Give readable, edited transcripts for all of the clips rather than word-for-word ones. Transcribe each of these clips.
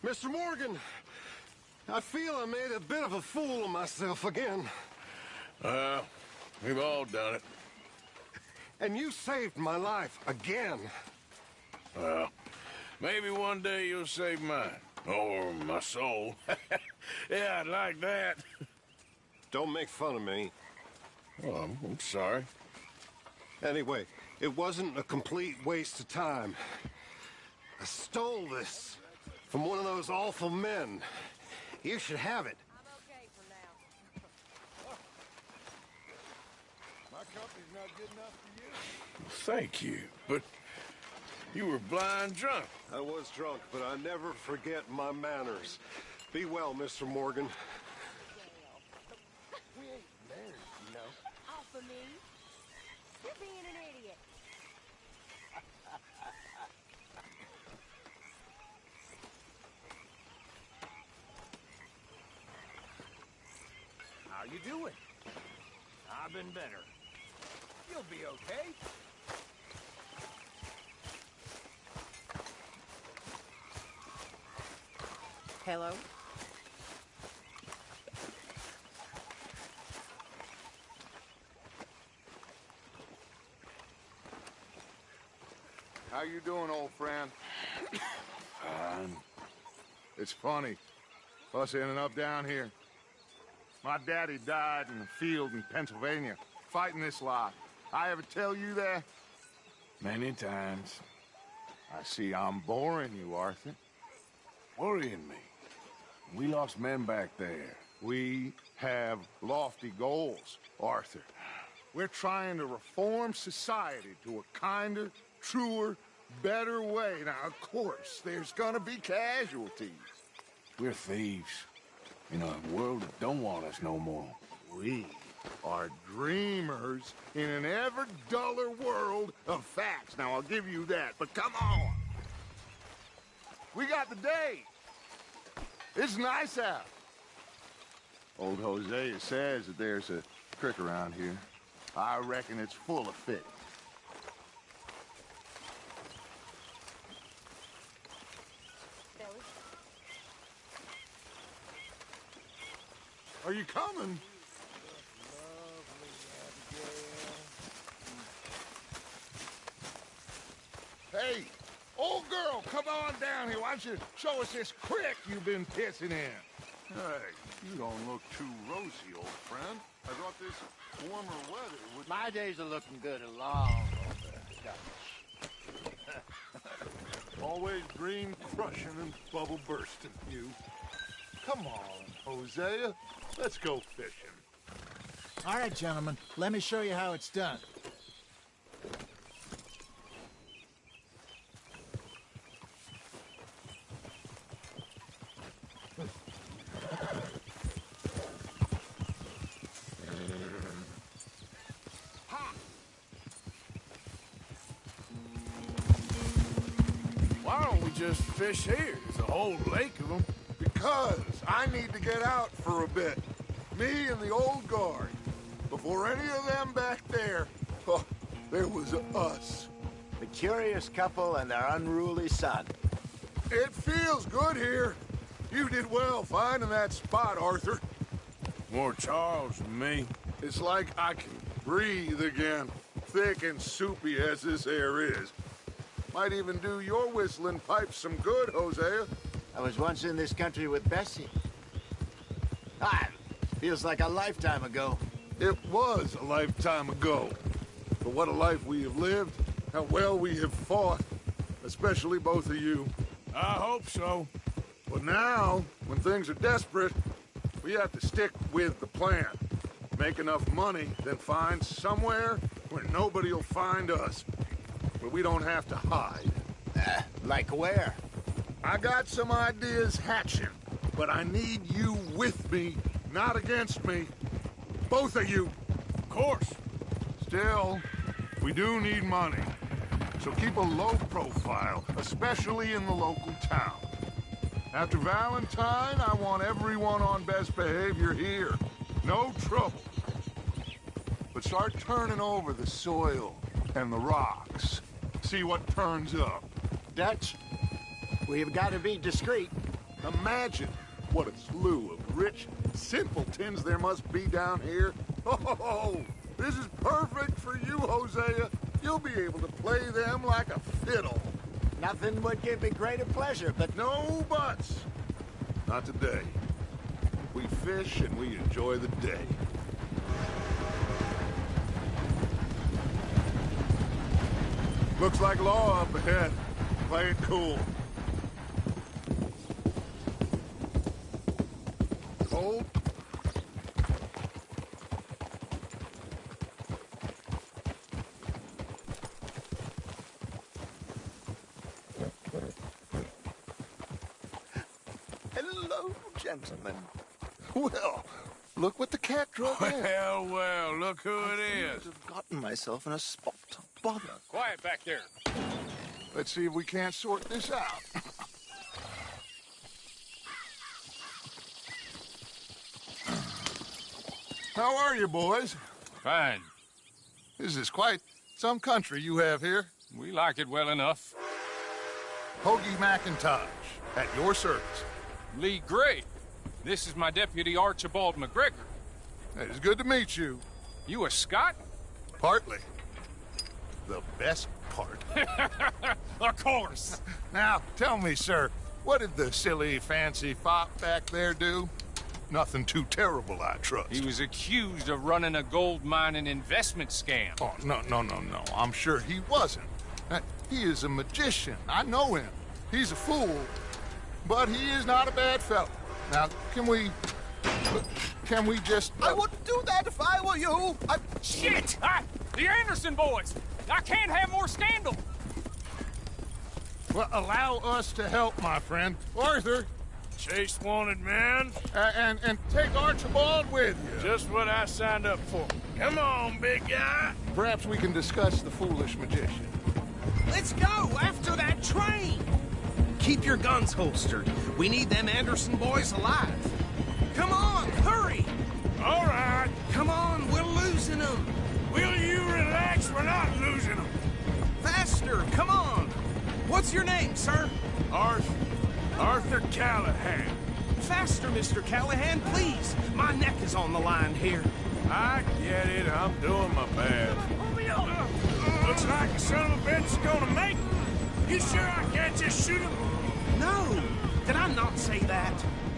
Mr. Morgan, I feel I made a bit of a fool of myself again. We've all done it. And you saved my life again. Well, maybe one day you'll save mine. Or my soul. Yeah, I'd like that. Don't make fun of me. Oh, I'm sorry. Anyway, it wasn't a complete waste of time. I stole this from one of those awful men. You should have it. I'm okay for now. My company's not good enough for you. Thank you, but you were blind drunk. I was drunk, but I never forget my manners. Be well, Mr. Morgan. We ain't married, you know. Off of me. You're being an idiot. How you doing? I've been better. You'll be okay. Hello? How you doing, old friend? Fine. It's funny, us ending up down here. My daddy died in the field in Pennsylvania, fighting this lot. I ever tell you that? Many times. I see I'm boring you, Arthur. Worrying me. We lost men back there. We have lofty goals, Arthur. We're trying to reform society to a kinder, truer, better way. Now, of course, there's gonna be casualties. We're thieves. In a world that don't want us no more. We are dreamers in an ever duller world of facts. Now, I'll give you that, but come on. We got the day. It's nice out. Old Hosea says that there's a creek around here. I reckon it's full of fish. Billy? Are you coming? Hey, old girl, come on down here. Why don't you show us this creek you've been pissing in? Hey, you don't look too rosy, old friend. I thought this warmer weather would... My days are looking good along over. Always green crushing and bubble bursting, you. Come on, Hosea. Let's go fishing. All right, gentlemen, let me show you how it's done. Why don't we just fish here? There's a whole lake of them. Because I need to get out for a bit. Me and the old guard. Before any of them back there, oh, there was us. The curious couple and their unruly son. It feels good here. You did well finding that spot, Arthur. More Charles than me. It's like I can breathe again, thick and soupy as this air is. Might even do your whistling pipes some good, Hosea. I was once in this country with Bessie. Feels like a lifetime ago. It was a lifetime ago. But what a life we have lived, how well we have fought, especially both of you. I hope so. But now, when things are desperate, we have to stick with the plan. Make enough money, then find somewhere where nobody will find us. Where we don't have to hide. Like where? I got some ideas hatching, but I need you with me, not against me. Both of you. Of course. Still, we do need money. So keep a low profile, especially in the local town. After Valentine, I want everyone on best behavior here. No trouble. But start turning over the soil and the rocks. See what turns up. Dutch, we've got to be discreet. Imagine what a slew of rich simpletons there must be down here. Oh, this is perfect for you, Hosea. You'll be able to play them like a fiddle. Nothing would give me greater pleasure, but No buts. Not today. We fish and we enjoy the day. Looks like law up ahead. Play it cool. Cold? hello, gentlemen. Well, look what the cat drove in. Well, look who it is. I've gotten myself in a spot to bother. Quiet back there. Let's see if we can't sort this out. How are you, boys? Fine. This is quite some country you have here. We like it well enough. Hoagie McIntosh, at your service. Lee Gray. This is my deputy Archibald McGregor. It's good to meet you. You a Scot? Partly. The best part. Of course. Now, tell me, sir, what did the silly, fancy fop back there do? Nothing too terrible, I trust. He was accused of running a gold mining investment scam. Oh, no. I'm sure he wasn't. He is a magician. I know him. He's a fool, but he is not a bad fellow. Now, can we just... I wouldn't do that if I were you. Shit! The Anderson boys! I can't have more scandal! Well, allow us to help, my friend. Arthur, Chase wanted man. and take Archibald with you. Just what I signed up for. Come on, big guy. Perhaps we can discuss the foolish magician. Let's go after that train! Keep your guns holstered. We need them Anderson boys alive. Come on, hurry! All right. Come on, we're losing them. Will you relax? We're not losing them. Faster, come on! What's your name, sir? Arthur Callahan. Faster, Mr. Callahan, please. My neck is on the line here. I get it. I'm doing my best. Looks like a son of a bitch is gonna make it. You sure I can't just shoot him? No, did I not say that?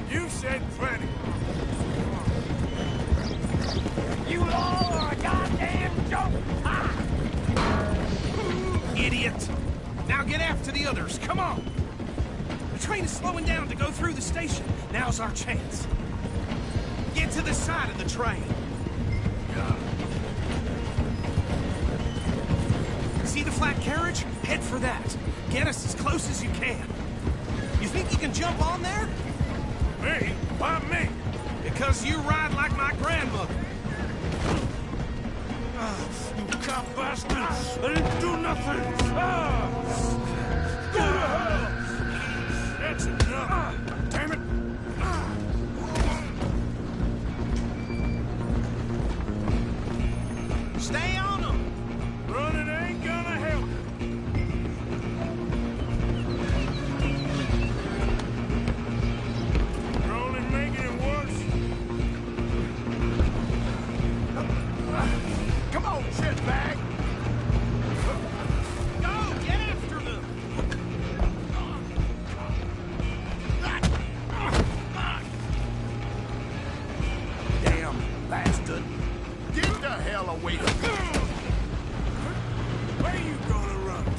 You said plenty. You all are a goddamn joke! Idiot! Now get after the others, come on! The train is slowing down to go through the station. Now's our chance. Get to the side of the train. See the flat carriage? Head for that. Get us as close as you can. You think you can jump on there? Me? Why me? Because you ride like my grandmother. You cop bastard! I didn't do nothing! Go to hell! That's enough! Damn it! Stay on them! Running ain't gonna help. You're only making it worse. Come on, shitbag! Go! Get after them! Damn bastard! Get the hell away from me! Where you gonna run to?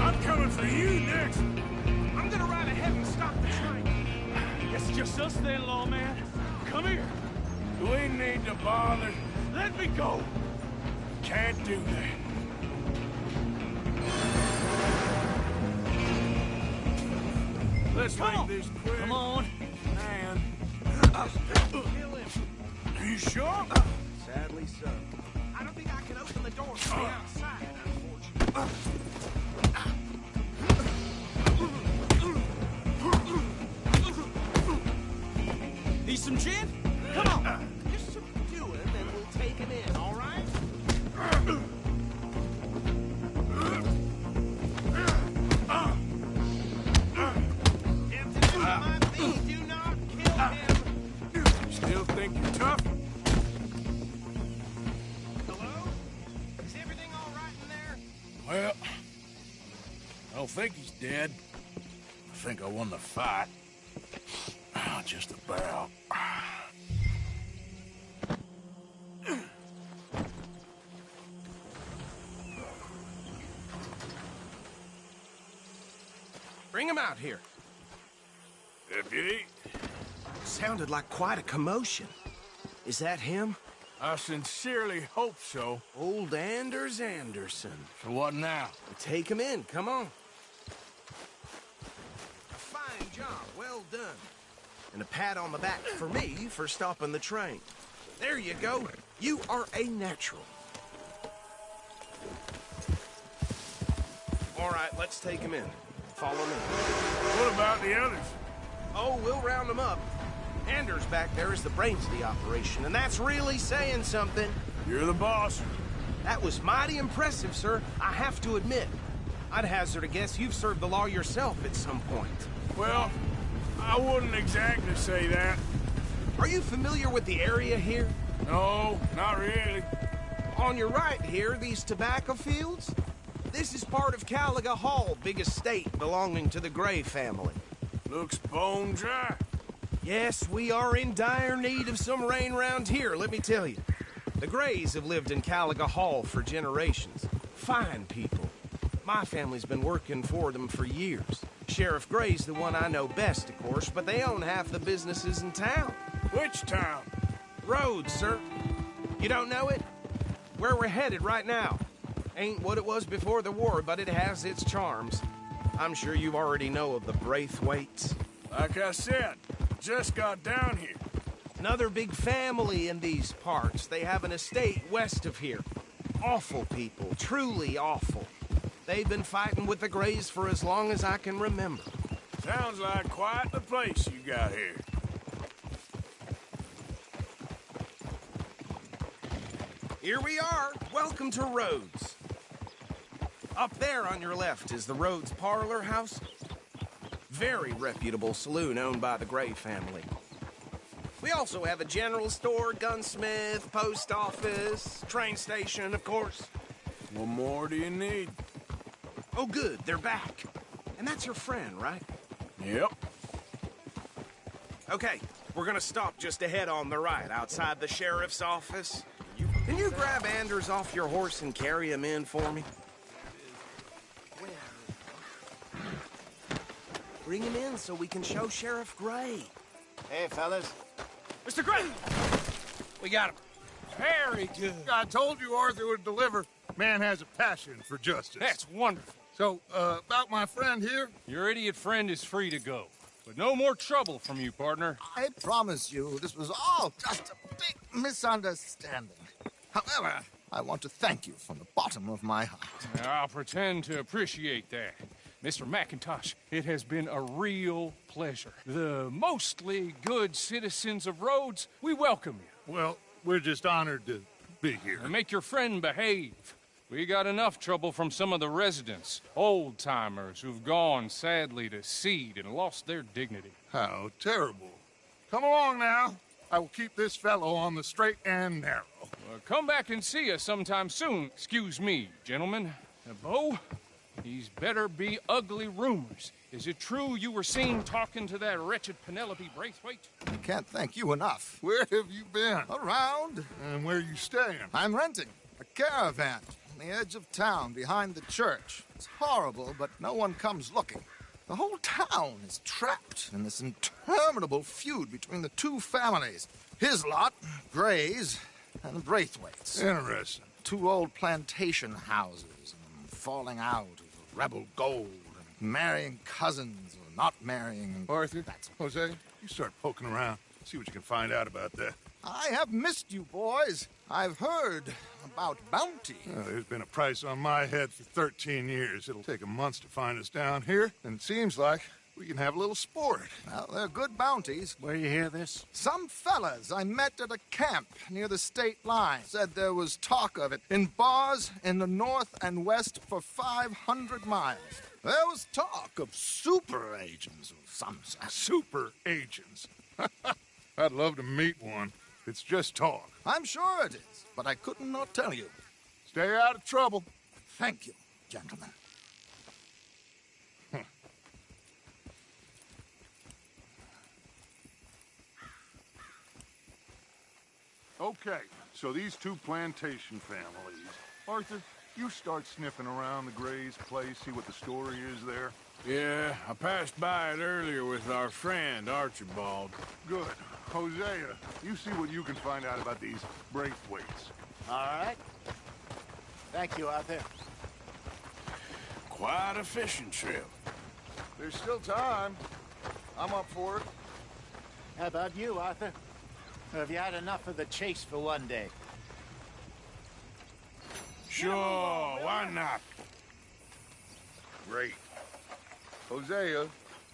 I'm coming for you next. I'm gonna ride ahead and stop the train. It's just us then, lawman. Come here. Do we need to bother? Let me go. Can't do that. Let's make this quick. Come on. Man. Are you sure? Sadly so. I don't think I can open the door from the outside, unfortunately. Need some gin? Come on! Just subdue him and we'll take him in, all right? Well, I don't think he's dead. I think I won the fight. Just about. Bring him out here. Deputy, Sounded like quite a commotion. Is that him? I sincerely hope so. Old Anders Anderson. So what now? Take him in, come on. A fine job, well done. And a pat on the back for me for stopping the train. There you go. You are a natural. All right, let's take him in. Follow me. What about the others? Oh, we'll round them up. Anders back there is the brains of the operation, and that's really saying something. You're the boss. That was mighty impressive, sir. I have to admit. I'd hazard a guess you've served the law yourself at some point. Well, I wouldn't exactly say that. Are you familiar with the area here? No, not really. On your right here, these tobacco fields? This is part of Caliga Hall, big estate belonging to the Gray family. Looks bone dry. Yes, we are in dire need of some rain round here, let me tell you. The Grays have lived in Caliga Hall for generations. Fine people. My family's been working for them for years. Sheriff Gray's the one I know best, of course, but they own half the businesses in town. Which town? Rhodes, sir. You don't know it? Where we're headed right now. Ain't what it was before the war, but it has its charms. I'm sure you already know of the Braithwaites. Like I said, just got down here. Another big family in these parts. They have an estate west of here. Awful people, truly awful. They've been fighting with the Grays for as long as I can remember. Sounds like quite the place you got here. Here we are. Welcome to Rhodes. Up there on your left is the Rhodes Parlor House. Very reputable saloon owned by the Gray family. We also have a general store, gunsmith, post office, train station, of course. What more do you need? Oh, good, they're back. And that's your friend, right? Yep. Okay, we're gonna stop just ahead on the right, outside the sheriff's office. Can you grab Anders off your horse and carry him in for me? Bring him in so we can show Sheriff Gray. Hey, fellas. Mr. Gray! We got him. Very good. I told you Arthur would deliver. Man has a passion for justice. That's wonderful. So, about my friend here? Your idiot friend is free to go. But no more trouble from you, partner. I promise you, this was all just a big misunderstanding. However, I want to thank you from the bottom of my heart. I'll pretend to appreciate that. Mr. McIntosh, it has been a real pleasure. The mostly good citizens of Rhodes, we welcome you. Well, we're just honored to be here. And make your friend behave. We got enough trouble from some of the residents, old-timers who've gone, sadly, to seed and lost their dignity. How terrible. Come along now. I will keep this fellow on the straight and narrow. Come back and see us sometime soon. Excuse me, gentlemen. Bo, these better be ugly rumors. Is it true you were seen talking to that wretched Penelope Braithwaite? I can't thank you enough. Where have you been? Around. And where are you staying? I'm renting a caravan on the edge of town behind the church. It's horrible, but no one comes looking. The whole town is trapped in this interminable feud between the two families. His lot, Gray's, and the Braithwaites. Interesting. Two old plantation houses, and falling out of rebel gold, and marrying cousins or not marrying. Arthur, Jose, you start poking around. See what you can find out about that. I have missed you, boys. I've heard about bounty. Well, there's been a price on my head for 13 years. It'll take 'em months to find us down here, and it seems like we can have a little sport. Well, they're good bounties. Where you hear this? Some fellas I met at a camp near the state line said there was talk of it in bars in the north and west for 500 miles. There was talk of super agents of some sort. Super agents. I'd love to meet one. It's just talk. I'm sure it is, but I couldn't not tell you. Stay out of trouble. Thank you. gentlemen. Okay, so these two plantation families. Arthur, you start sniffing around the Gray's place, see what the story is there. Yeah, I passed by it earlier with our friend, Archibald. Good. Hosea, you see what you can find out about these Braithwaites. All right. Thank you, Arthur. Quite a fishing trip. There's still time. I'm up for it. How about you, Arthur? Or have you had enough of the chase for one day? Sure, why not? Great. Hosea,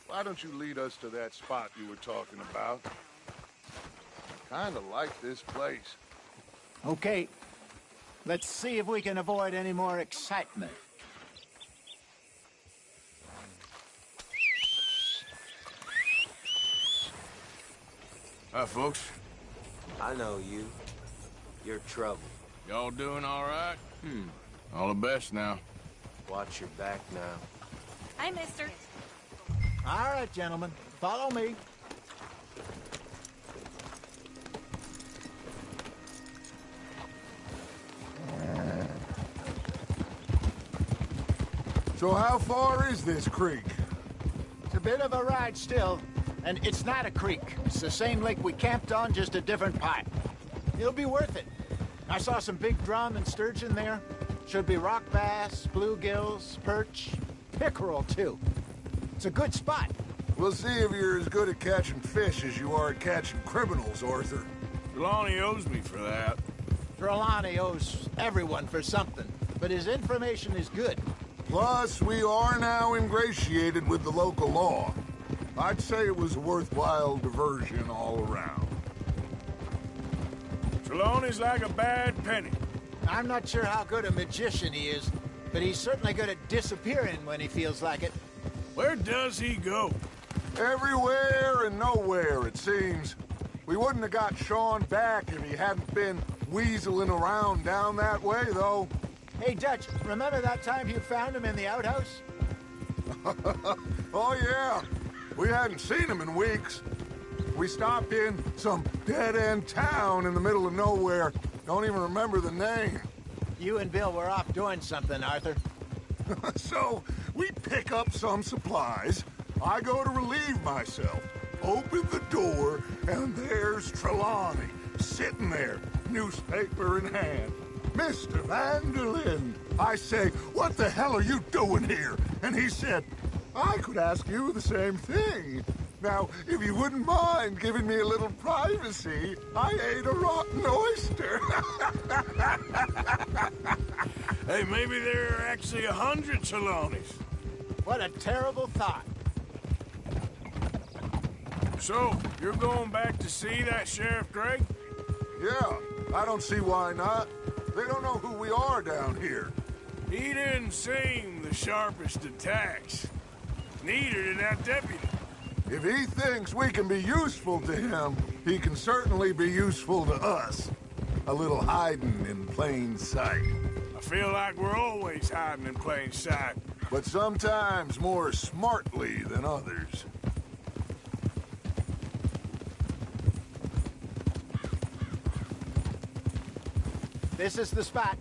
why don't you lead us to that spot you were talking about? Kinda like this place. Okay. Let's see if we can avoid any more excitement. Hi, folks. I know you. You're trouble. Y'all doing all right? All the best now. Watch your back now. Hi, mister. All right, gentlemen. Follow me. So how far is this creek? It's a bit of a ride still, and it's not a creek. It's the same lake we camped on, just a different part. It'll be worth it. I saw some big drum and sturgeon there. Should be rock bass, bluegills, perch, pickerel, too. It's a good spot. We'll see if you're as good at catching fish as you are at catching criminals, Arthur. Trelawney owes me for that. Trelawney owes everyone for something, but his information is good. Plus, we are now ingratiated with the local law. I'd say it was a worthwhile diversion all around. Trelawney's like a bad penny. I'm not sure how good a magician he is, but he's certainly good at disappearing when he feels like it. Where does he go? Everywhere and nowhere, it seems. We wouldn't have got Sean back if he hadn't been weaseling around down that way, though. Hey, Dutch, remember that time you found him in the outhouse? Oh, yeah. We hadn't seen him in weeks. We stopped in some dead-end town in the middle of nowhere. Don't even remember the name. You and Bill were off doing something, Arthur. So, we pick up some supplies. I go to relieve myself. Open the door, and there's Trelawney, sitting there, newspaper in hand. Mr. Vanderlyn. I say, what the hell are you doing here? And he said, I could ask you the same thing. Now, if you wouldn't mind giving me a little privacy, I ate a rotten oyster. Hey, maybe there are actually 100 Trelawneys. What a terrible thought. So, you're going back to see that Sheriff Gray? Yeah, I don't see why not. They don't know who we are down here. He didn't seem the sharpest attacks. Neither did that deputy. If he thinks we can be useful to him, he can certainly be useful to us. A little hiding in plain sight. I feel like we're always hiding in plain sight. But sometimes more smartly than others. This is the spot.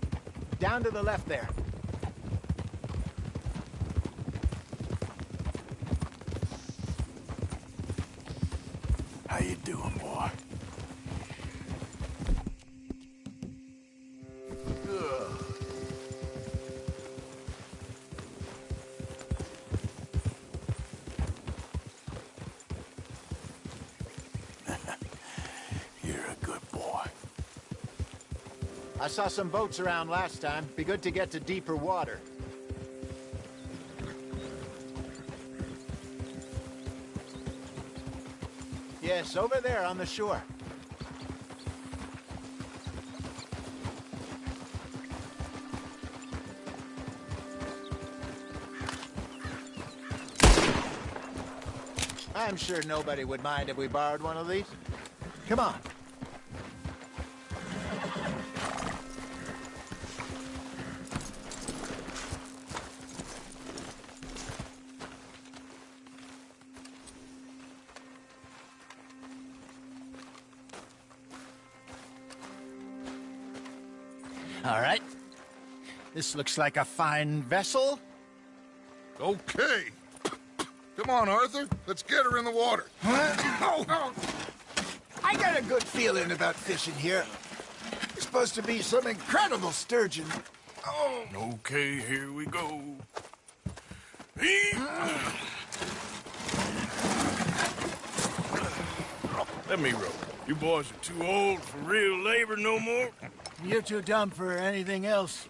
Down to the left there. How you doing, boy? You're a good boy. I saw some boats around last time. Be good to get to deeper water. Yes, over there on the shore. I'm sure nobody would mind if we borrowed one of these. Come on. All right. This looks like a fine vessel. Okay. Come on, Arthur. Let's get her in the water. Oh. I got a good feeling about fishing here. It's supposed to be some incredible sturgeon. Oh. Okay, here we go. Let me row. You boys are too old for real labor no more. You're too dumb for anything else.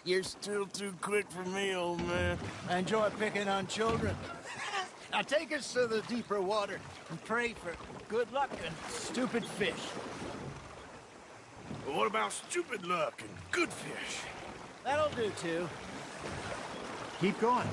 You're still too quick for me, old man. I enjoy picking on children. Now take us to the deeper water and pray for good luck and stupid fish. But what about stupid luck and good fish? That'll do, too. Keep going.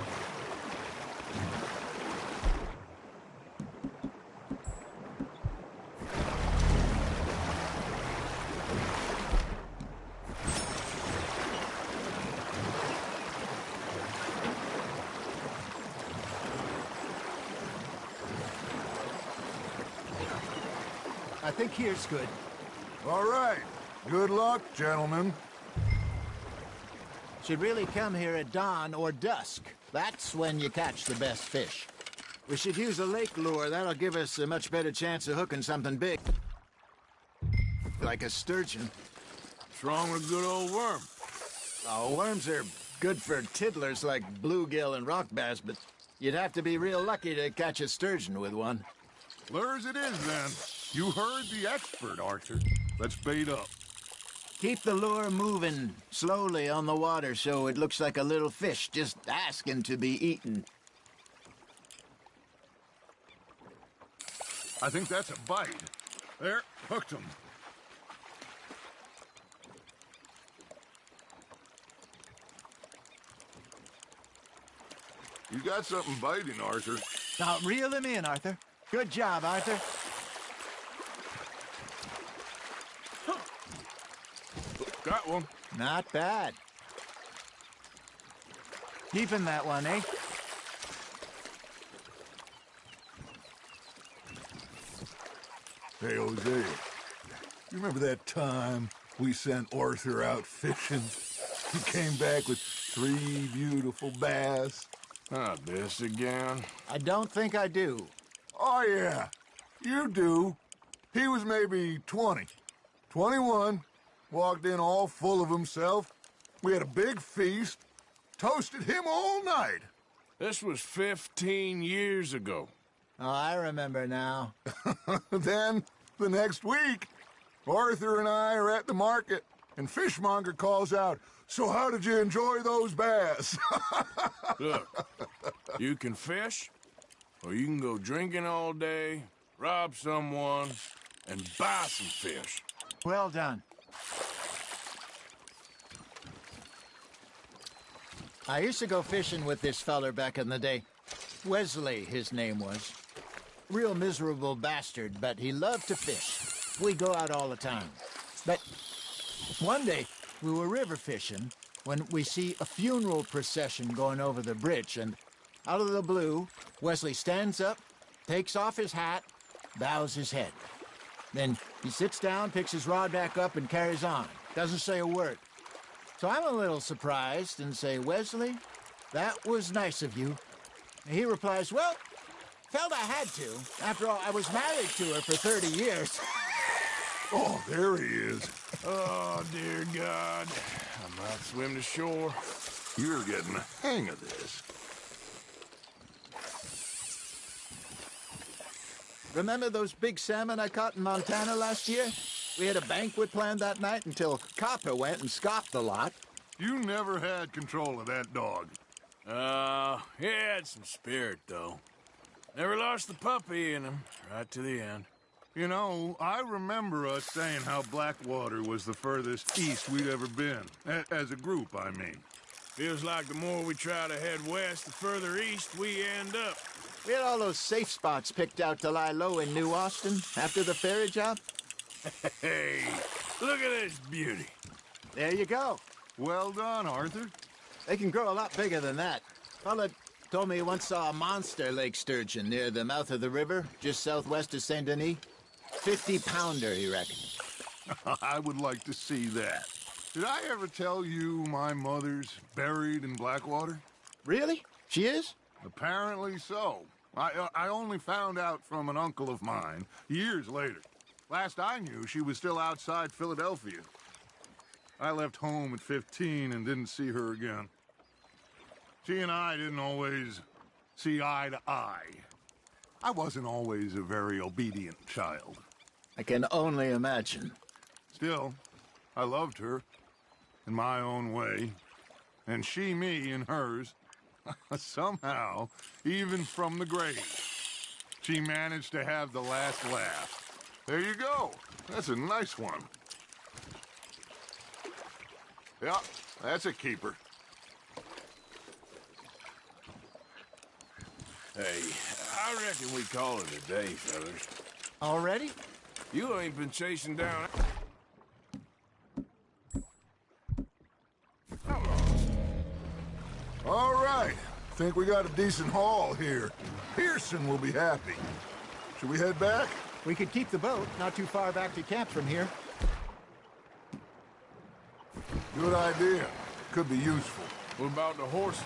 I think here's good. All right. Good luck, gentlemen. Should really come here at dawn or dusk. That's when you catch the best fish. We should use a lake lure. That'll give us a much better chance of hooking something big. Like a sturgeon. What's wrong with a good old worm? Oh, worms are good for tiddlers like bluegill and rock bass, but you'd have to be real lucky to catch a sturgeon with one. Lures it is, then. You heard the expert, Arthur. Let's bait up. Keep the lure moving slowly on the water so it looks like a little fish just asking to be eaten. I think that's a bite. There, hooked him. You got something biting, Arthur. Now reel him in, Arthur. Good job, Arthur. Got one. Not bad. Keeping that one, eh? Hey, Jose. You remember that time we sent Arthur out fishing? He came back with 3 beautiful bass. Not this again. I don't think I do. Oh, yeah. You do. He was maybe 20. 21. Walked in all full of himself. We had a big feast. Toasted him all night. This was 15 years ago. Oh, I remember now. Then, the next week, Arthur and I are at the market, and Fishmonger calls out, "So how did you enjoy those bass?" Look, you can fish, or you can go drinking all day, rob someone, and buy some fish. Well done. I used to go fishing with this feller back in the day. Wesley, his name was. Real miserable bastard, but he loved to fish. We go out all the time. But one day, we were river fishing when we see a funeral procession going over the bridge, and out of the blue, Wesley stands up, takes off his hat, bows his head. Then he sits down, picks his rod back up, and carries on. Doesn't say a word. So I'm a little surprised and say, "Wesley, that was nice of you." And he replies, "Well, felt I had to. After all, I was married to her for 30 years. Oh, there he is. Oh, dear God. I might swim to shore. You're getting the hang of this. Remember those big salmon I caught in Montana last year? We had a banquet planned that night until Copper went and scoffed the lot. You never had control of that dog. He had some spirit, though. Never lost the puppy in him, right to the end. You know, I remember us saying how Blackwater was the furthest east we'd ever been. As a group, I mean. Feels like the more we try to head west, the further east we end up. We had all those safe spots picked out to lie low in New Austin after the ferry job. Hey, look at this beauty. There you go. Well done, Arthur. They can grow a lot bigger than that. Fella told me he once saw a monster lake sturgeon near the mouth of the river, just southwest of Saint Denis. 50-pounder, he reckoned. I would like to see that. Did I ever tell you my mother's buried in Blackwater? Really? She is? Apparently so. I only found out from an uncle of mine years later. Last I knew, she was still outside Philadelphia. I left home at 15 and didn't see her again. She and I didn't always see eye to eye. I wasn't always a very obedient child. I can only imagine. Still, I loved her in my own way, and she me in hers. Somehow, even from the grave, she managed to have the last laugh. There you go. That's a nice one. Yeah, that's a keeper. Hey, I reckon we call it a day, fellas. Already? You ain't been chasing down... All right. Think we got a decent haul here. Pearson will be happy. Should we head back? We could keep the boat not too far back to camp from here. Good idea. Could be useful. What about the horses?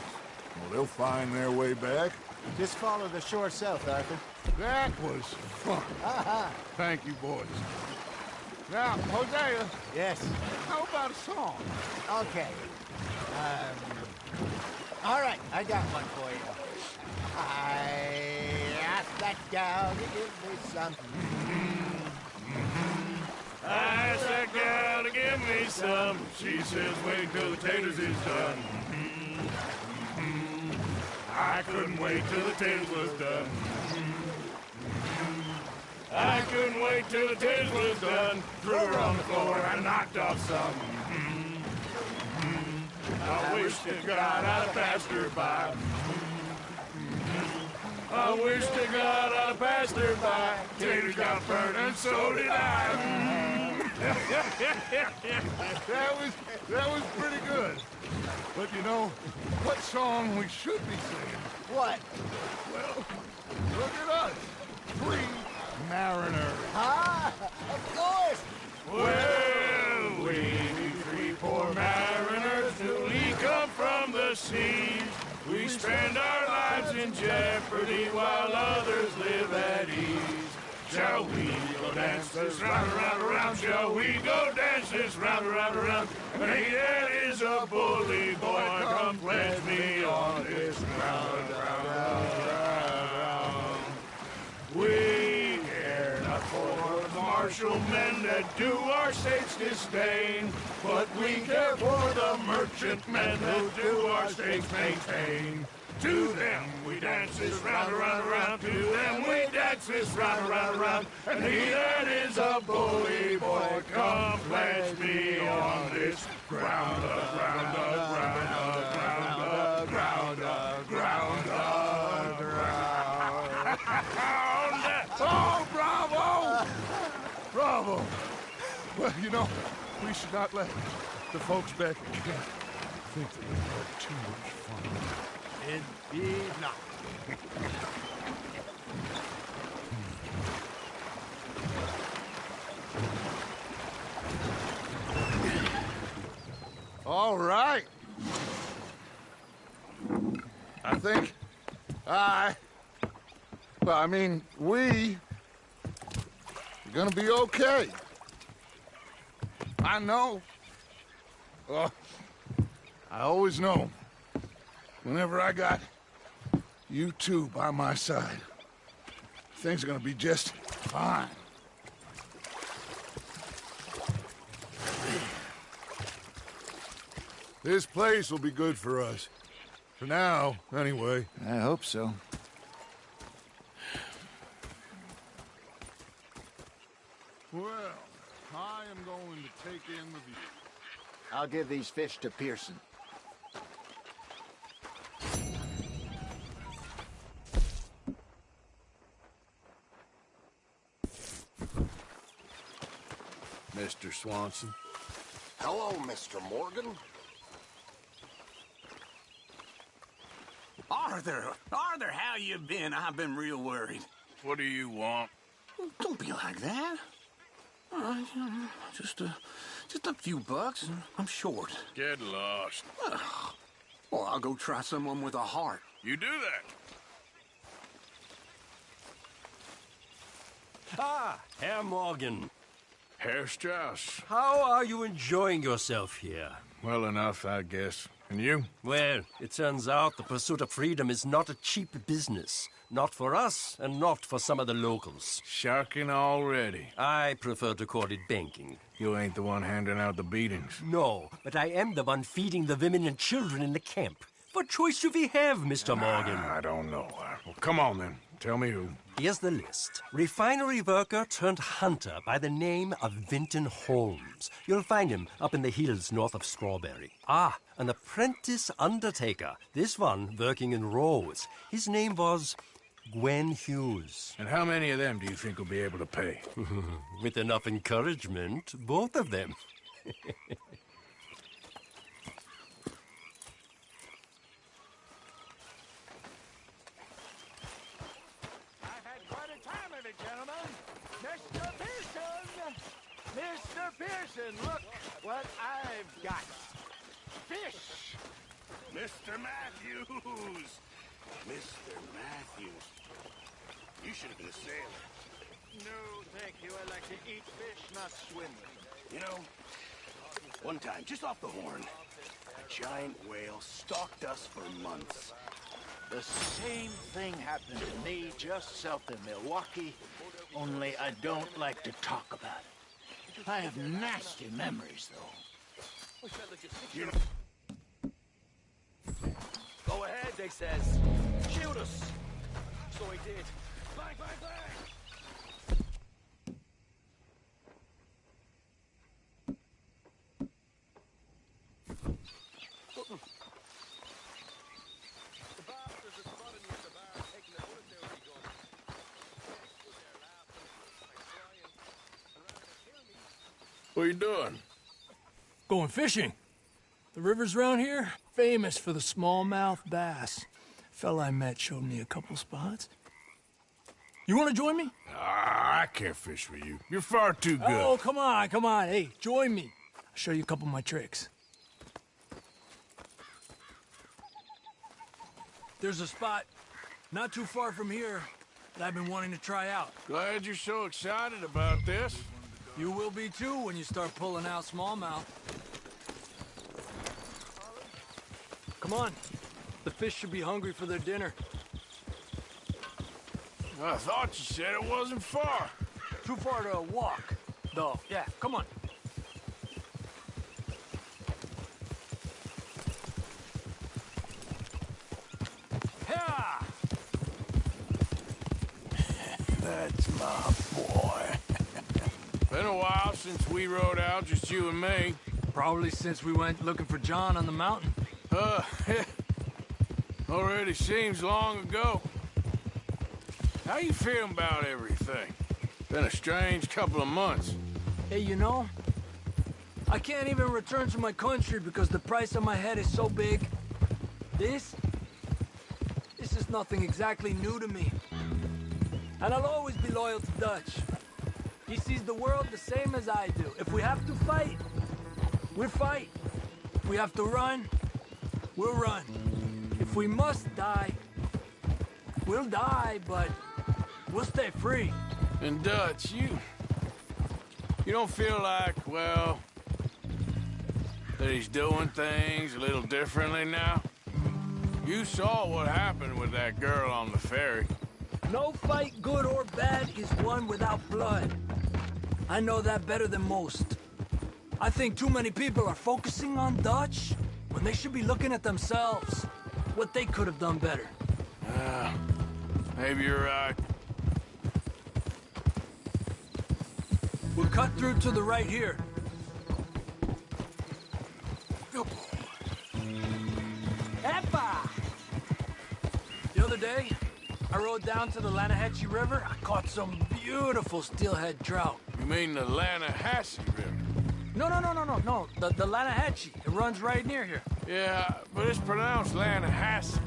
Well, they'll find their way back. Just follow the shore south, Arthur. That was fun. Thank you, boys. Now, Hosea, Yes. how about a song? Okay. All right, I got one for you. I asked that gal to give me some. I asked that gal to give me some. She says, wait till the taters is done. I couldn't wait till the taters was done. I couldn't wait till the taters was done. Threw her on the floor and knocked off some. I wish to God I'd have passed her by. I wish to God I'd have passed her by. Taters got burnt and so did I. That was pretty good. But you know, what song we should be singing? What? Well, look at us. 3 mariners. Ah, of course. Well, we 3 poor mariners newly come from the seas. We spend our lives in jeopardy while others live at ease. Shall we go dance this round, around, around? Shall we go dance this round, around, around? And he that is a bully boy, come pledge me on this ground, round, round, round. We care not for the martial men that do our state's disdain, but we care for the merchant men who do our state's maintain. To them we dance this round, around, around. To them we dance this round, around, around. And he that is a bully boy, come pledge me on this ground, ground, ground, ground, ground, ground, ground. Oh, bravo! Bravo! Well, you know, we should not let the folks back at camp think that we had too much fun. Indeed not. All right. I think we are gonna be okay. I know. I always know. Whenever I got you two by my side, things are gonna be just fine. This place will be good for us. For now, anyway. I hope so. Well, I am going to take in the view. I'll give these fish to Pearson. Mr. Swanson. Hello, Mr. Morgan. Arthur, how you been? I've been real worried. What do you want? Don't be like that. Just Just a few bucks. I'm short. Get lost. Well, I'll go try someone with a heart. You do that. Ah, Herr Morgan. Herr Strauss. How are you enjoying yourself here? Well enough, I guess. And you? Well, it turns out the pursuit of freedom is not a cheap business. Not for us, and not for some of the locals. Sharking already. I prefer to call it banking. You ain't the one handing out the beatings. No, but I am the one feeding the women and children in the camp. What choice do we have, Mr. Morgan? I don't know. Well, come on, then. Tell me who. Here's the list. Refinery worker turned hunter by the name of Vinton Holmes. You'll find him up in the hills north of Strawberry. Ah, an apprentice undertaker. This one working in Rose. His name was Gwen Hughes. And how many of them do you think will be able to pay? With enough encouragement, both of them. Mr. Pearson, look what I've got. Fish! Mr. Matthews! Mr. Matthews. You should have been a sailor. No, thank you. I like to eat fish, not swim with them. You know, one time, just off the Horn, a giant whale stalked us for months. The same thing happened to me just south of Milwaukee, only I don't like to talk about it. I have nasty memories, though. You know... Go ahead, they says. Shoot us. So he did. Bang, bang, bang! What are you doing? Going fishing. The rivers around here, famous for the smallmouth bass. Fella I met showed me a couple spots. You want to join me? I can't fish with you. You're far too good. Oh, come on, come on. Hey, join me. I'll show you a couple of my tricks. There's a spot not too far from here that I've been wanting to try out. Glad you're so excited about this. You will be too when you start pulling out smallmouth. Come on. The fish should be hungry for their dinner. I thought you said it wasn't far. Too far to walk, though. Yeah, come on. Yeah! That's my boy. Been a while since we rode out, just you and me. Probably since we went looking for John on the mountain. Already seems long ago. How you feeling about everything? Been a strange couple of months. Hey, you know, I can't even return to my country because the price on my head is so big. This is nothing exactly new to me. And I'll always be loyal to Dutch. He sees the world the same as I do. If we have to fight, we'll fight. If we have to run, we'll run. If we must die, we'll die, but we'll stay free. And Dutch, you don't feel like, well, that he's doing things a little differently now? You saw what happened with that girl on the ferry. No fight, good or bad, is won without blood. I know that better than most. I think too many people are focusing on Dutch when they should be looking at themselves. What they could have done better. Maybe you're right. We'll cut through to the right here. Epa! The other day, I rode down to the Lanahatchee River. I caught some beautiful steelhead trout. You mean the Lanahatchee River? No. The Lanahatchee. It runs right near here. Yeah, but it's pronounced Lanahatchee.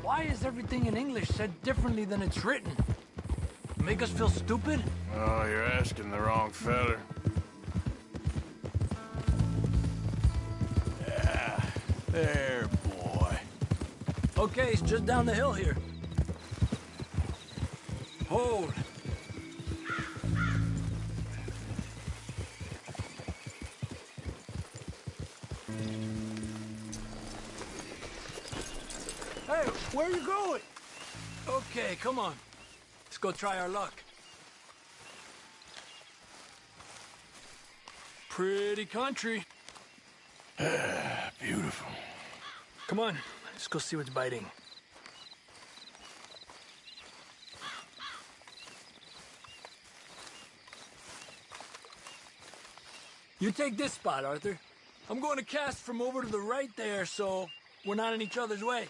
Why is everything in English said differently than it's written? Make us feel stupid? Oh, you're asking the wrong feller. There, boy. Okay, it's just down the hill here. Hold. Hey, where are you going? Okay, come on. Let's go try our luck. Pretty country. Beautiful. Come on, let's go see what's biting. You take this spot, Arthur. I'm going to cast from over to the right there, so we're not in each other's way.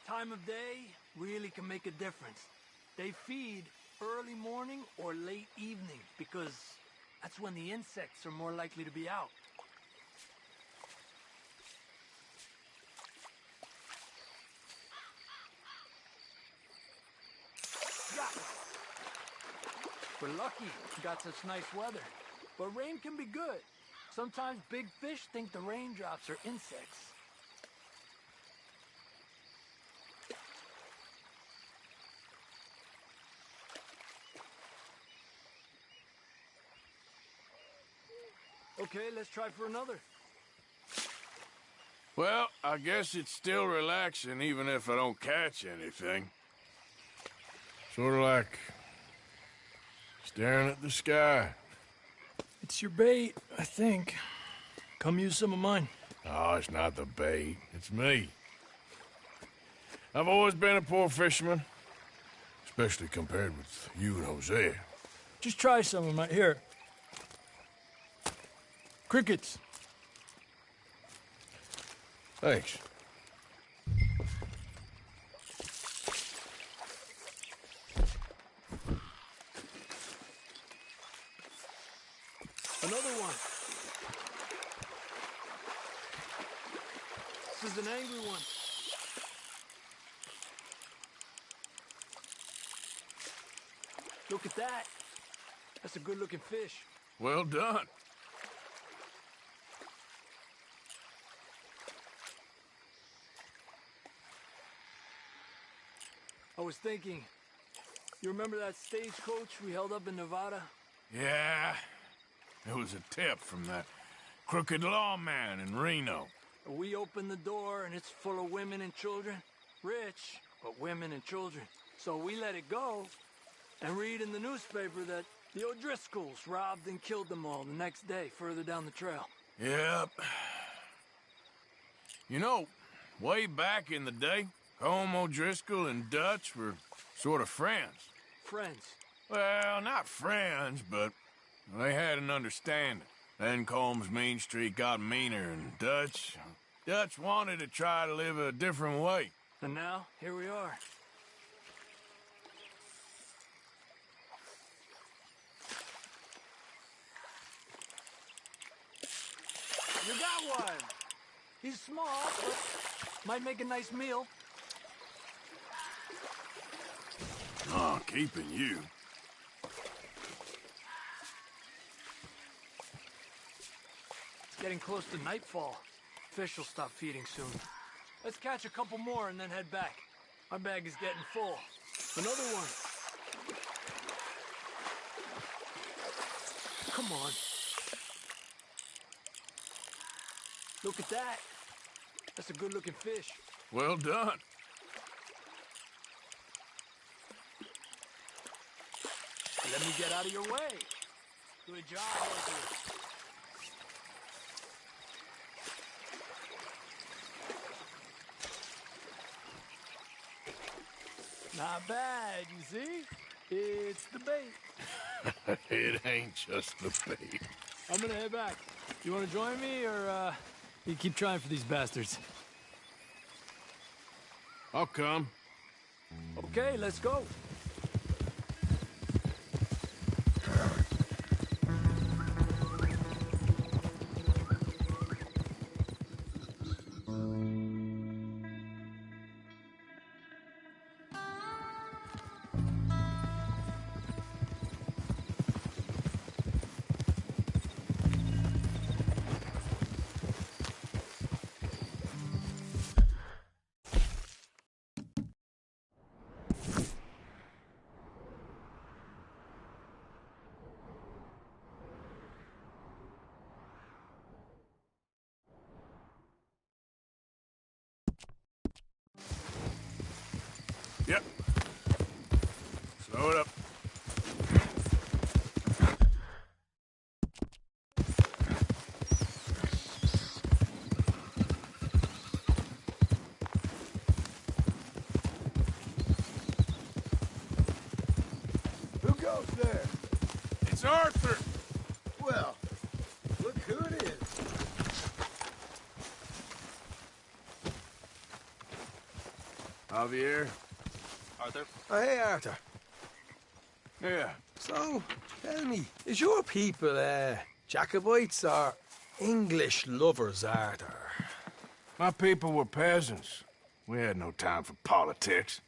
Time of day really can make a difference. They feed early morning or late evening because that's when the insects are more likely to be out. Got one. We're lucky we got such nice weather, but rain can be good. Sometimes big fish think the raindrops are insects. Okay, let's try for another. Well, I guess it's still relaxing even if I don't catch anything. Sort of like staring at the sky. It's your bait, I think. Come use some of mine. Oh, it's not the bait. It's me. I've always been a poor fisherman, especially compared with you and Hosea. Just try some of mine. Here. Crickets. Thanks. Another one. This is an angry one. Look at that. That's a good-looking fish. Well done. I was thinking, you remember that stagecoach we held up in Nevada? Yeah, it was a tip from that crooked lawman in Reno. We opened the door and it's full of women and children. Rich, but women and children. So we let it go and read in the newspaper that the O'Driscolls robbed and killed them all the next day further down the trail. Yep. You know, way back in the day, Colm O'Driscoll and Dutch were sort of friends. Friends? Well, not friends, but they had an understanding. Then Colm's mean streak got meaner, and Dutch wanted to try to live a different way. And now, here we are. You got one! He's small, but might make a nice meal. Oh, keeping you. It's getting close to nightfall. Fish will stop feeding soon. Let's catch a couple more and then head back. Our bag is getting full. Another one. Come on. Look at that. That's a good-looking fish. Well done. Let me get out of your way. Good job, Arthur. Not bad, you see? It's the bait. It ain't just the bait. I'm gonna head back. You wanna join me, or, you keep trying for these bastards? I'll come. Okay, let's go. Yep. Slow it up. Who goes there? It's Arthur. Well, look who it is. Javier. Arthur? Oh, hey, Arthur. Yeah. So, tell me, is your people, Jacobites or English lovers, Arthur? My people were peasants. We had no time for politics.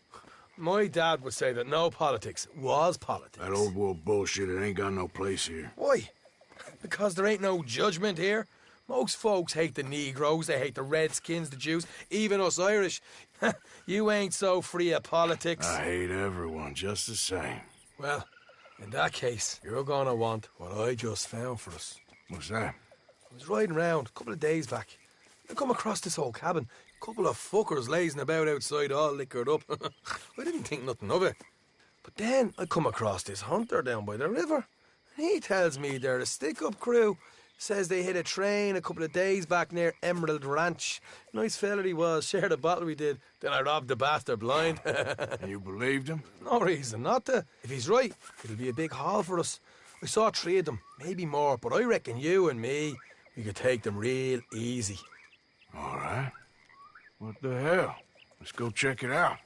My dad would say that no politics was politics. That old world bullshit, it ain't got no place here. Why? Because there ain't no judgment here? Most folks hate the Negroes, they hate the Redskins, the Jews, even us Irish. You ain't so free of politics. I hate everyone just the same. Well, in that case, you're gonna want what I just found for us. What's that? I was riding around a couple of days back. I come across this old cabin. A couple of fuckers lazing about outside all liquored up. I didn't think nothing of it. But then I come across this hunter down by the river. He tells me they're a stick-up crew. Says they hit a train a couple of days back near Emerald Ranch. Nice fella he was, shared a bottle we did. Then I robbed the bastard blind. You believed him? No reason not to. If he's right, it'll be a big haul for us. I saw 3 of them, maybe more, but I reckon you and me, we could take them real easy. All right. What the hell? Let's go check it out.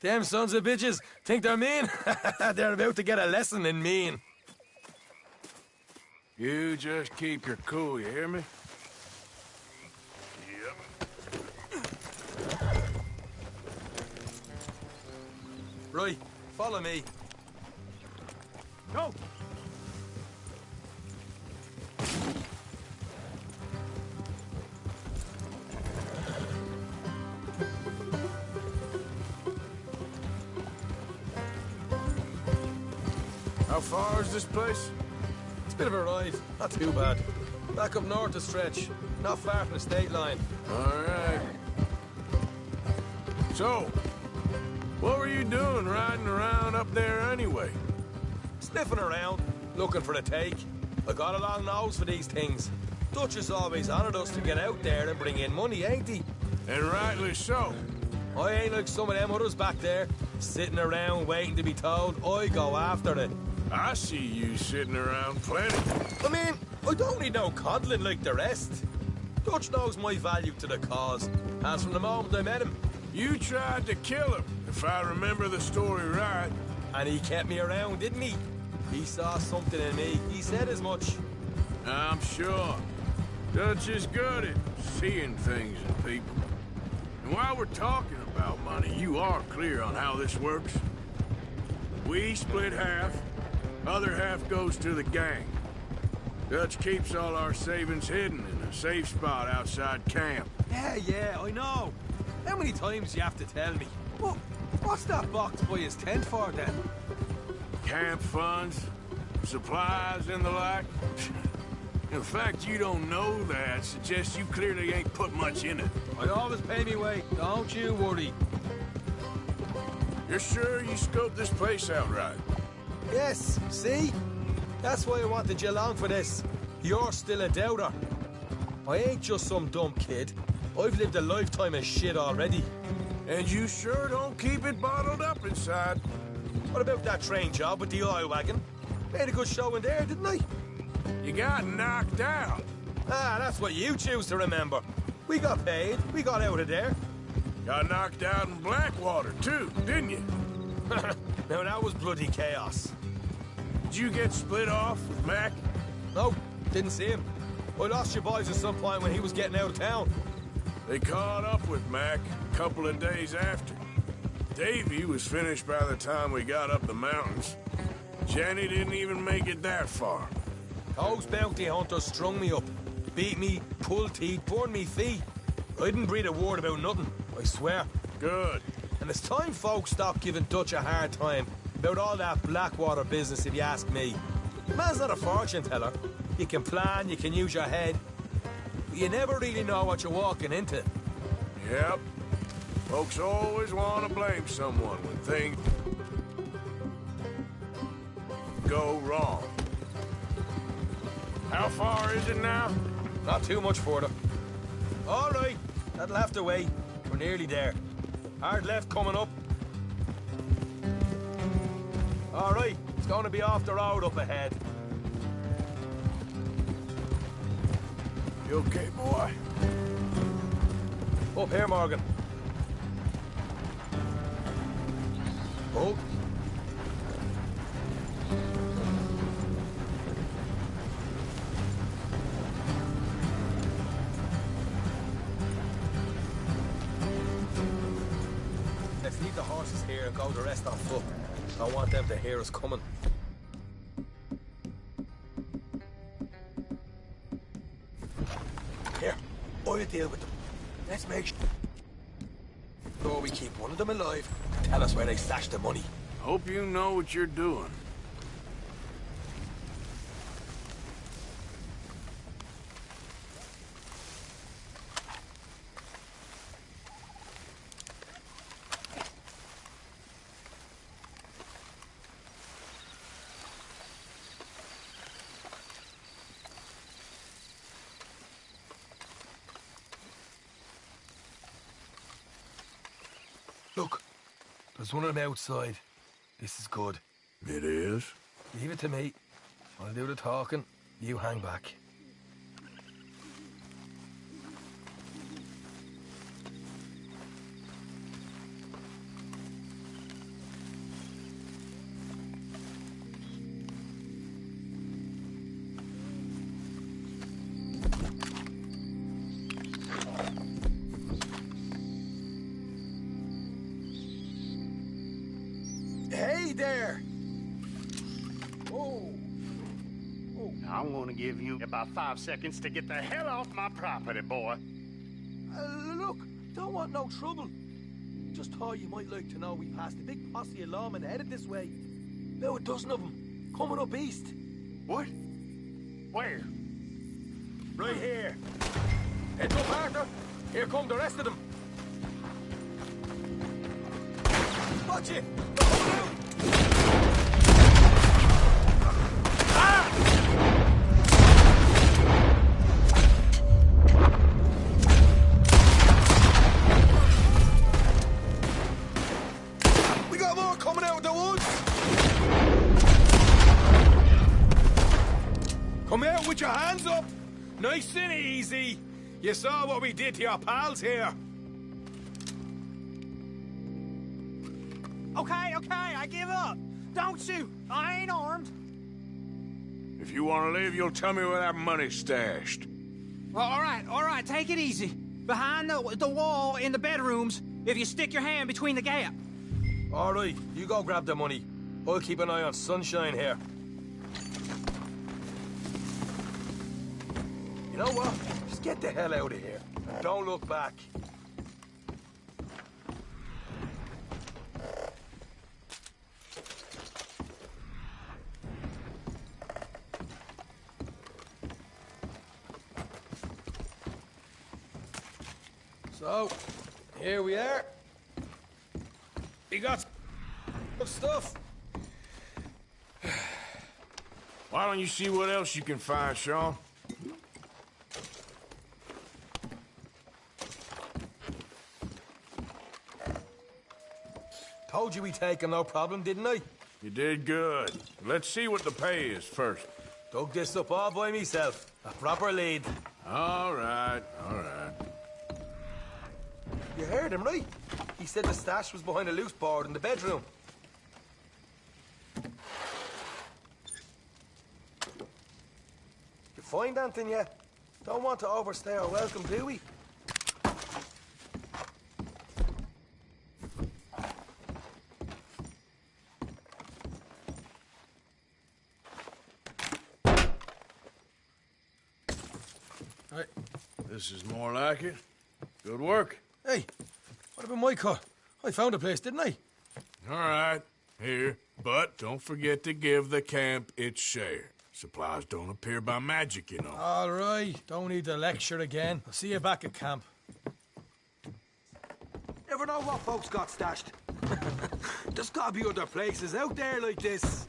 Them sons of bitches think they're mean. They're about to get a lesson in mean. You just keep your cool, you hear me? Right, follow me. Go! How far is this place? It's a bit of a ride, not too bad. Back up north a stretch, not far from the state line. All right. So, what were you doing riding around up there anyway? Sniffing around, looking for the take. I got a long nose for these things. Dutch has always honoured us to get out there and bring in money, ain't he? And rightly so. I ain't like some of them others back there, sitting around waiting to be told. I go after it. I see you sitting around plenty. I mean, I don't need no coddling like the rest. Dutch knows my value to the cause, as from the moment I met him. You tried to kill him, if I remember the story right. And he kept me around, didn't he? He saw something in me. He said as much. I'm sure. Dutch is good at seeing things in people. And while we're talking about money, you are clear on how this works? We split half. Other half goes to the gang. Dutch keeps all our savings hidden in a safe spot outside camp. Yeah, I know. How many times do you have to tell me? What's that box by his tent for, then? Camp funds, supplies, and the like. The fact you don't know that suggests you clearly ain't put much in it. I always pay me way, don't you worry. You're sure you scoped this place out right? Yes, see? That's why I wanted you along for this. You're still a doubter. I ain't just some dumb kid. I've lived a lifetime of shit already. And you sure don't keep it bottled up inside. What about that train job with the oil wagon? Made a good show in there, didn't I? You got knocked out. Ah, that's what you choose to remember. We got paid. We got out of there. Got knocked out in Blackwater, too, didn't you? Now, that was bloody chaos. Did you get split off with Mac? No, didn't see him. I lost your boys at some point when he was getting out of town. They caught up with Mac a couple of days after. Davy was finished by the time we got up the mountains. Jenny didn't even make it that far. Those bounty hunters strung me up. Beat me, pulled teeth, burned me feet. I didn't breathe a word about nothing, I swear. Good. And it's time folks stop giving Dutch a hard time about all that Blackwater business, if you ask me. The man's not a fortune teller. You can plan, you can use your head, but you never really know what you're walking into. Yep. Folks always want to blame someone when things go wrong. How far is it now? Not too much further. All right, that'll have to wait. We're nearly there. Hard left coming up. All right, it's going to be off the road up ahead. You okay, boy? Up here, Morgan. Oh. Let's leave the horses here and go the rest on foot. I want them to hear us coming. Here, I'll deal with them. Let's make sure we keep one of them alive. Tell us where they stashed the money. Hope you know what you're doing. Look, there's one of them outside. This is good. It is? Leave it to me. I'll do the talking. You hang back. Hey there! Oh. I'm gonna give you about 5 seconds to get the hell off my property, boy. Look, don't want no trouble. Just thought you might like to know we passed a big posse of lawmen headed this way. About a dozen of them, coming up east. What? Where? Right here. Heads up, Arthur. Here come the rest of them. Watch it! We got more coming out of the woods! Come out with your hands up! Nice and easy! You saw what we did to your pals here! Okay, I give up. Don't shoot. I ain't armed. If you want to leave, you'll tell me where that money's stashed. Well, all right, take it easy. Behind the wall in the bedrooms, if you stick your hand between the gap. All right, you go grab the money. I'll keep an eye on Sunshine here. You know what? Just get the hell out of here. And don't look back. So, here we are. We got good stuff. Why don't you see what else you can find, Sean? Told you we'd take him, no problem, didn't I? You did good. Let's see what the pay is first. Dug this up all by myself. A proper lead. All right, all right. You heard him, right? He said the stash was behind a loose board in the bedroom. You find anything yet? Don't want to overstay our welcome, do we? Hey, this is more like it. Good work. Hey, what about my car? I found a place, didn't I? All right, here. But don't forget to give the camp its share. Supplies don't appear by magic, you know. All right, don't need the lecture again. I'll see you back at camp. Never know what folks got stashed. There's gotta be other places out there like this.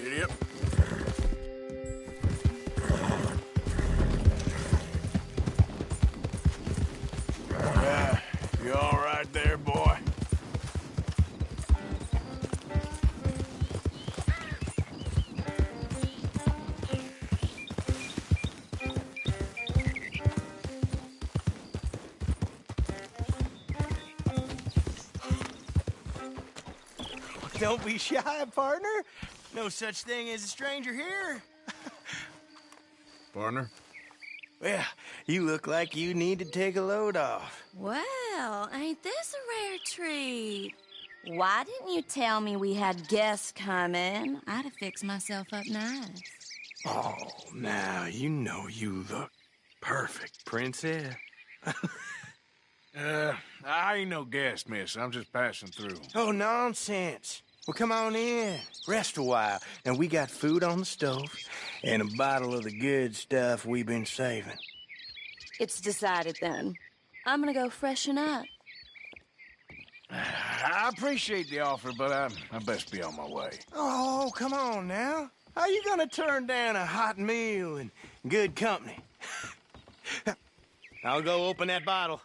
Yep. You all right there, boy? Don't be shy, partner. No such thing as a stranger here. Partner? Well, you look like you need to take a load off. Well, ain't this a rare treat? Why didn't you tell me we had guests coming? I'd have fixed myself up nice. Oh, now you know you look perfect, princess. I ain't no guest, miss. I'm just passing through. Oh, nonsense. Well, come on in. Rest a while. And we got food on the stove and a bottle of the good stuff we've been saving. It's decided then. I'm gonna go freshen up. I appreciate the offer, but I best be on my way. Oh, come on now. How you gonna turn down a hot meal and good company? I'll go open that bottle.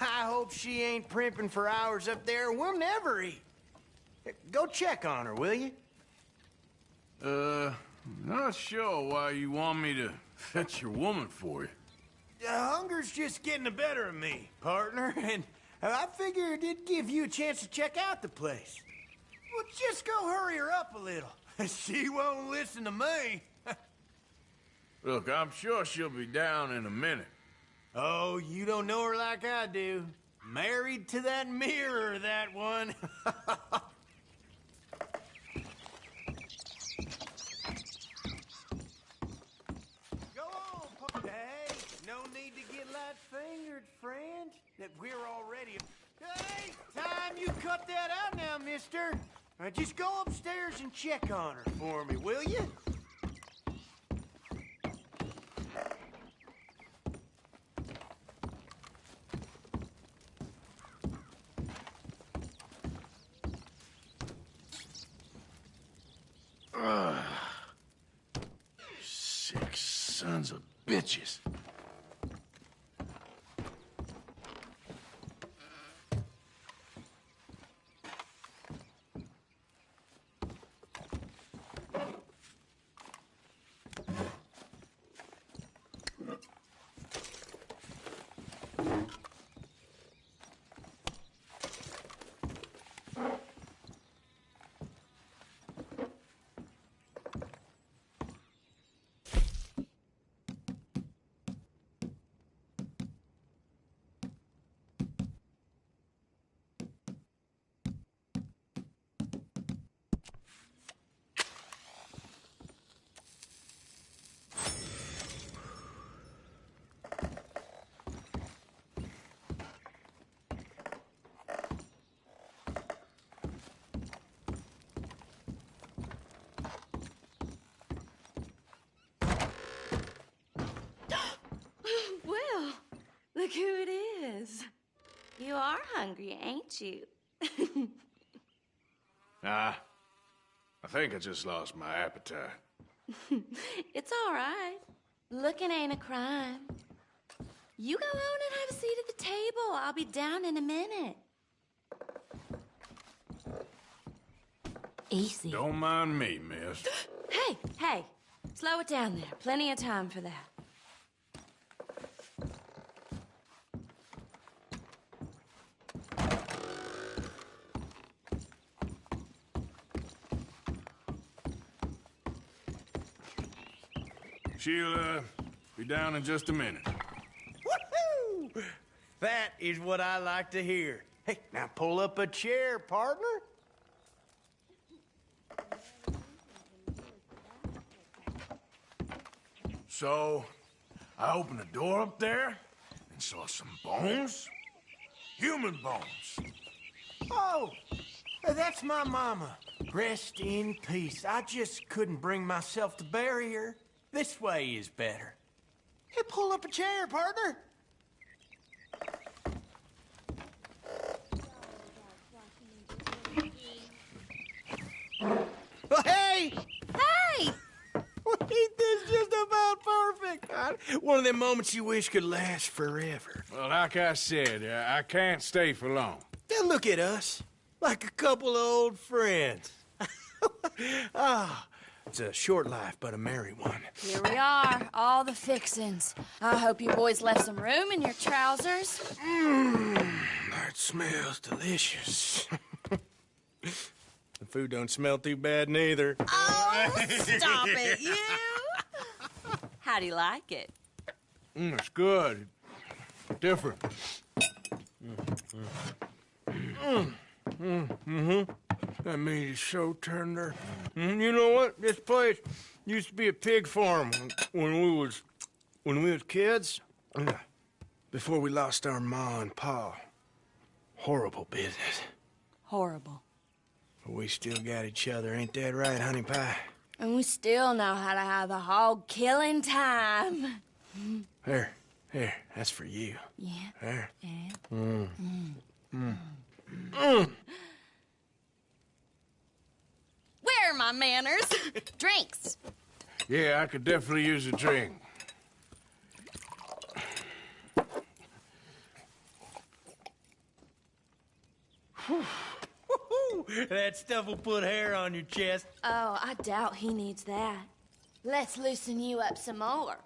I hope she ain't primping for hours up there. We'll never eat. Go check on her, will you? Not sure why you want me to fetch your woman for you. Hunger's just getting the better of me, partner, and I figured it'd give you a chance to check out the place. Well, just go hurry her up a little. She won't listen to me. Look, I'm sure she'll be down in a minute. Oh, you don't know her like I do. Married to that mirror, that one. Go on, partner. Hey, no need to get light-fingered, friend. That we're already... Hey, time you cut that out now, mister. Just go upstairs and check on her for me, will you? Sick sons of bitches. look who it is. You are hungry, ain't you? Nah, I think I just lost my appetite. It's all right. Looking ain't a crime. You go on and have a seat at the table. I'll be down in a minute. Easy. Don't mind me, miss. Hey, slow it down there. Plenty of time for that. She'll, be down in just a minute. Woohoo! That is what I like to hear. Hey, now pull up a chair, partner. So, I opened the door up there and saw some bones. Human bones. Oh, that's my mama. Rest in peace. I just couldn't bring myself to bury her. This way is better. Hey, pull up a chair, partner. Oh, hey! Hey! Ain't this just about perfect? One of them moments you wish could last forever. Well, like I said, I can't stay for long. Now look at us, like a couple of old friends. It's a short life, but a merry one. Here we are, all the fixins'. I hope you boys left some room in your trousers. That smells delicious. The food don't smell too bad neither. Oh, stop it, you! How do you like it? It's good. Different. That meat is so tender. You know what? This place used to be a pig farm when we was kids. Before we lost our ma and pa. Horrible business. Horrible. But we still got each other, ain't that right, honey pie? And we still know how to have a hog killing time. Here, that's for you. Yeah. There. Yeah. Where are my manners? Drinks. Yeah, I could definitely use a drink. That stuff will put hair on your chest. Oh, I doubt he needs that. Let's loosen you up some more.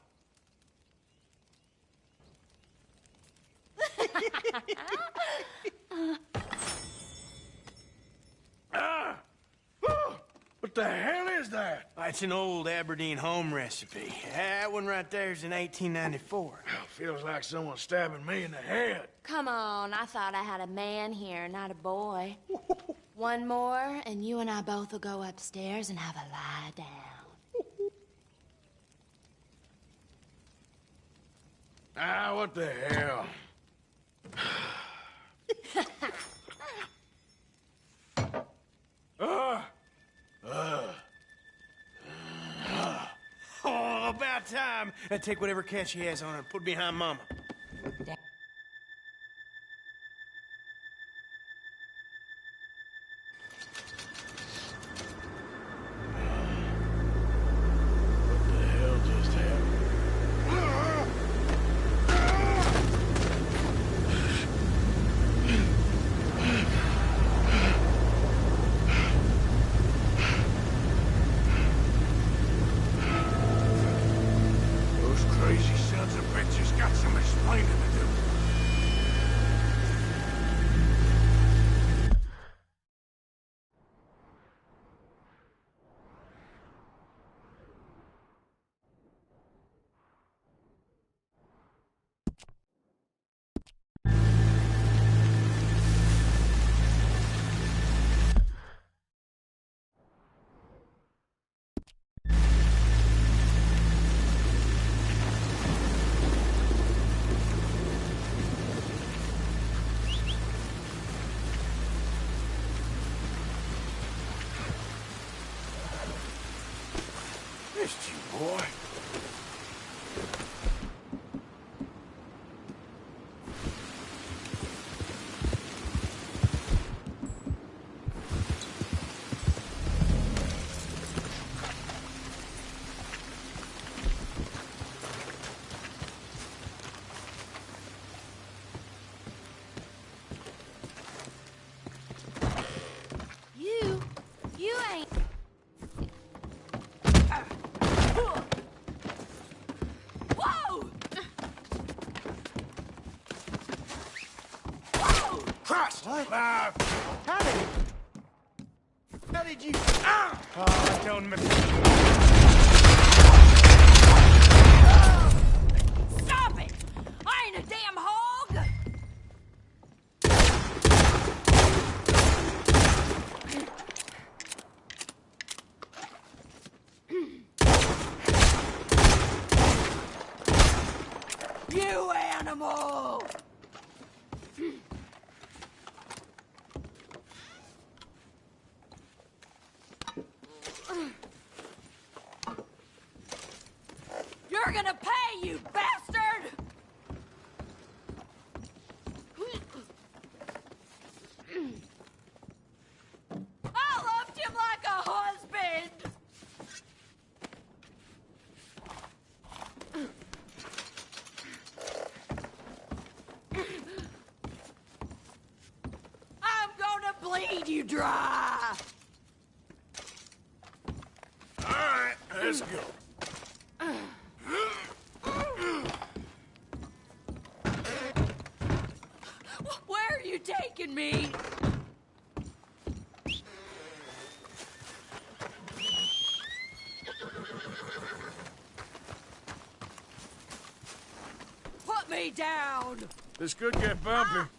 What the hell is that? It's an old Aberdeen home recipe. That one right there is in 1894. Feels like someone stabbing me in the head. Come on, I thought I had a man here, not a boy. One more, and you and I both will go upstairs and have a lie down. What the hell? Oh, about time. Take whatever cat she has on her and put it behind Mama. Missed you, boy. ain't. Whoa! Whoa! Christ! What? How did you... Ah! Oh, I don't remember. Stop it! I ain't a damn hog! You animal! You're gonna pay, you bastard! I loved him like a husband! I'm gonna bleed you dry! All right, let's go. Where are you taking me? Put me down! This could get bumpy.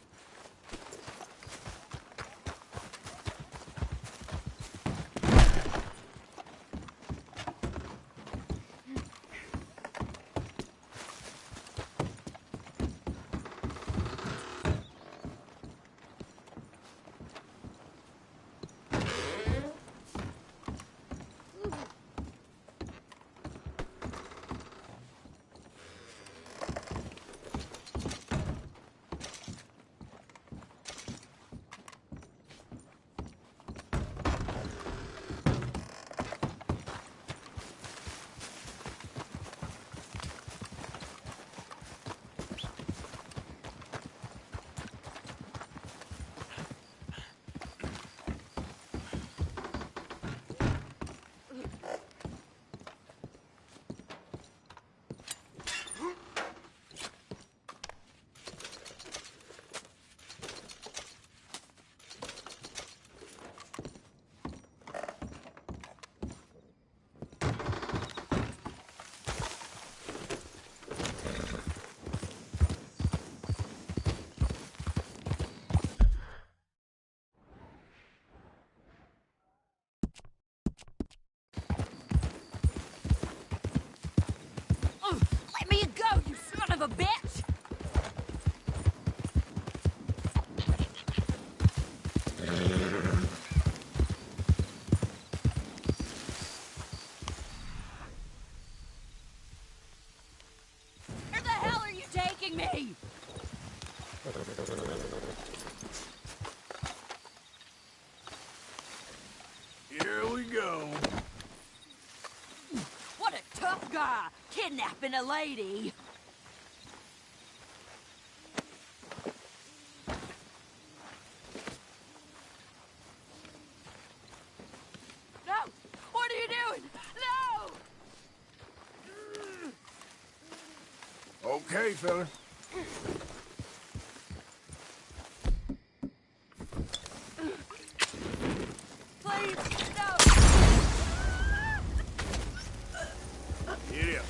Let me go, you son of a bitch! Where the hell are you taking me? Here we go. What a tough guy, kidnapping a lady. No! What are you doing? No! Okay, fella. Please, no! Get up.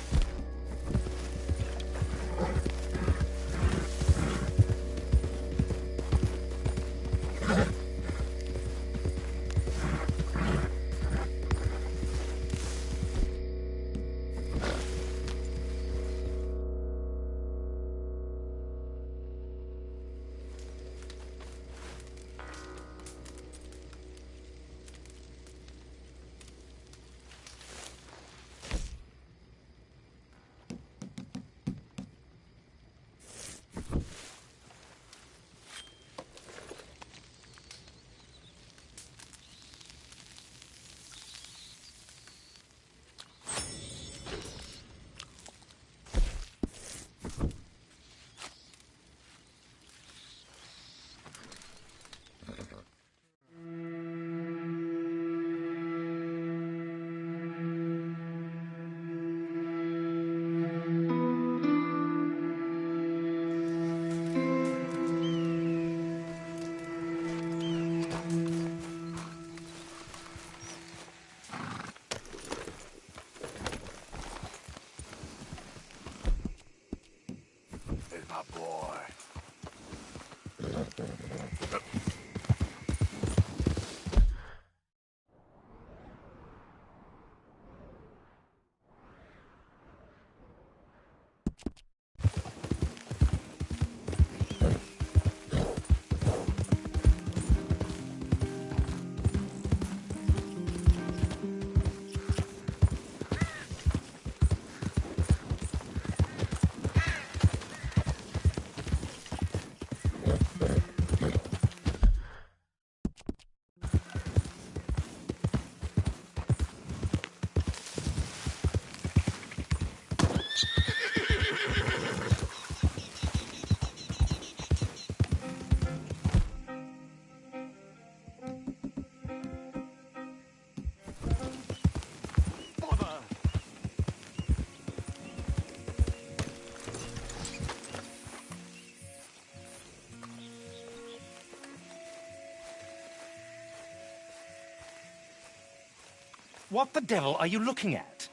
What the devil are you looking at?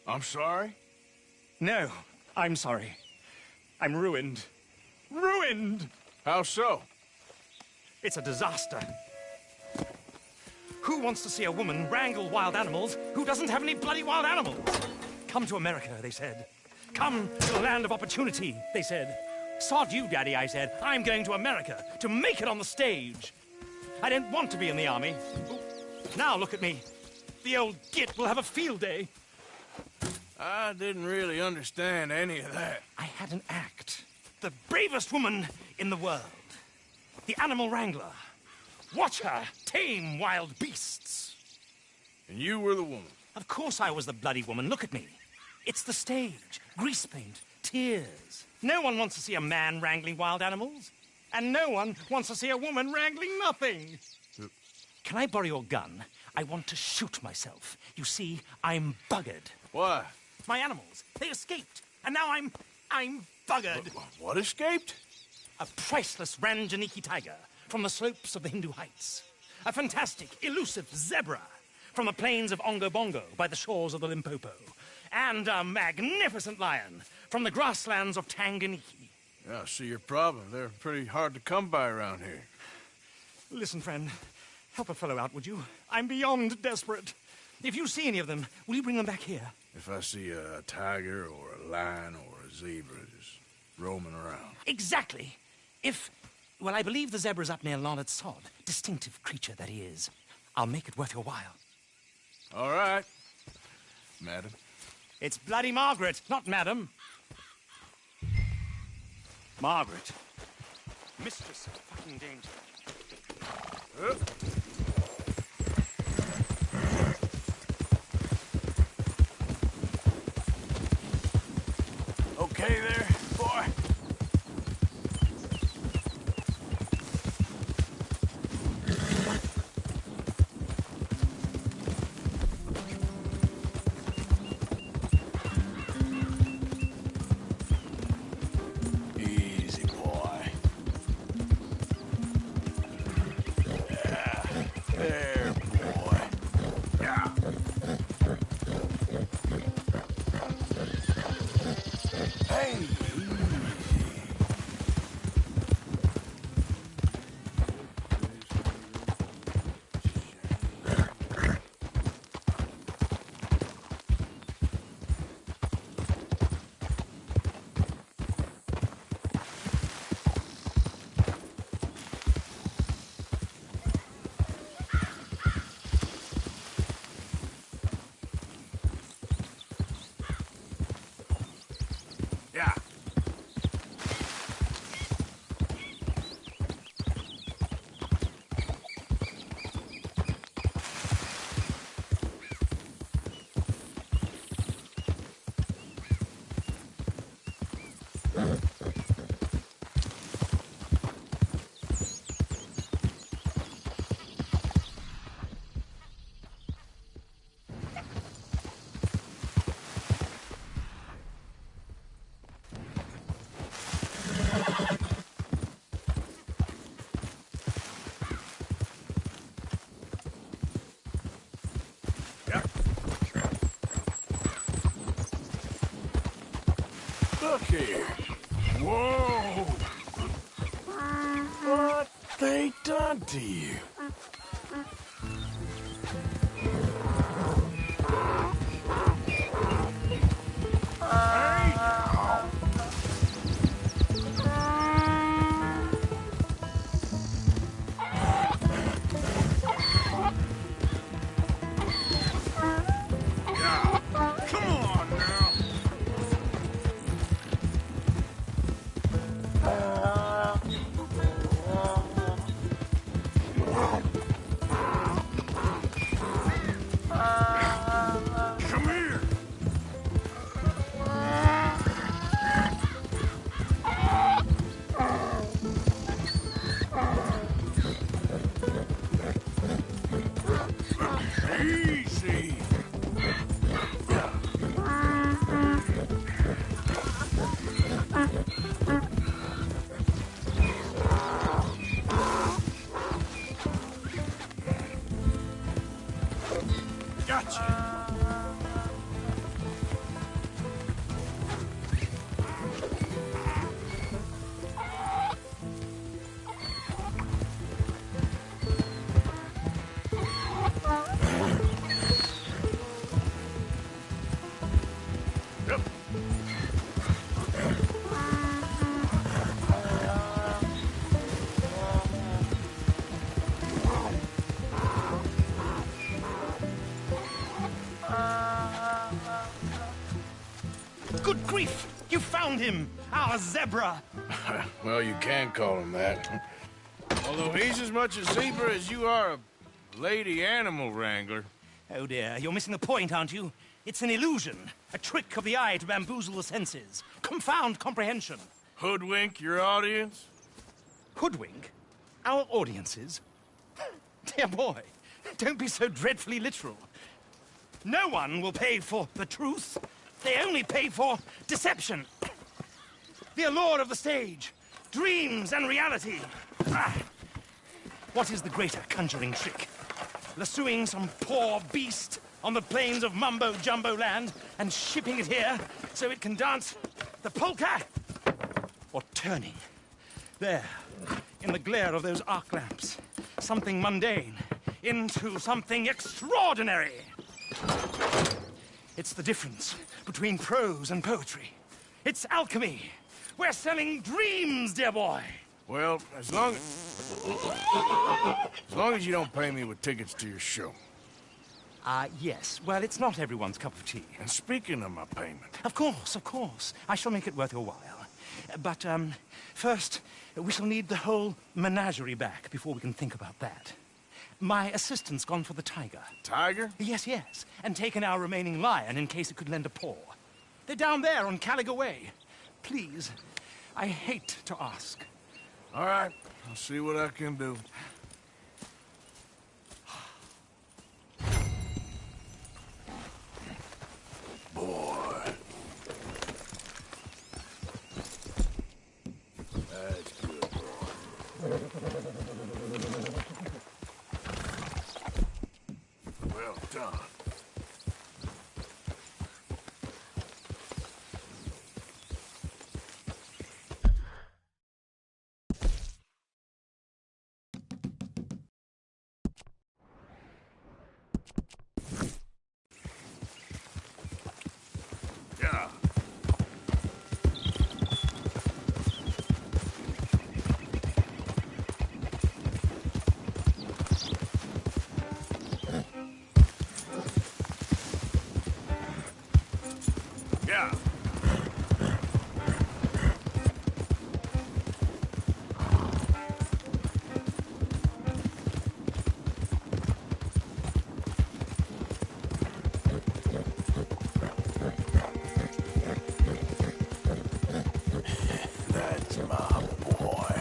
I'm sorry? No, I'm sorry. I'm ruined. Ruined! How so? It's a disaster. Who wants to see a woman wrangle wild animals who doesn't have any bloody wild animals? Come to America, they said. Come to the land of opportunity, they said. Sod you, Daddy, I said. I'm going to America to make it on the stage. I don't want to be in the army. Now look at me. The old git will have a field day. I didn't really understand any of that. I had an act. The bravest woman in the world. The animal wrangler. Watch her tame wild beasts. And you were the woman? Of course I was the bloody woman. Look at me. It's the stage. Grease paint. Tears. No one wants to see a man wrangling wild animals. And no one wants to see a woman wrangling nothing. Can I borrow your gun? I want to shoot myself. You see, I'm buggered. Why? My animals. They escaped. And now I'm buggered. What escaped? A priceless Ranjaniki tiger from the slopes of the Hindu Heights. A fantastic, elusive zebra from the plains of Ongo Bongo by the shores of the Limpopo. And a magnificent lion from the grasslands of Tanganyika. Yeah, I see your problem. They're pretty hard to come by around here. Listen, friend. Help a fellow out, would you? I'm beyond desperate. If you see any of them, will you bring them back here? If I see a tiger or a lion or a zebra just roaming around. Exactly. Well, I believe the zebra's up near Larned Sod. Distinctive creature that he is. I'll make it worth your while. All right, madam. It's bloody Margaret, not madam. Margaret. Mistress of fucking danger. Okay there, boy? Easy, boy. Yeah, there, boy. Yeah. Hey, yeah. Look here. Whoa! What they done to you? Gotcha. Good grief! You found him! Our zebra! Well, you can call him that. Although he's as much a zebra as you are a lady animal wrangler. Oh dear, you're missing the point, aren't you? It's an illusion. A trick of the eye to bamboozle the senses. Confound comprehension. Hoodwink your audience? Hoodwink? Our audiences? Dear boy, don't be so dreadfully literal. No one will pay for the truth. They only pay for deception. The allure of the stage, dreams and reality. Ah. What is the greater conjuring trick? Lassoing some poor beast on the plains of mumbo-jumbo land and shipping it here so it can dance the polka? Or turning, there, in the glare of those arc lamps, something mundane into something extraordinary? It's the difference between prose and poetry. It's alchemy. We're selling dreams, dear boy. Well, as long as you don't pay me with tickets to your show. Yes. Well, it's not everyone's cup of tea. And speaking of my payment... Of course. I shall make it worth your while. But, first, we shall need the whole menagerie back before we can think about that. My assistant's gone for the tiger. Tiger? Yes. And taken our remaining lion in case it could lend a paw. They're down there on Caliga Way. Please, I hate to ask. All right, I'll see what I can do. Boy. That's good, boy. Well done. Yeah. Yeah. That's my boy.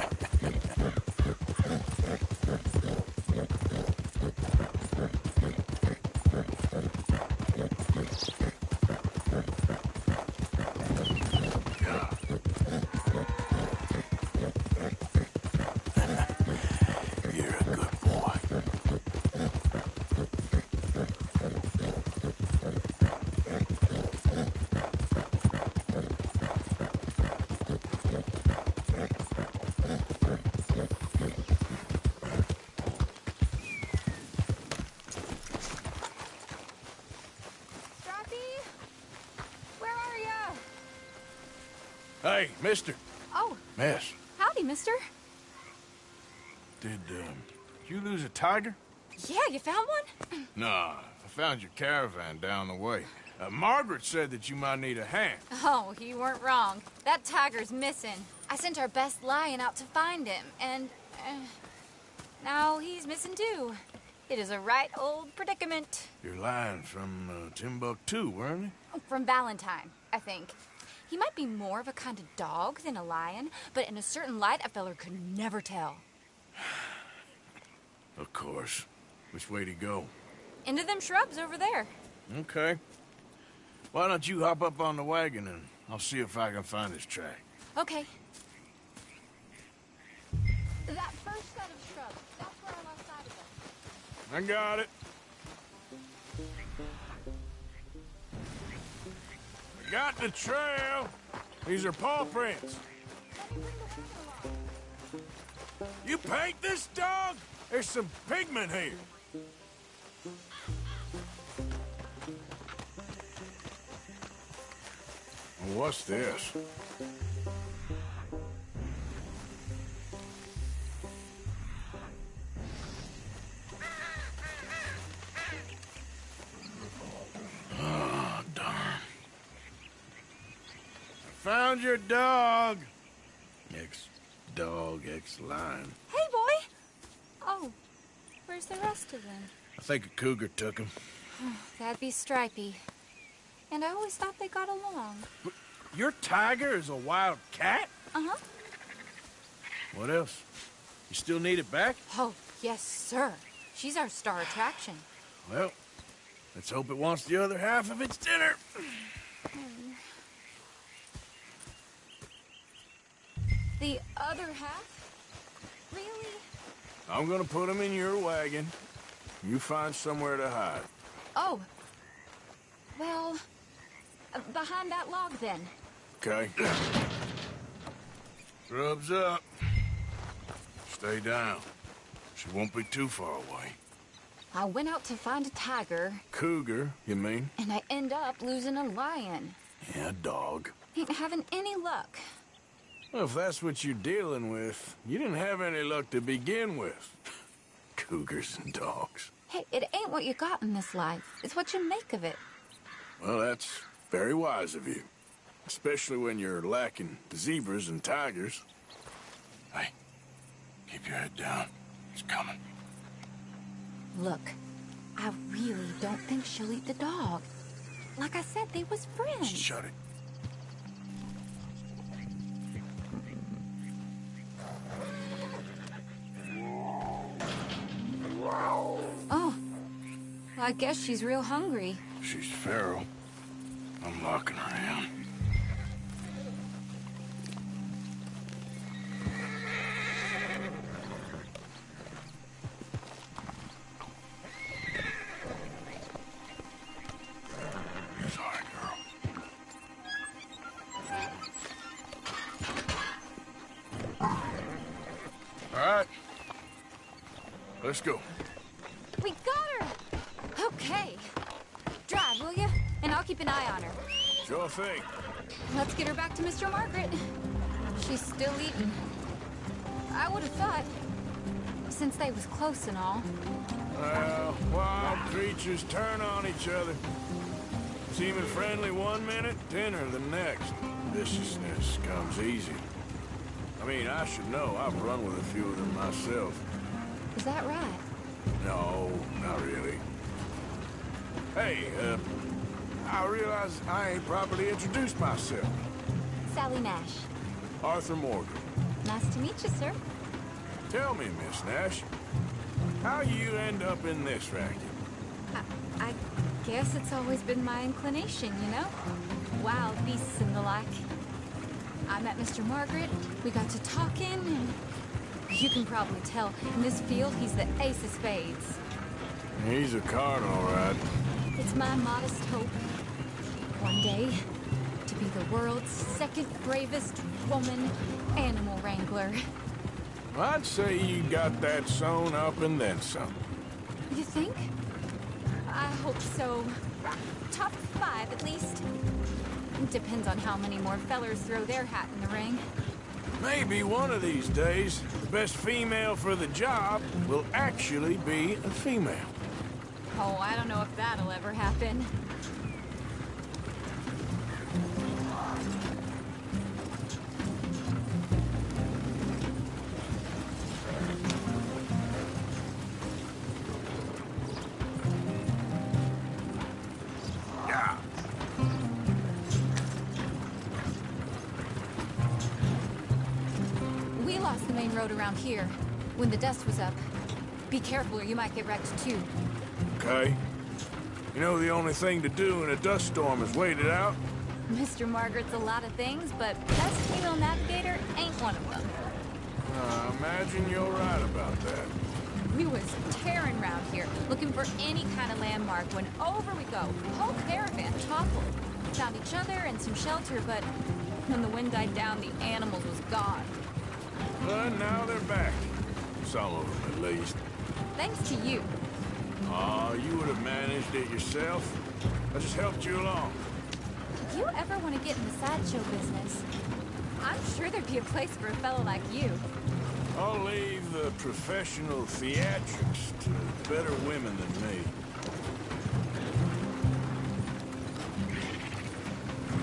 You're a good boy. Where are ya? Hey, mister. Oh. Miss, Howdy, mister. did you lose a tiger? Yeah, you found one? Nah, I found your caravan down the way. Margaret said that you might need a hand. Oh, you weren't wrong. That tiger's missing. I sent our best lion out to find him, and now he's missing too. It is a right old predicament. Your lion from Timbuktu, weren't he? From Valentine, I think. He might be more of a kind of dog than a lion, but in a certain light, a feller could never tell. Of course. Which way to go? Into them shrubs over there. Okay. Why don't you hop up on the wagon and I'll see if I can find his track. Okay. That first set of shrubs, that's where I lost sight of them. I got it. Got the trail. These are paw prints. You paint this dog? There's some pigment here. What's this? Oh, darn. Found your dog. Ex-dog, ex-lion. Hey, boy! Oh, where's the rest of them? I think a cougar took him. That'd be Stripey. And I always thought they got along. But your tiger is a wild cat? Uh-huh. What else? You still need it back? Oh, yes, sir. She's our star attraction. Well, let's hope it wants the other half of its dinner. The other half? Really? I'm gonna put him in your wagon. You find somewhere to hide. Oh. Well, behind that log, then. Okay. Grub's up. Stay down. She won't be too far away. I went out to find a tiger. Cougar, you mean? And I end up losing a lion. Yeah, dog. Ain't having any luck. Well, if that's what you're dealing with, you didn't have any luck to begin with. Cougars and dogs. Hey, it ain't what you got in this life. It's what you make of it. Well, that's very wise of you. Especially when you're lacking the zebras and tigers. Hey, keep your head down. It's coming. Look, I really don't think she'll eat the dog. Like I said, they was friends. Shut it. Oh, well, I guess she's real hungry. She's feral. I'm locking her in. Sorry, girl. All right. Let's go. We got her! Okay. Drive, will you? And I'll keep an eye on her. Sure thing. Let's get her back to Mr. Margaret. She's still eating. I would have thought, since they was close and all. Well, wild creatures turn on each other. Seeming friendly one minute, dinner the next. Viciousness comes easy. I mean, I should know. I've run with a few of them myself. Is that right? No, not really. Hey, I realize I ain't properly introduced myself. Sally Nash. Arthur Morgan. Nice to meet you, sir. Tell me, Miss Nash, how you end up in this racket? I guess it's always been my inclination, you know? Wild beasts and the like. I met Mr. Margaret, we got to talking, and you can probably tell, in this field, he's the ace of spades. He's a card, all right. It's my modest hope, one day, to be the world's second bravest woman animal wrangler. I'd say you got that sewn up and then some. You think? I hope so. Top 5, at least. Depends on how many more fellers throw their hat in the ring. Maybe one of these days, the best female for the job will actually be a female. Oh, I don't know if that'll ever happen. Yeah. We lost the main road around here when the dust was up. Be careful or you might get wrecked too. Okay. You know the only thing to do in a dust storm is wait it out? Mr. Margaret's a lot of things, but best female navigator ain't one of them. I imagine you're right about that. We was tearing around here, looking for any kind of landmark when over we go. Whole caravan toppled. Found each other and some shelter, but when the wind died down, the animals was gone. But now they're back. Some of them, at least. Thanks to you. Aw, you would have managed it yourself. I just helped you along. If you ever want to get in the sideshow business, I'm sure there'd be a place for a fellow like you. I'll leave the professional theatrics to better women than me.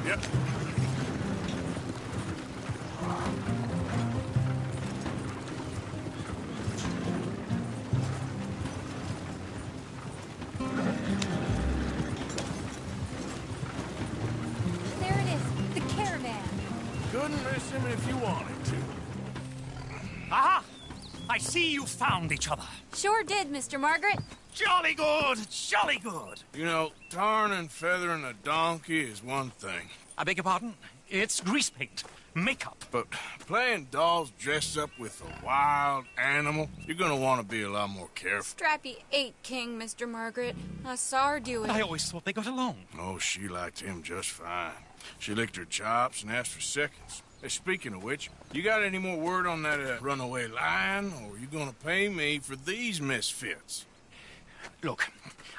Yep. There it is, the caravan. Couldn't miss him if you wanted to. Aha! I see you found each other. Sure did, Mr. Margaret. Jolly good, jolly good. You know, tarring and feathering a donkey is one thing. I beg your pardon? It's grease paint, makeup. But playing dolls dressed up with a wild animal, you're gonna want to be a lot more careful. Strappy ate King, Mr. Margaret. I saw her do it. I always thought they got along. Oh, she liked him just fine. She licked her chops and asked for seconds. Hey, speaking of which, you got any more word on that runaway lion, or are you gonna pay me for these misfits? Look,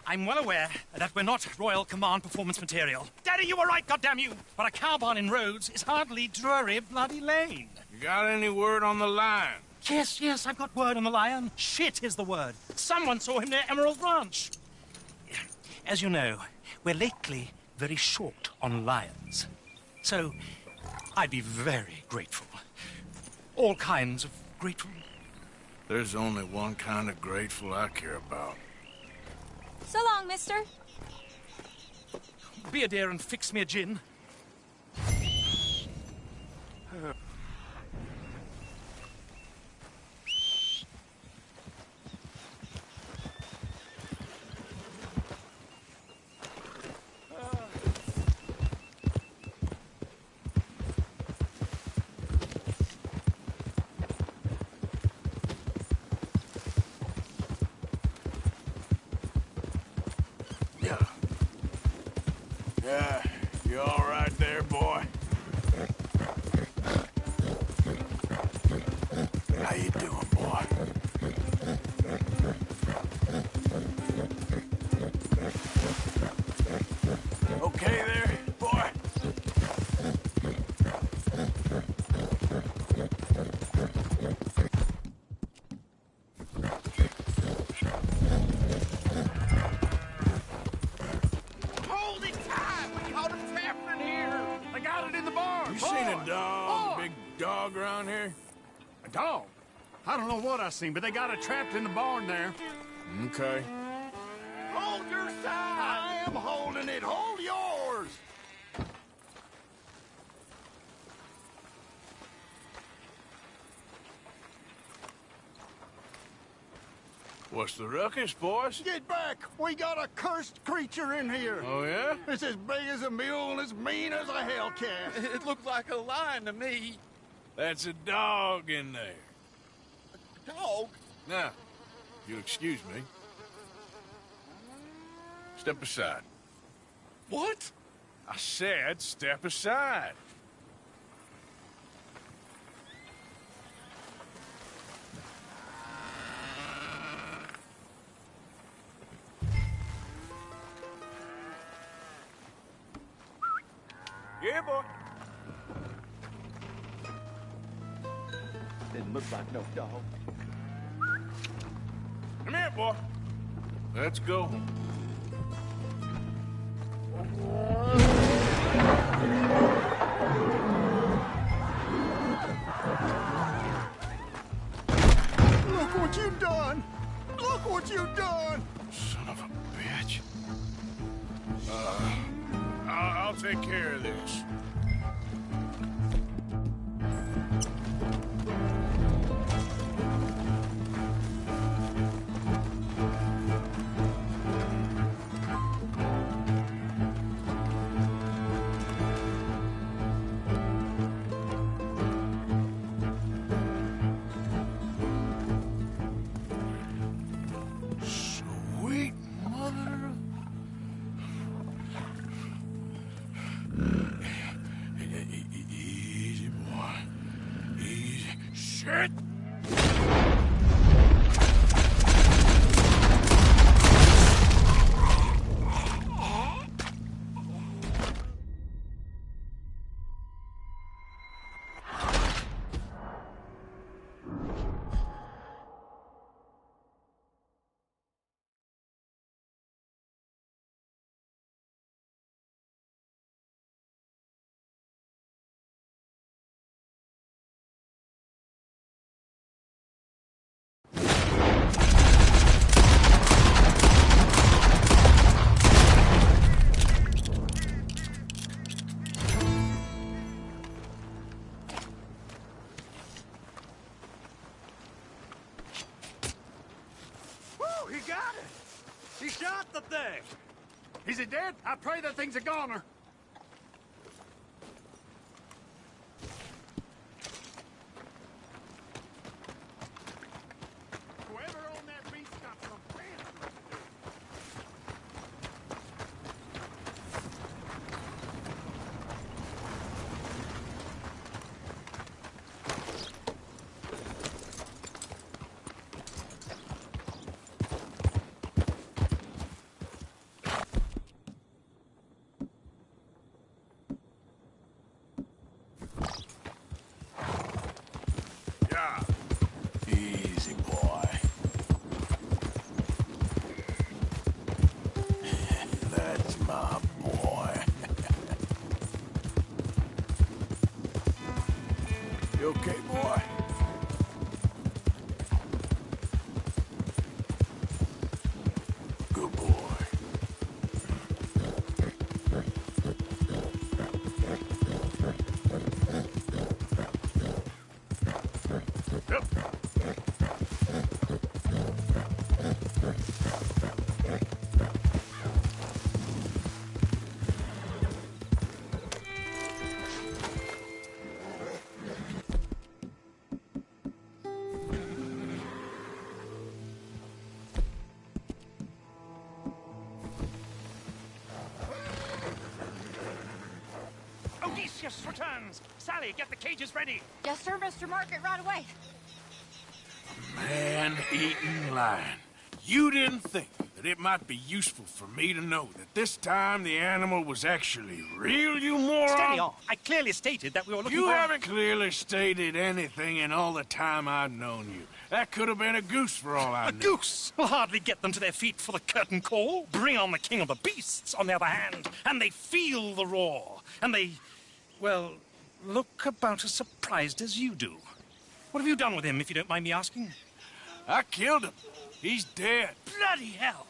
I'm well aware that we're not Royal Command performance material. Daddy, you were right, goddamn you! But a cow barn in Rhodes is hardly Drury Bloody Lane. You got any word on the lion? Yes, I've got word on the lion. Shit is the word. Someone saw him near Emerald Ranch. As you know, we're lately very short on lions. So, I'd be very grateful. All kinds of grateful. There's only one kind of grateful I care about. So long, mister. Be a dear and fix me a gin. Yeah, you all right there, boy? How you doing, boy? Okay there, boy? Hold it tight! We caught him trapped in here! I got it in the barn! You seen a dog, big dog around here? A dog? I don't know what I seen, but they got it trapped in the barn there. Okay. Hold your side! I am holding it! Hold yours! What's the ruckus, boys? Get back! We got a cursed creature in here! Oh, yeah? It's as big as a mule and as mean as a hellcat. It looked like a lion to me. That's a dog in there. Dog? Now, if you'll excuse me. Step aside. What? I said step aside. Yeah, boy. Didn't look like no dog. Come here, boy. Let's go. Look what you've done! Look what you've done! Son of a bitch. I'll take care of this. Sweet mother. got it! He shot the thing! Is it dead? I pray that thing's a goner. Whoever owned that beast got some fancy to do. Easy, boy. That's my boy. You okay, boy? Good boy. Odysseus returns! Sally, get the cages ready! Yes, sir, Mr. Margaret, right away. Man-eating lion. You didn't think that it might be useful for me to know that this time the animal was actually real, you moron? Steady on. I clearly stated that we were looking You for... haven't clearly stated anything in all the time I've known you. That could have been a goose for all I A knew. goose will hardly get them to their feet for the curtain call. Bring on the king of the beasts, on the other hand, and they feel the roar. And they, well, look about as surprised as you do. What have you done with him, if you don't mind me asking? I killed him. He's dead. Bloody hell!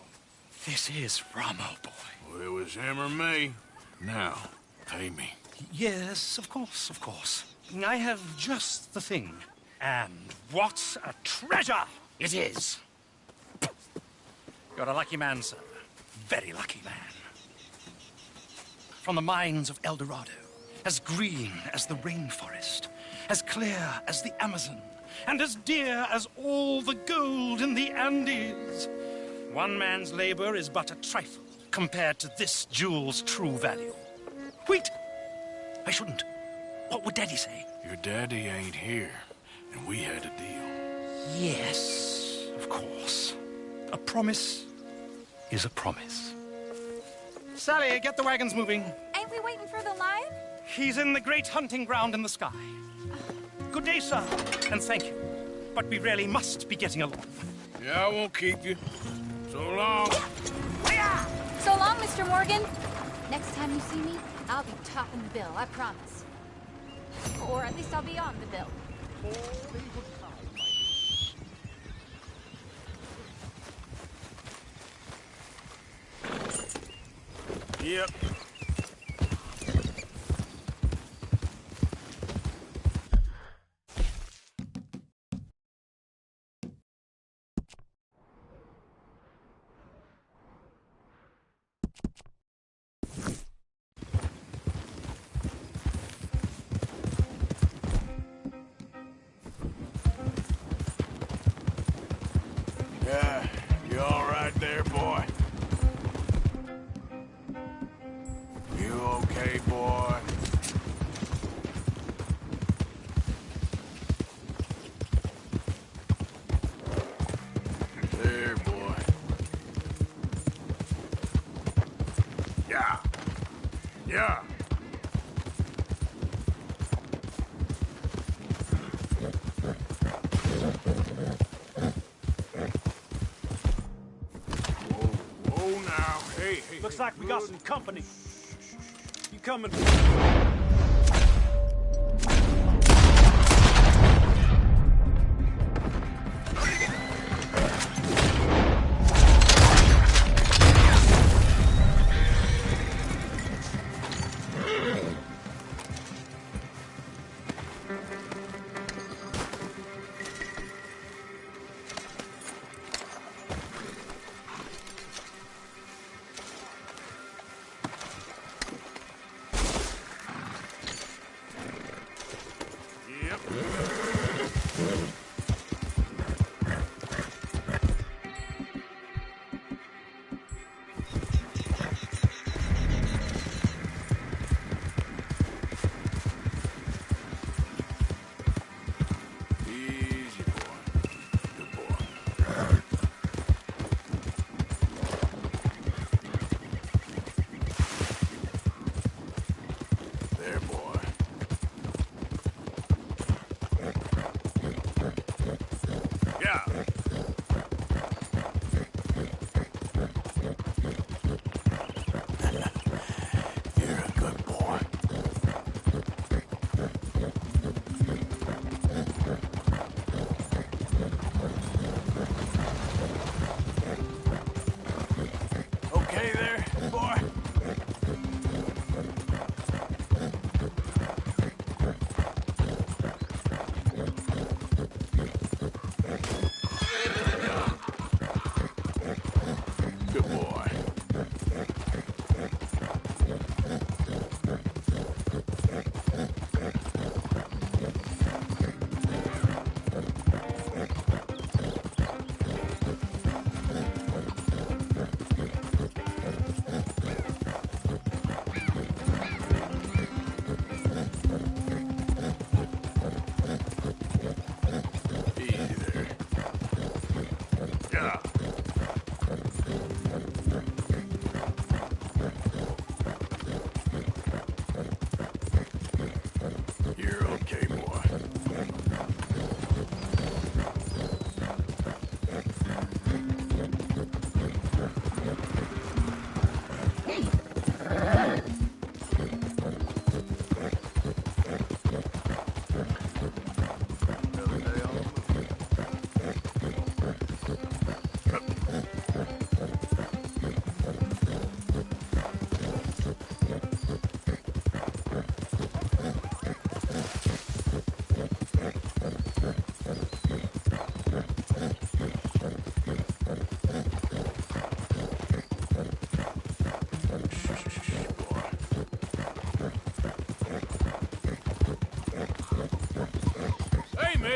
This is Ramo, boy. Well, it was him or me. Now, pay me. Yes, of course, of course. I have just the thing. And what a treasure it is! You're a lucky man, sir. Very lucky man. From the mines of El Dorado, as green as the rainforest, as clear as the Amazon, and as dear as all the gold in the Andes. One man's labor is but a trifle compared to this jewel's true value. Wait! I shouldn't. What would Daddy say? Your daddy ain't here, and we had a deal. Yes, of course. A promise is a promise. Sally, get the wagons moving. Ain't we waiting for the lion? He's in the great hunting ground in the sky. Good day, sir, and thank you. But we really must be getting along. Yeah, I won't keep you. So long. So long, Mr. Morgan. Next time you see me, I'll be topping the bill, I promise. Or at least I'll be on the bill. Yep. Yeah, you all right there, boy? You okay, boy? There, boy. Yeah. Yeah. Whoa now. Hey. Looks like we got some company. You coming?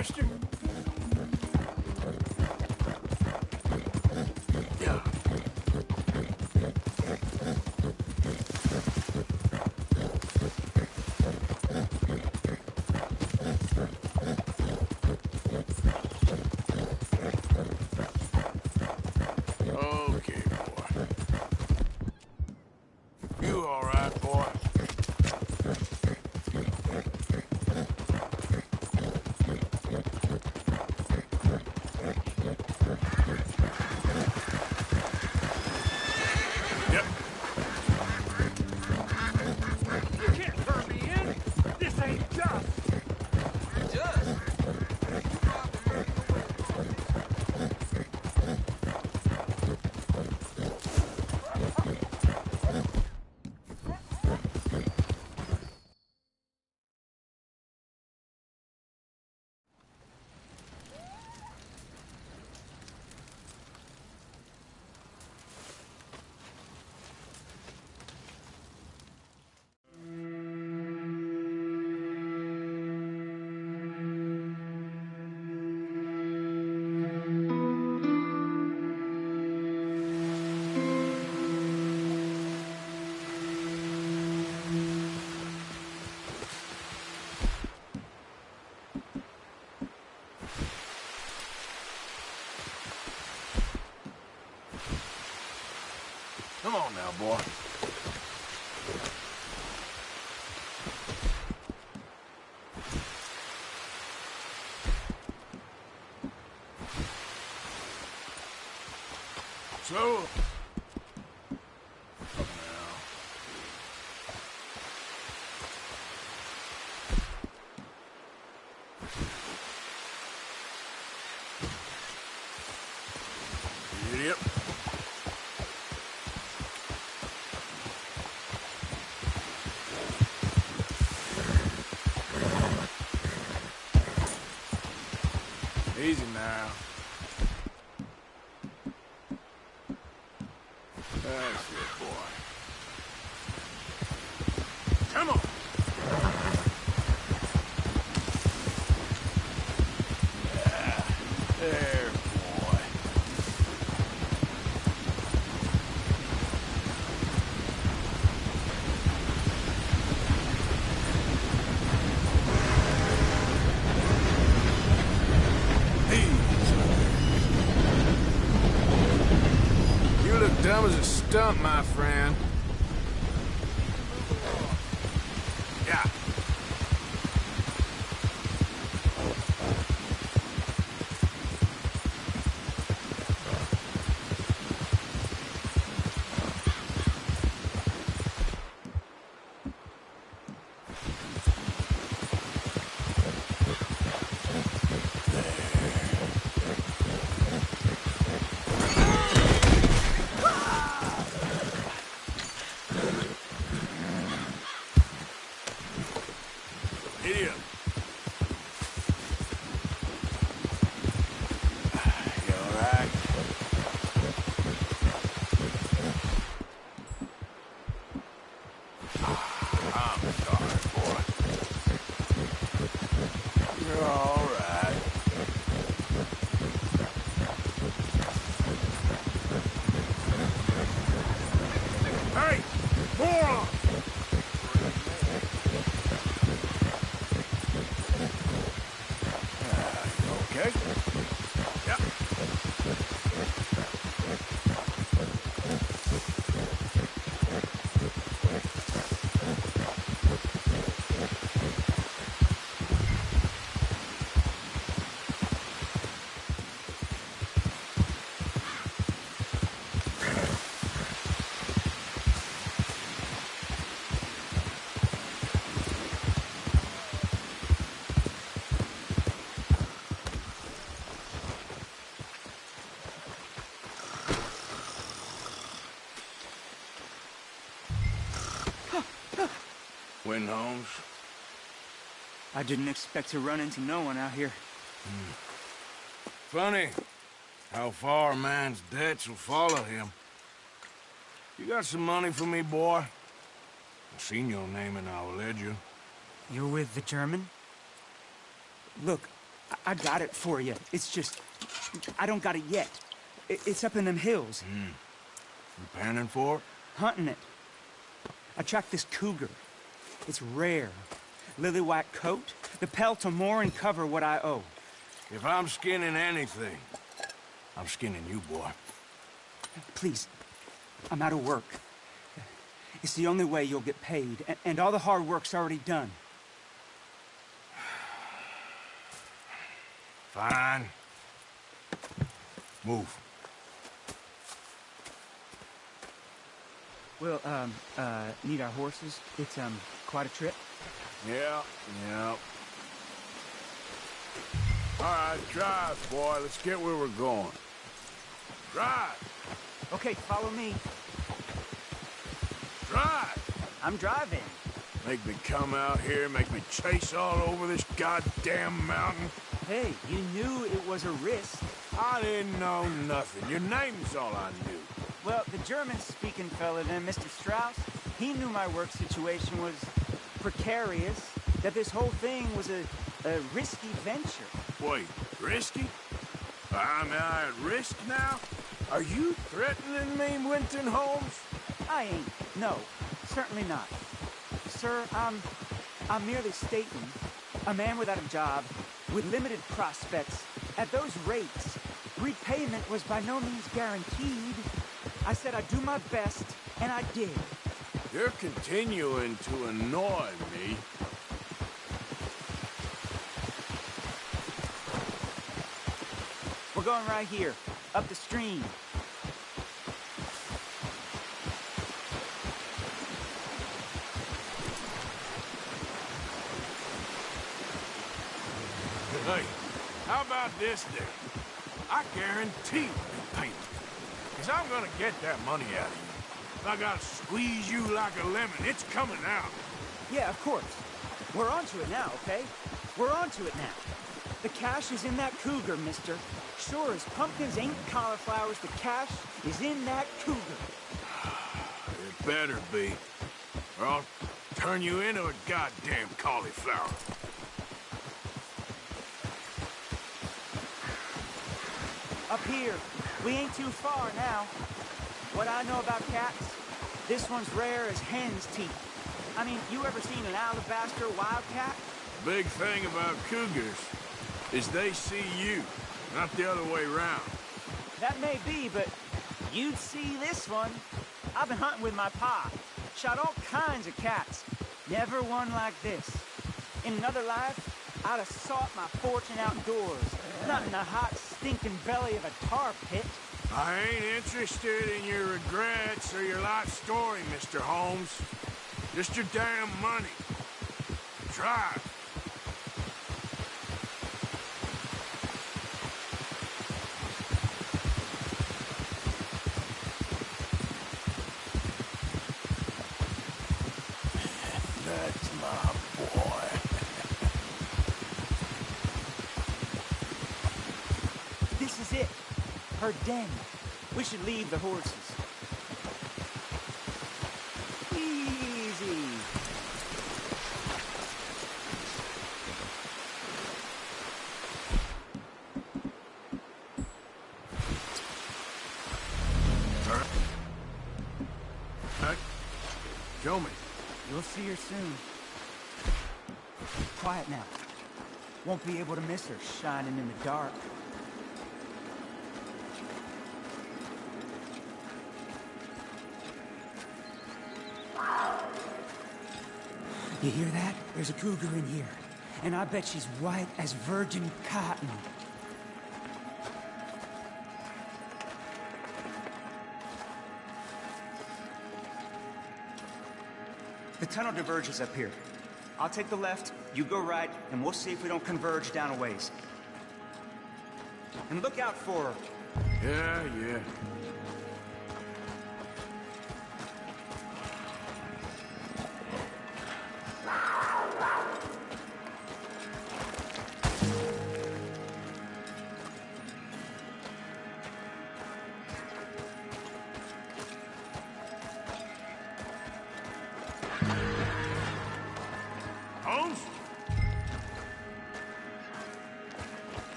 mister? Yeah. Okay, boy. You all right, boy? Yep. You can't turn me in. This ain't just. Come on now, boy. So, Yep. easy now. That's it, boy. Come on. There, boy. You look dumb as a stump, my friend. Yeah. Idiot. You all right? I'm sorry, boy. You're all right. Hey, moron! Okay? Yep. Win, Holmes. I didn't expect to run into no one out here. Funny how far a man's debts will follow him. You got some money for me, boy? I've seen your name in our ledger. You're with the German? Look, I got it for you. It's just, I don't got it yet. It's up in them hills. You panning for it? Hunting it. I tracked this cougar. It's rare. Lily white coat. The pelt will more and cover what I owe. If I'm skinning anything, I'm skinning you, boy. Please, I'm out of work. It's the only way you'll get paid, and all the hard work's already done. Fine. Move. Well, need our horses? It's, quite a trip. Yeah. All right, drive, boy. Let's get where we're going. Drive. Okay, follow me. Drive. I'm driving. Make me come out here, make me chase all over this goddamn mountain. Hey, you knew it was a risk. I didn't know nothing. Your name's all I knew. Well, the German-speaking fella then, Mr. Strauss, he knew my work situation was precarious, that this whole thing was a risky venture. Wait, risky? Am I at risk now? Are you threatening me, Winton Holmes? I ain't. No, certainly not. Sir, I'm merely stating, a man without a job, with limited prospects, at those rates, repayment was by no means guaranteed. I said I'd do my best, and I did. You're continuing to annoy me. We're going right here, up the stream. Hey, how about this then? I guarantee repayment. Because I'm gonna get that money out of you. If I gotta squeeze you like a lemon, it's coming out. Yeah, of course. We're onto it now, okay? We're onto it now. The cash is in that cougar, mister. Sure as pumpkins ain't cauliflowers, the cash is in that cougar. It better be, or I'll turn you into a goddamn cauliflower. Up here, we ain't too far now. What I know about cats, this one's rare as hen's teeth. I mean, you ever seen an alabaster wildcat? Big thing about cougars is they see you, not the other way around. That may be, but you'd see this one. I've been hunting with my pa. Shot all kinds of cats. Never one like this. In another life, I'd have sought my fortune outdoors, not in the hot, stinking belly of a tar pit. I ain't interested in your regrets or your life story, Mr. Holmes. Just your damn money. Drive. That's my boy. This is it. Her den. We should leave the horses. Easy. Show me. You'll see her soon. Quiet now. Won't be able to miss her shining in the dark. You hear that? There's a cougar in here. And I bet she's white as virgin cotton. The tunnel diverges up here. I'll take the left, you go right, and we'll see if we don't converge down a ways. And look out for her. Yeah.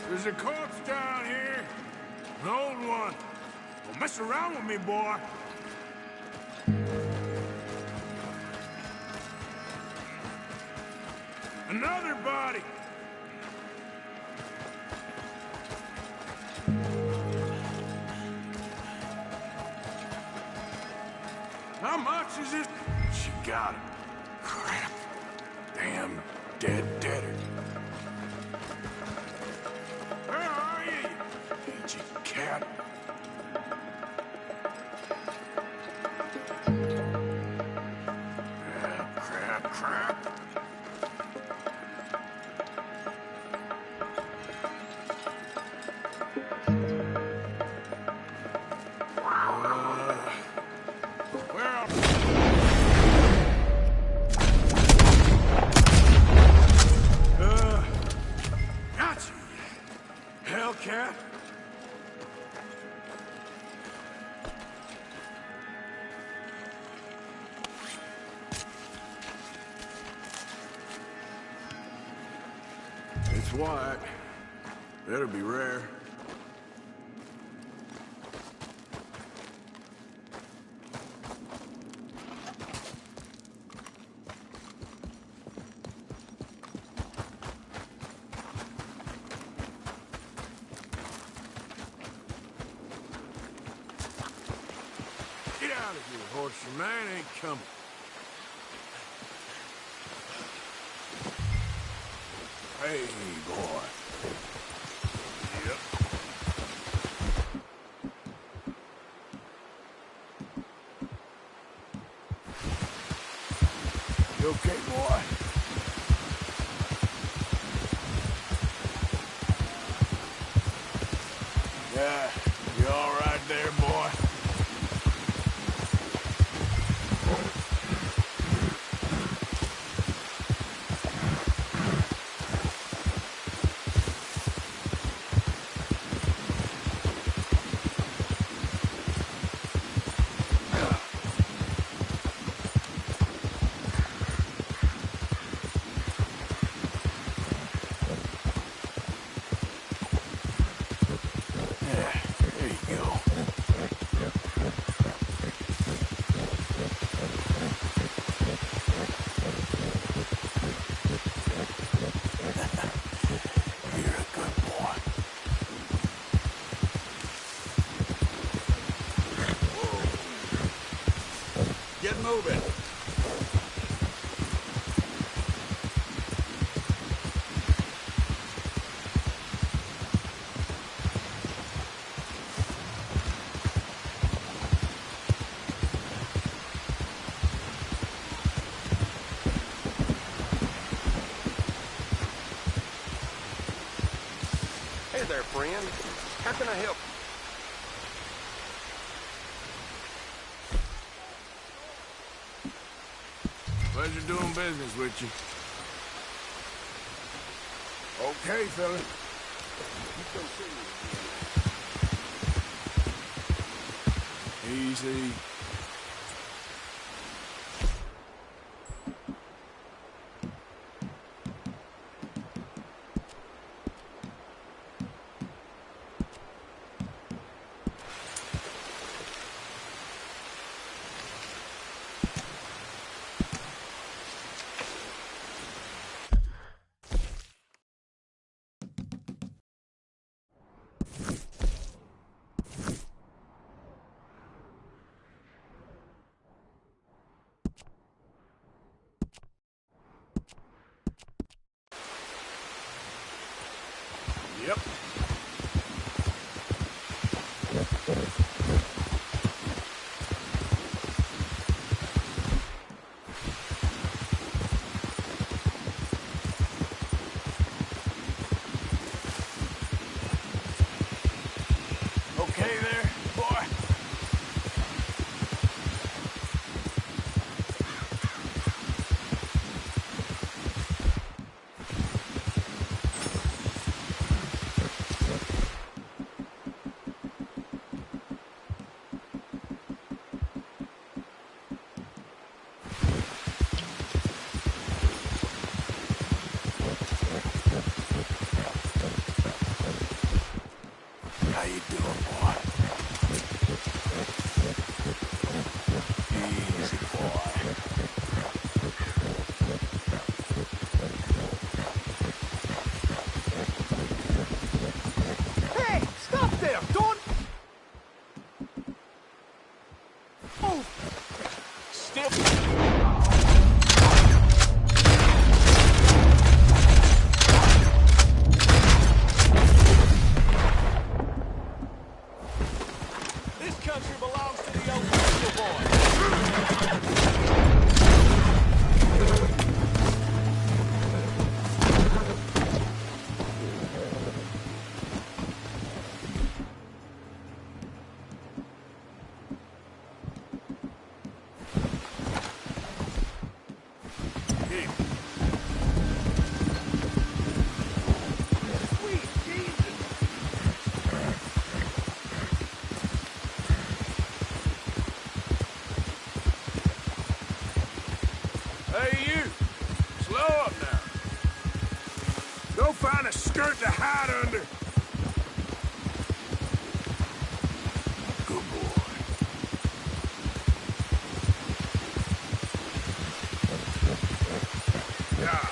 There's a corpse down here. An old one. Don't mess around with me, boy. Another body. How much is it? She got him. Crap. Damn deader. Where are you, you aged cat? Crap. Got you, Hellcat. It's white. Better be rare. Get out of here, horse. Your man ain't coming. Hey, boy. Yep. You okay, boy? Yeah, you all right there, boy? Get moving. Hey there, friend. How can I help? Pleasure doing business with you. Okay, fella. Easy. Yep. Okay there, boy? you doing, boy? Easy, boy. Hey, stop there! Don't... Oh! Still... This country belongs to the O'Driscoll boys. Hey, you! Slow up now. Go find a skirt to hide under. Good boy. Yeah.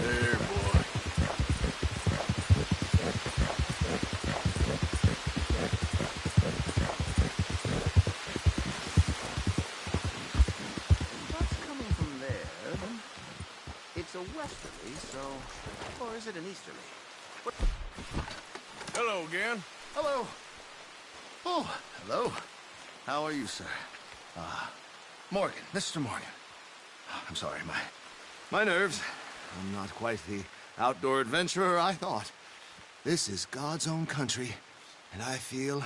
There, boy. What's coming from there? It's a westerly, so... Or is it an easterly? What? Hello again. Hello. Oh, hello. How are you, sir? Morgan, Mr. Morgan. I'm sorry, my nerves. I'm not quite the outdoor adventurer I thought. This is God's own country, and I feel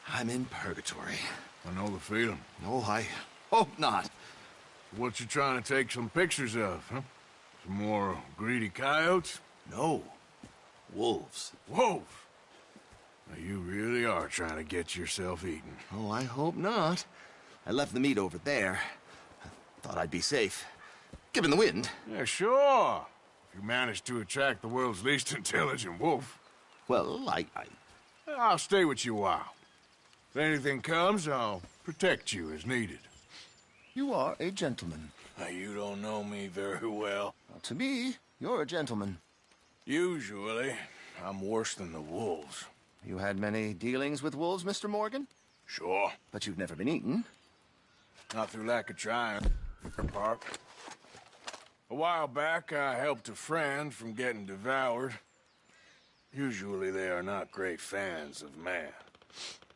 I'm in purgatory. I know the feeling. No, I hope not. What you trying to take some pictures of, huh? Some more greedy coyotes? No. Wolves. Wolves? Now, you really are trying to get yourself eaten. Oh, I hope not. I left the meat over there. I thought I'd be safe. Given the wind. Yeah, sure. If you manage to attract the world's least intelligent wolf. Well, I'll stay with you a while. If anything comes, I'll protect you as needed. You are a gentleman. Now, you don't know me very well. To me, you're a gentleman. Usually, I'm worse than the wolves. You had many dealings with wolves, Mr. Morgan? Sure. But you've never been eaten. Not through lack of trying. Park. A while back, I helped a friend from getting devoured. Usually they are not great fans of man.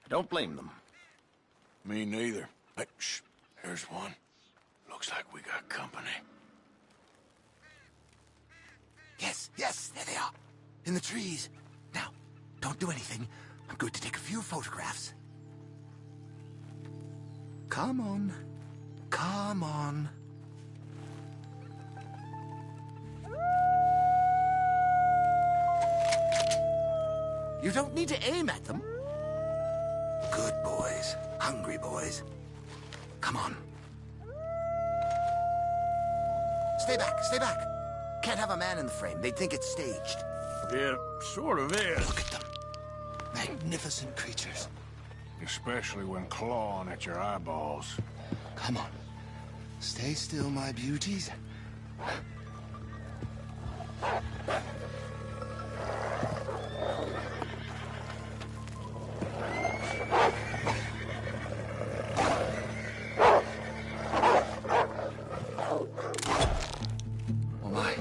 I don't blame them. Me neither. Hey, shh. There's one. Looks like we got company. Yes, there they are. In the trees. Now, don't do anything. I'm going to take a few photographs. Come on. Come on. You don't need to aim at them. Good boys. Hungry boys. Come on. Stay back, stay back. Can't have a man in the frame. They'd think it's staged. It sort of is. Look at them. Magnificent creatures. Especially when clawing at your eyeballs. Come on. Stay still, my beauties. Oh my.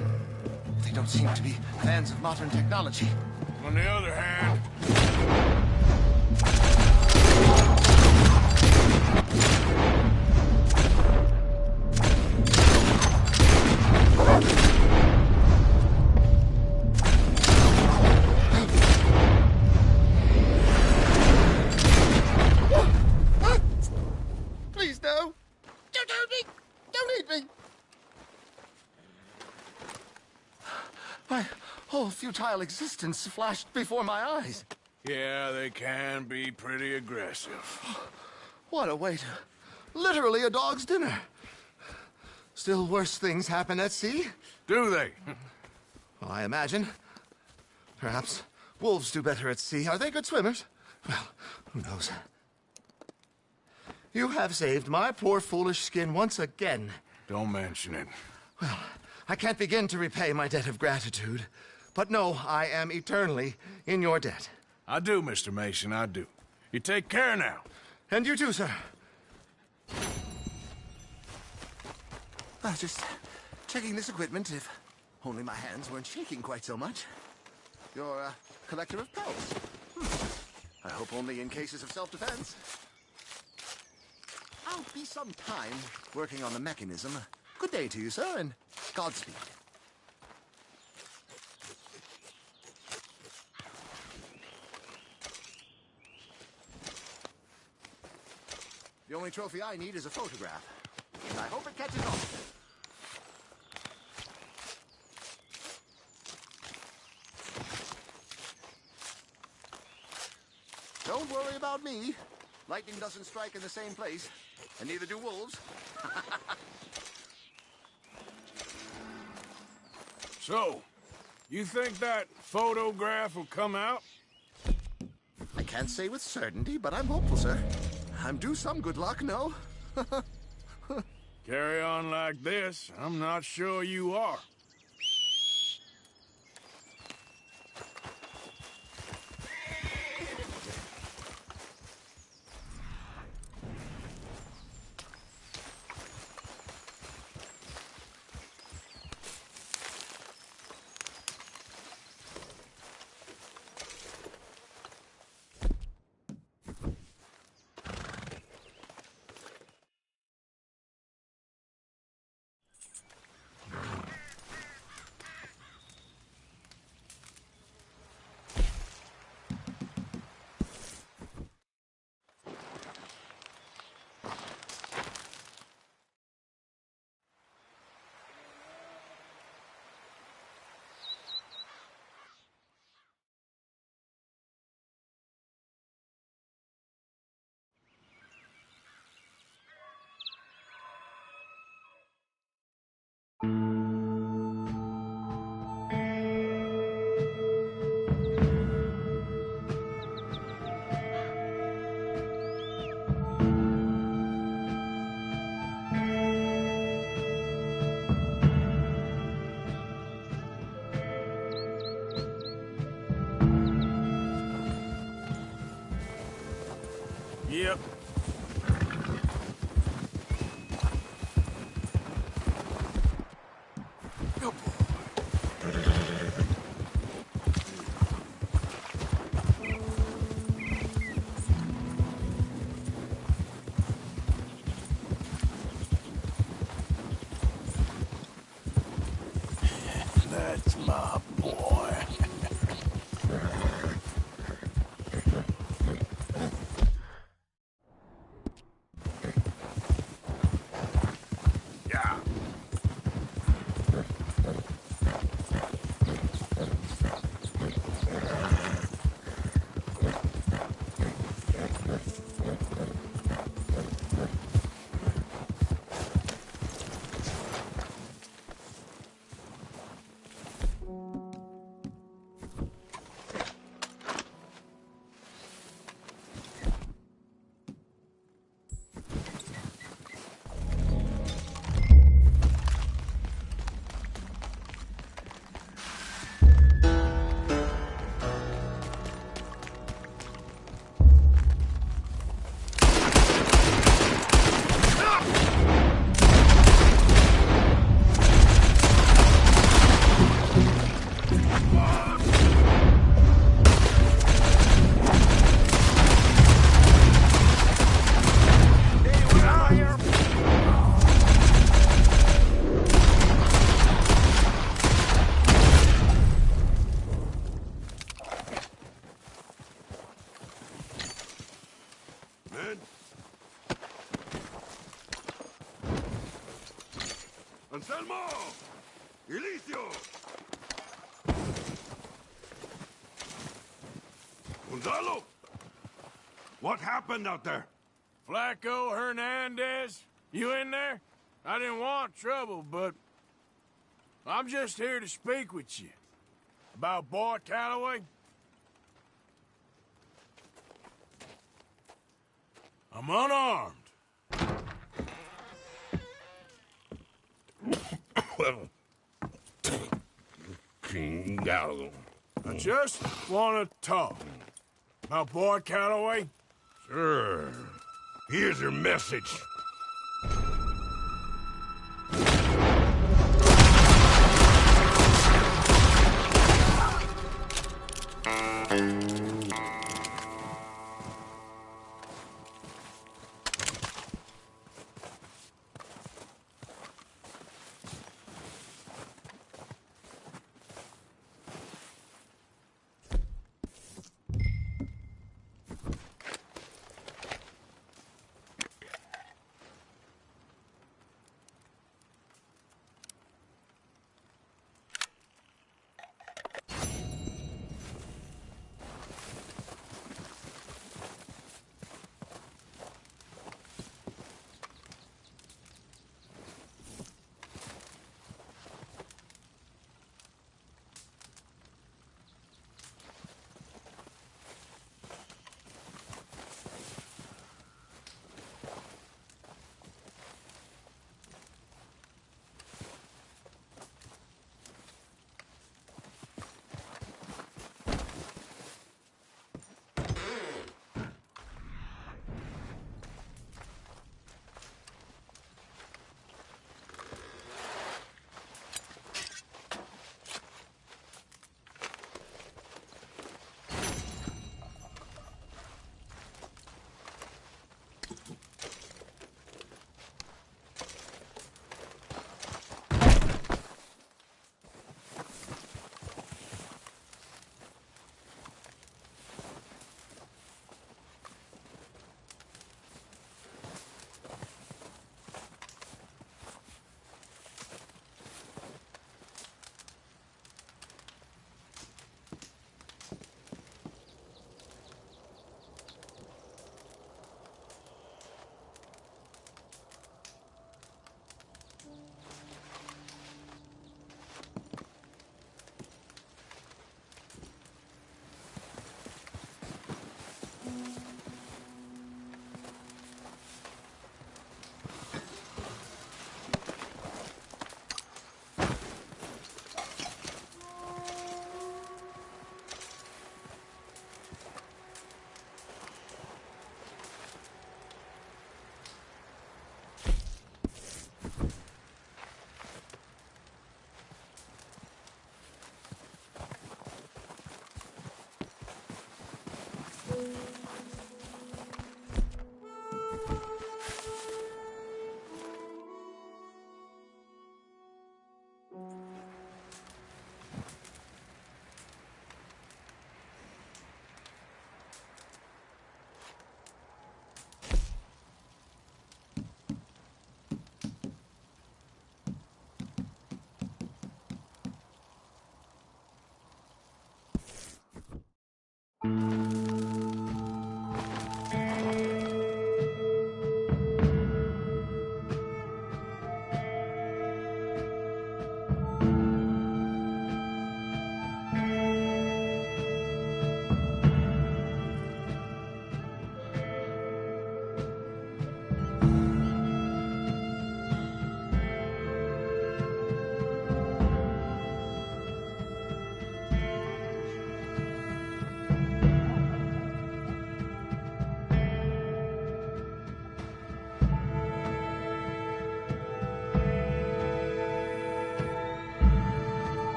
They don't seem to be fans of modern technology. On the other hand... Please, no. Don't hurt me. Don't eat me. My whole futile existence flashed before my eyes. Yeah, they can be pretty aggressive. What a way to... Literally a dog's dinner. Still worse things happen at sea? Do they? Well, I imagine. Perhaps wolves do better at sea. Are they good swimmers? Well, who knows? You have saved my poor foolish skin once again. Don't mention it. Well, I can't begin to repay my debt of gratitude. But no, I am eternally in your debt. I do, Mr. Mason, I do. You take care now. And you too, sir. Just checking this equipment, if only my hands weren't shaking quite so much. You're a collector of pelts. I hope only in cases of self-defense. I'll be some time working on the mechanism. Good day to you, sir, and Godspeed. The only trophy I need is a photograph. And I hope it catches on. Don't worry about me. Lightning doesn't strike in the same place, and neither do wolves. So, you think that photograph will come out? I can't say with certainty, but I'm hopeful, sir. I'm due some good luck, no? Carry on like this, I'm not sure you are. Yep. Good boy. That's my boy. Anselmo! Elicio! Gonzalo! What happened out there? Flaco Hernandez, you in there? I didn't want trouble, but I'm just here to speak with you. About Boyd Calloway. I'm unarmed. Well, King Gallagher. I just want to talk. About Boyd Calloway? Sure. Here's your message.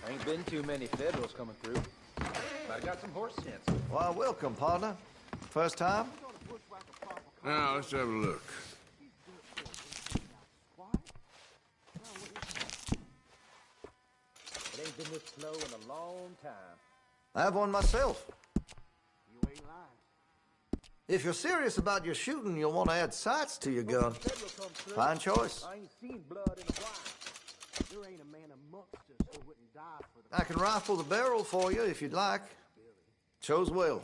Ain't been too many Federals coming through. But I got some horse sense. Well, welcome, partner. First time? Now, let's have a look. It ain't been this slow in a long time. I have one myself. You ain't lying. If you're serious about your shooting, you'll want to add sights to your gun. Fine choice. I ain't seen blood in a while. There ain't a man amongst us who wouldn't die for the... I can rifle the barrel for you if you'd like. Chose well.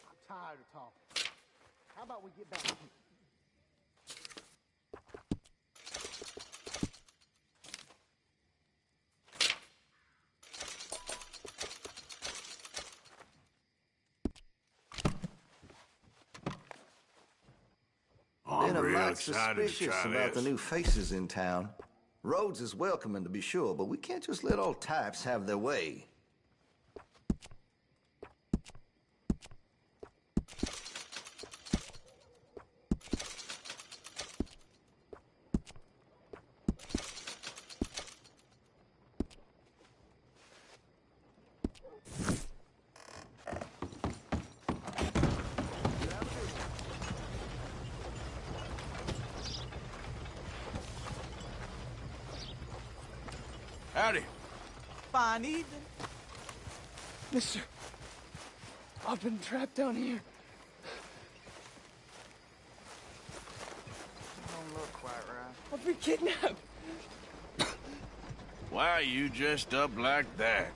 I'm tired of talking. How about we get back to it? Been a real mite excited to suspicious try about the this. new faces in town. Rhodes is welcoming, to be sure, but we can't just let all types have their way. Howdy. Fine evening. Mister, I've been trapped down here. Don't look quite right. I've been kidnapped. Why are you dressed up like that?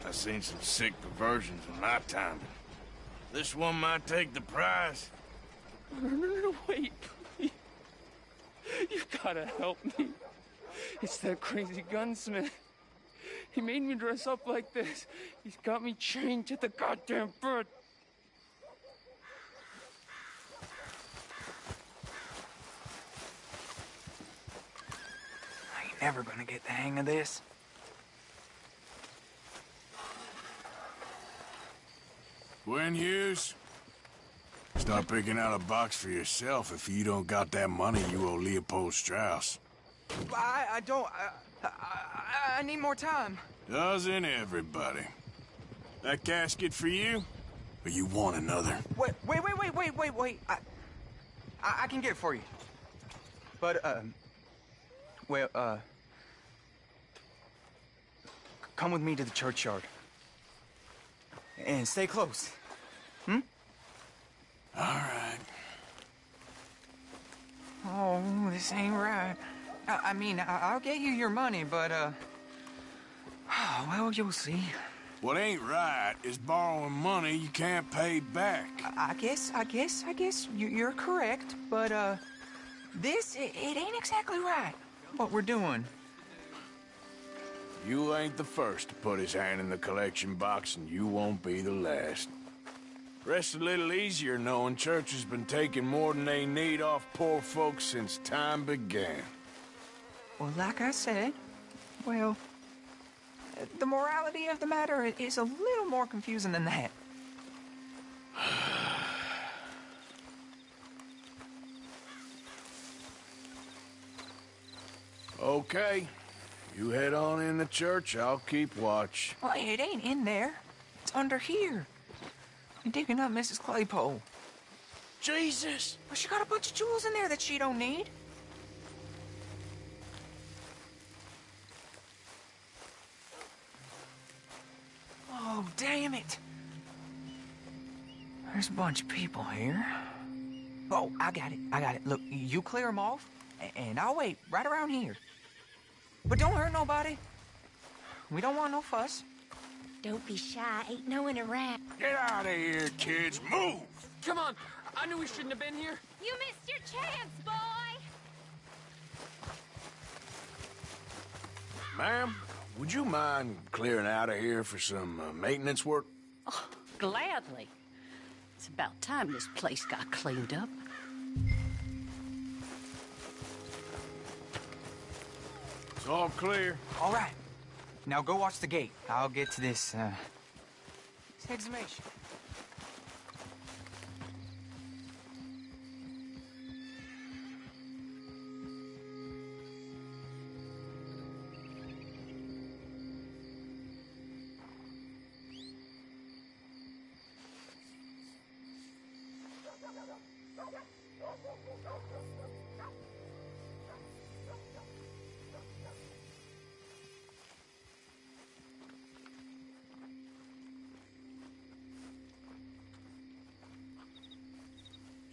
I've seen some sick perversions in my time. This one might take the prize. No, wait, please. You gotta help me. It's that crazy gunsmith. He made me dress up like this. He's got me chained to the goddamn bed. I ain't never gonna get the hang of this. Gwen Hughes, start picking out a box for yourself if you don't got that money you owe Leopold Strauss. I don't... I need more time. Doesn't everybody? That casket for you? Or you want another? Wait. I can get it for you. But, come with me to the churchyard. And stay close. Hmm? All right. Oh, this ain't right. I mean, I'll get you your money, but, well, you'll see. What ain't right is borrowing money you can't pay back. I guess you're correct, but, it ain't exactly right, what we're doing. You ain't the first to put his hand in the collection box, and you won't be the last. Rests a little easier knowing church has been taking more than they need off poor folks since time began. Well, like I said, well, the morality of the matter is a little more confusing than that. Okay. You head on in the church, I'll keep watch. Well, it ain't in there. It's under here. I'm digging up Mrs. Claypole. Jesus! Well, she got a bunch of jewels in there that she don't need. Oh, damn it. There's a bunch of people here. Oh, I got it. Look, you clear them off, and I'll wait right around here. But don't hurt nobody. We don't want no fuss. Don't be shy. Ain't no one around. Get out of here, kids. Move! Come on. I knew we shouldn't have been here. You missed your chance, boy! Ma'am, would you mind clearing out of here for some maintenance work? Oh, gladly. It's about time this place got cleaned up. It's all clear. All right. Now go watch the gate. I'll get to this exhumation.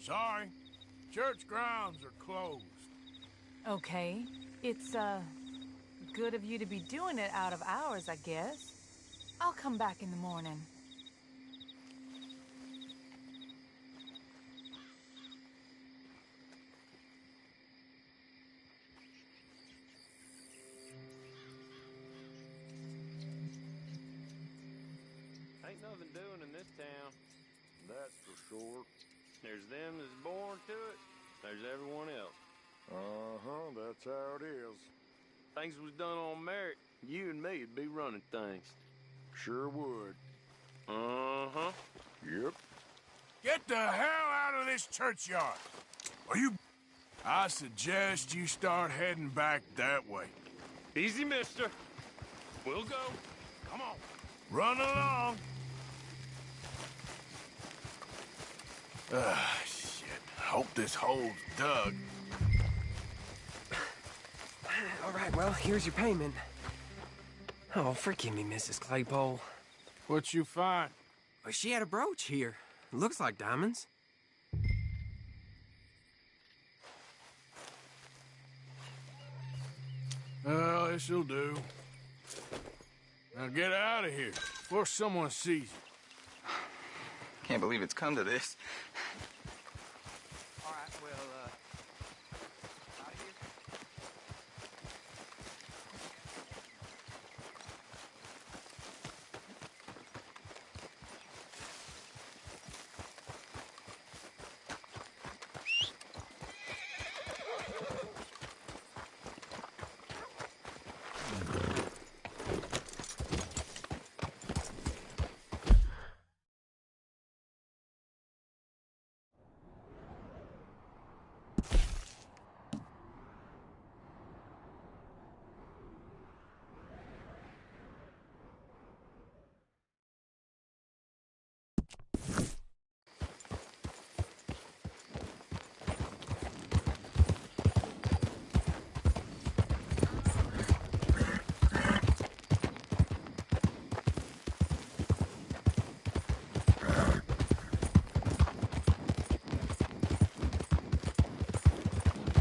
Sorry. Church grounds are closed. Okay. It's, good of you to be doing it out of hours, I guess. I'll come back in the morning. Ain't nothing doing in this town. That's for sure. There's them that's born to it. There's everyone else. Uh-huh, that's how it is. Things was done on merit, you and me'd be running things. Sure would. Uh-huh. Yep. Get the hell out of this churchyard. Are you... I suggest you start heading back that way. Easy, mister. We'll go. Come on. Run along. Shit. Hope this hole's dug. All right, well, here's your payment. Oh, forgive me, Mrs. Claypole. What you find? Well, she had a brooch here. Looks like diamonds. Well, this'll do. Now get out of here before someone sees you. Can't believe it's come to this. All right, well, out of here.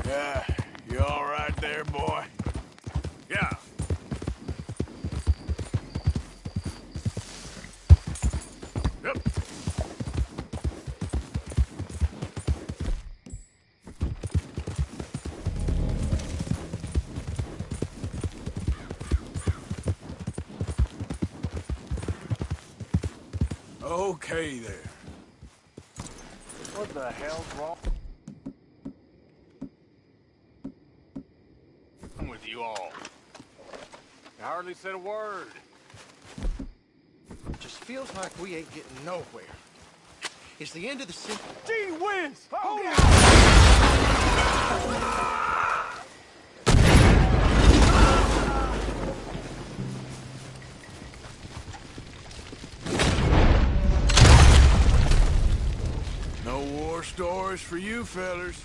Yeah, you all right there, boy? Yeah. Yep. Okay there. What the hell's wrong with you all? You hardly said a word. Just feels like we ain't getting nowhere. It's the end of the city. Gee whiz! Hold No war stories for you fellers.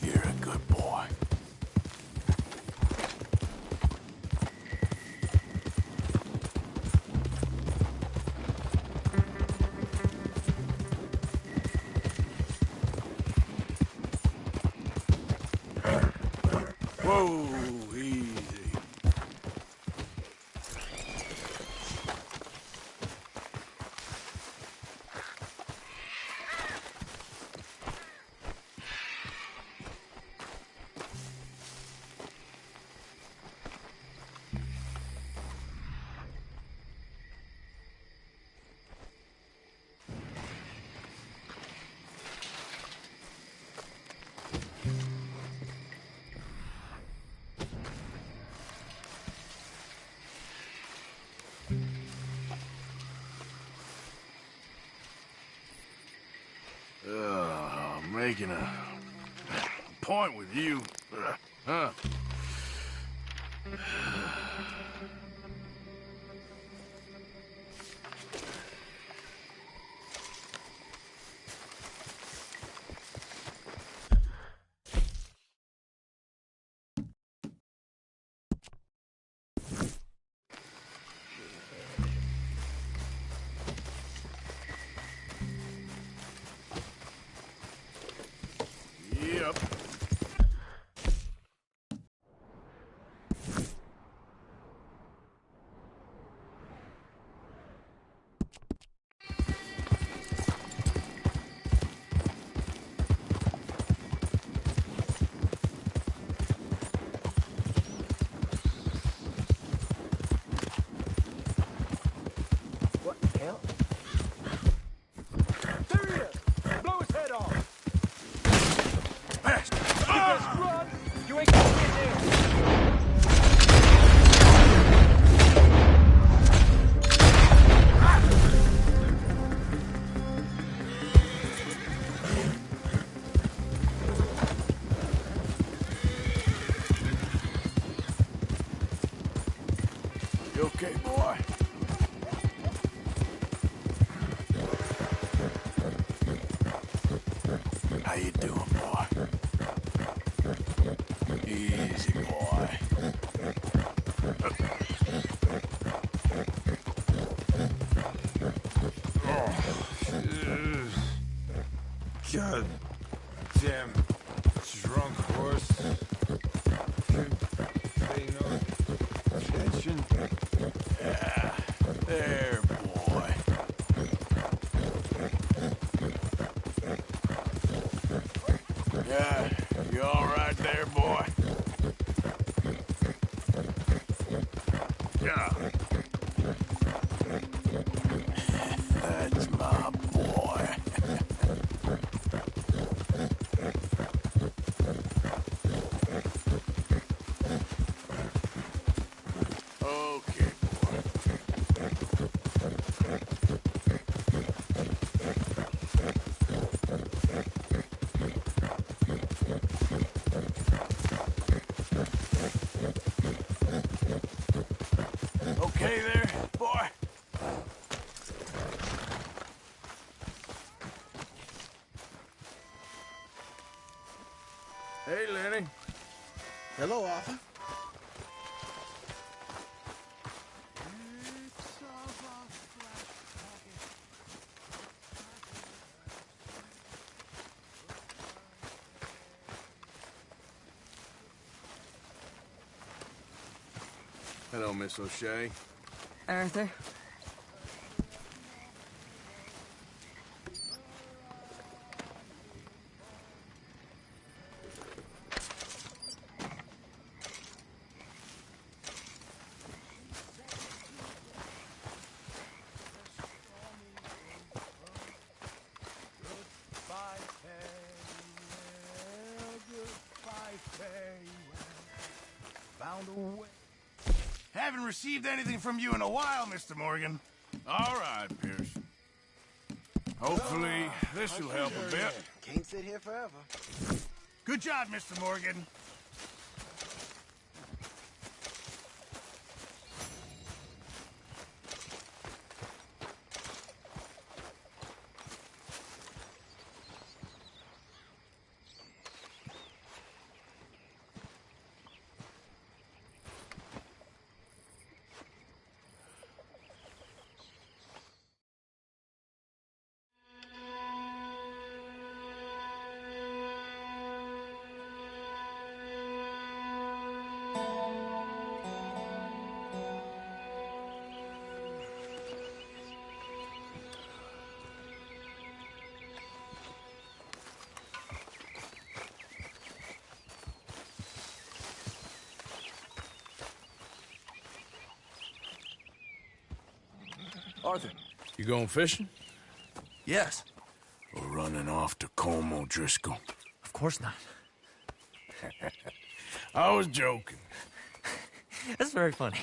You're a good boy. Whoa, easy. Making a point with you, huh? Yep. What the hell? There he is! Blow his head off! Bastard! You best run! You ain't gonna get there! You okay, boy? How you doing, boy? Easy, boy. God damn drunk horse. Pay no attention. Yeah, there, boy. Yeah, you all right there, boy? Yeah. That's my boy. Okay, okay there, boy? Hey, Lenny. Hello, Arthur. Hello, Miss O'Shea. Arthur. Found a way. Haven't received anything from you in a while, Mr. Morgan. All right, Pierce. Hopefully, this will help a bit. Can't sit here forever. Good job, Mr. Morgan. Arthur. You going fishing? Yes. Or running off to Colm O'Driscoll? Of course not. I was joking. That's very funny.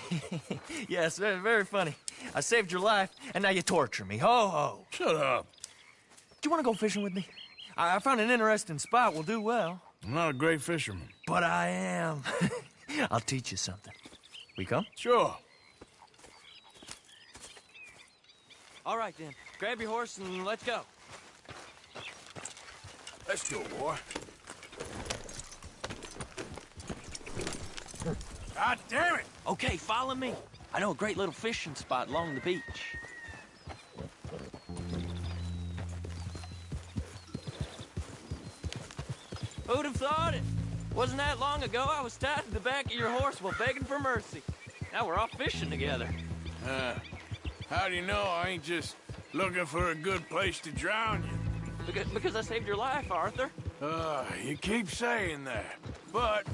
Yes, very, very funny. I saved your life, and now you torture me. Ho, ho. Shut up. Do you want to go fishing with me? I found an interesting spot. We'll do well. I'm not a great fisherman. But I am. I'll teach you something. We come? Sure. All right, then. Grab your horse and let's go. Let's go, boy. God damn it! Okay, follow me. I know a great little fishing spot along the beach. Who'd have thought it? Wasn't that long ago I was tied to the back of your horse while begging for mercy. Now we're off fishing together. How do you know I ain't just looking for a good place to drown you? Because I saved your life, Arthur. You keep saying that. But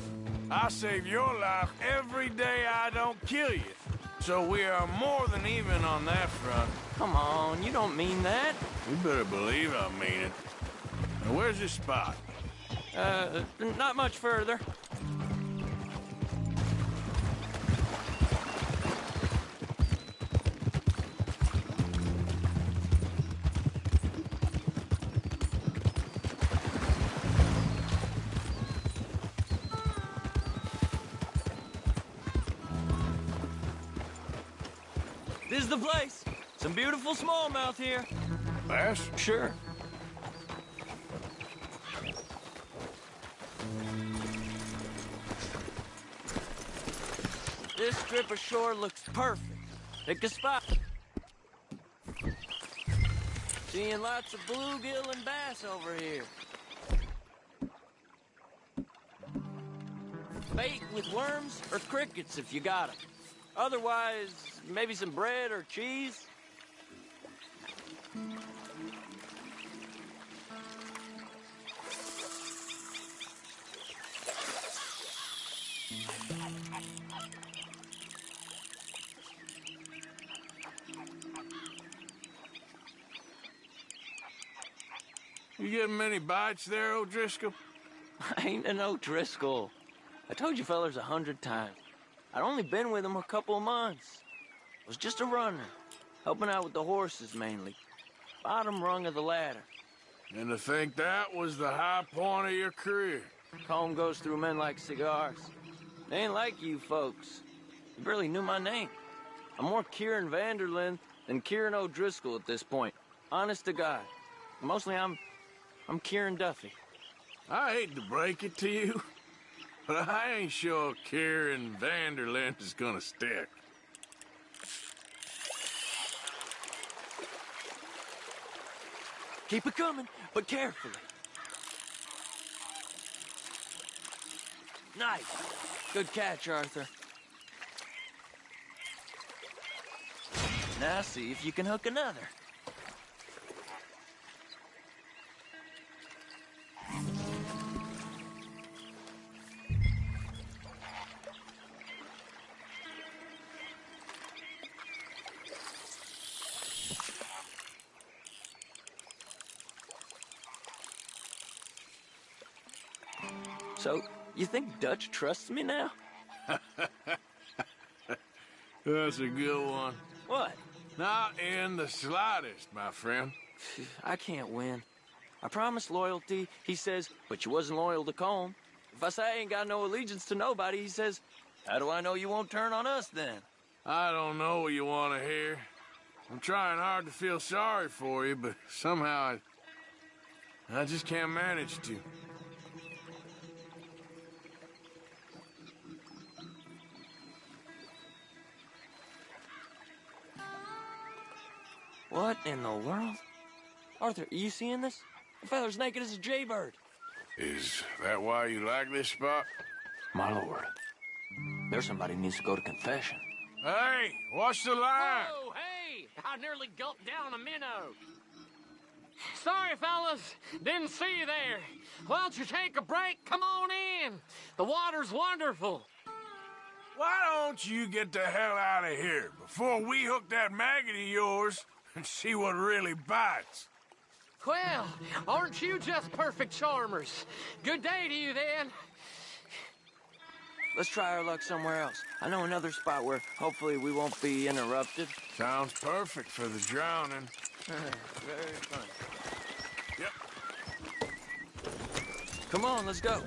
I save your life every day I don't kill you. So we are more than even on that front. Come on, you don't mean that. You better believe I mean it. Now, where's this spot? Not much further. This is the place. Some beautiful smallmouth here. Bass? Sure. This strip of shore looks perfect. Pick a spot. Seeing lots of bluegill and bass over here. Bait with worms or crickets if you got 'em. Otherwise, maybe some bread or cheese. You getting many bites there, O'Driscoll? I ain't an O'Driscoll. I told you fellers 100 times. I'd only been with him a couple of months. I was just a runner, helping out with the horses mainly. Bottom rung of the ladder. And to think that was the high point of your career. Comb goes through men like cigars. They ain't like you folks. You barely knew my name. I'm more Kieran Vanderlyn than Kieran O'Driscoll at this point. Honest to God. Mostly I'm Kieran Duffy. I hate to break it to you, but I ain't sure Kieran Vanderlyn is gonna stick. Keep it coming, but carefully. Nice. Good catch, Arthur. Now see if you can hook another. So, you think Dutch trusts me now? That's a good one. What? Not in the slightest, my friend. I can't win. I promised loyalty, he says, but you wasn't loyal to Combe. If I say I ain't got no allegiance to nobody, he says, how do I know you won't turn on us then? I don't know what you want to hear. I'm trying hard to feel sorry for you, but somehow I just can't manage to. What in the world? Arthur, are you seeing this? The feller's naked as a jaybird. Is that why you like this spot? My lord. There's somebody who needs to go to confession. Hey, watch the line! Whoa, hey! I nearly gulped down a minnow. Sorry, fellas. Didn't see you there. Why don't you take a break? Come on in. The water's wonderful. Why don't you get the hell out of here before we hook that maggot of yours and see what really bites? Well, aren't you just perfect charmers? Good day to you, then. Let's try our luck somewhere else. I know another spot where hopefully we won't be interrupted. Sounds perfect for the drowning. Very fun. Yep. Come on, let's go.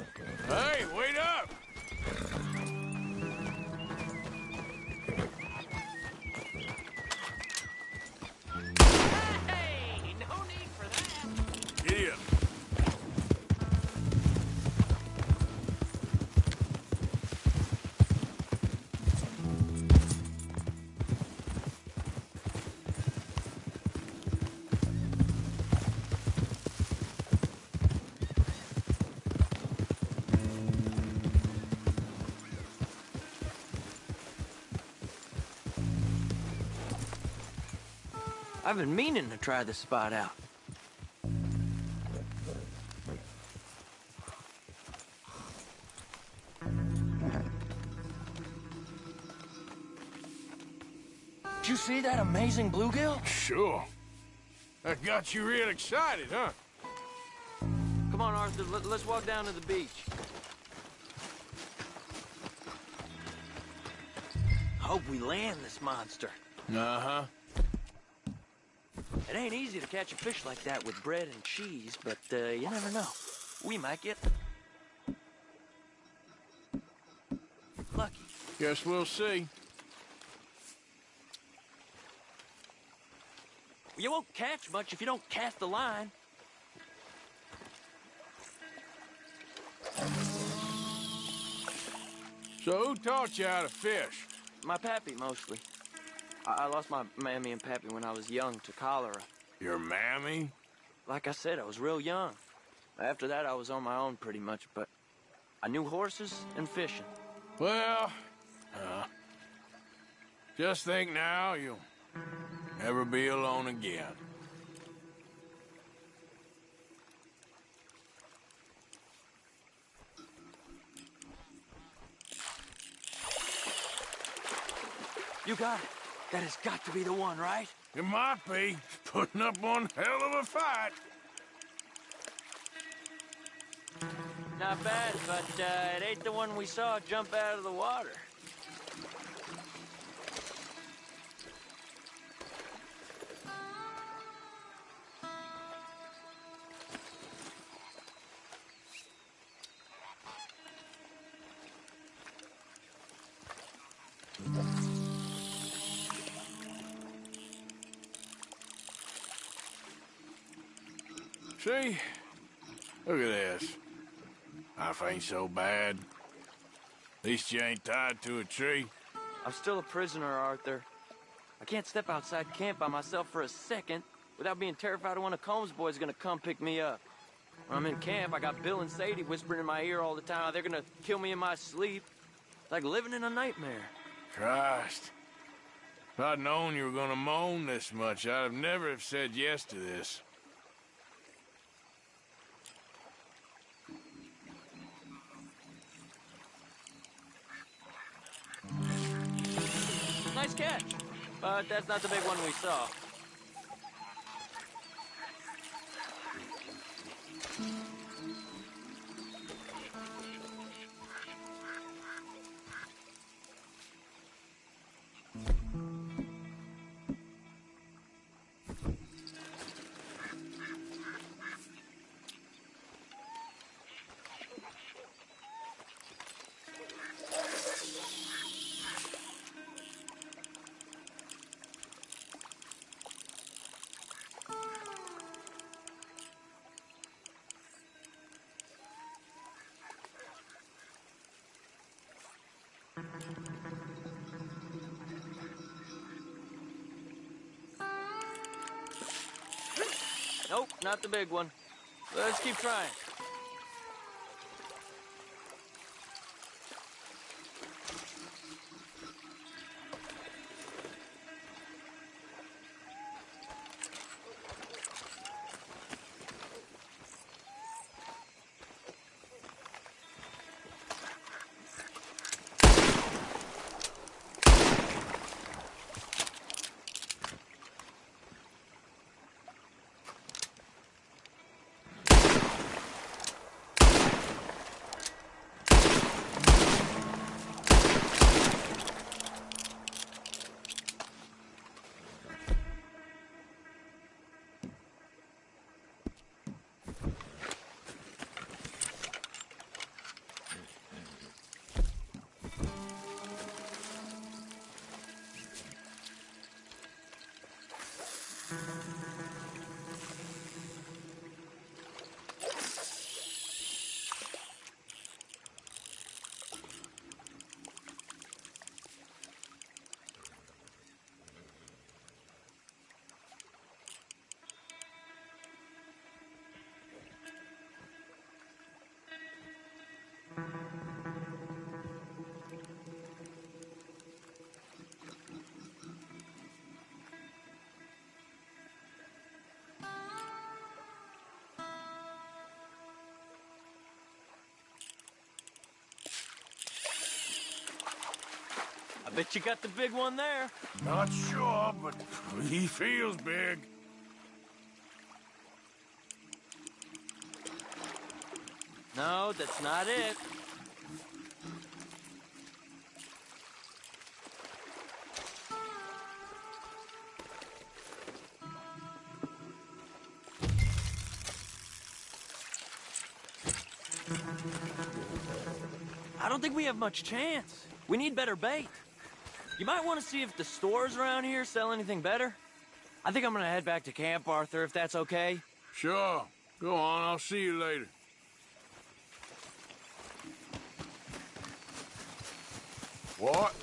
Hey, wait up! Hey, no need for that. Giddy up. I've been meaning to try this spot out. Did you see that amazing bluegill? Sure. That got you real excited, huh? Come on, Arthur, let's walk down to the beach. I hope we land this monster. Uh-huh. It ain't easy to catch a fish like that with bread and cheese, but you never know. We might get lucky. Guess we'll see. You won't catch much if you don't cast the line. So who taught you how to fish? My pappy, mostly. I lost my mammy and pappy when I was young to cholera. Your mammy? Like I said, I was real young. After that, I was on my own pretty much, but I knew horses and fishing. Well, just think now you'll never be alone again. You got it. That has got to be the one, right? It might be. Putting up one hell of a fight. Not bad, but it ain't the one we saw jump out of the water. See? Look at this. Life ain't so bad. At least you ain't tied to a tree. I'm still a prisoner, Arthur. I can't step outside camp by myself for a second without being terrified one of Combs' boys is gonna come pick me up. When I'm in camp, I got Bill and Sadie whispering in my ear all the time how they're gonna kill me in my sleep. It's like living in a nightmare. Christ. If I'd known you were gonna moan this much, I'd have never have said yes to this. Nice catch, but that's not the big one we saw. Nope, not the big one. Let's keep trying. Bet you got the big one there. Not sure, but he feels big. No, that's not it. I don't think we have much chance. We need better bait. You might want to see if the stores around here sell anything better. I think I'm gonna head back to camp, Arthur, if that's okay. Sure. Go on, I'll see you later. What?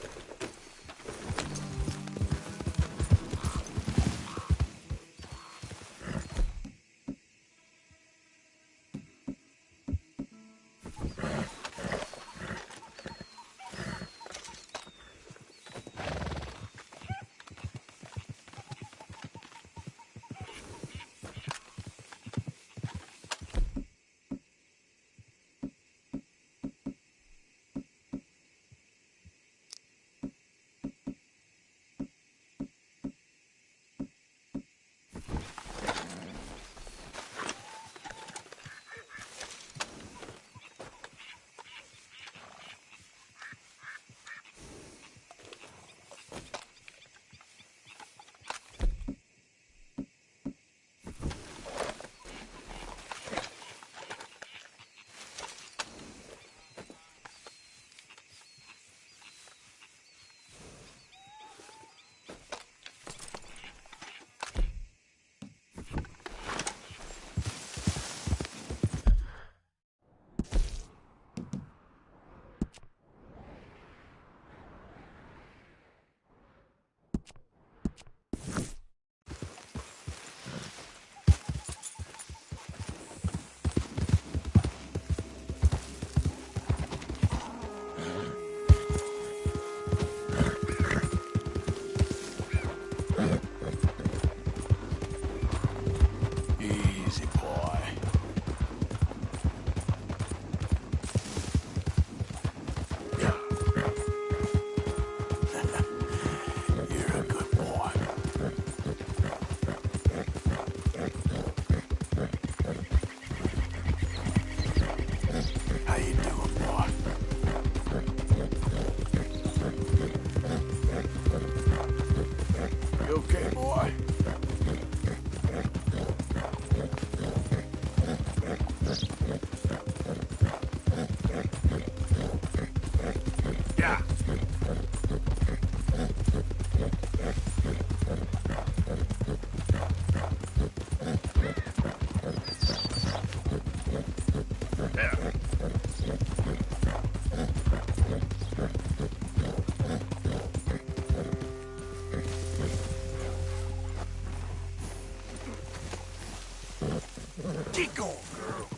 Get going, girl.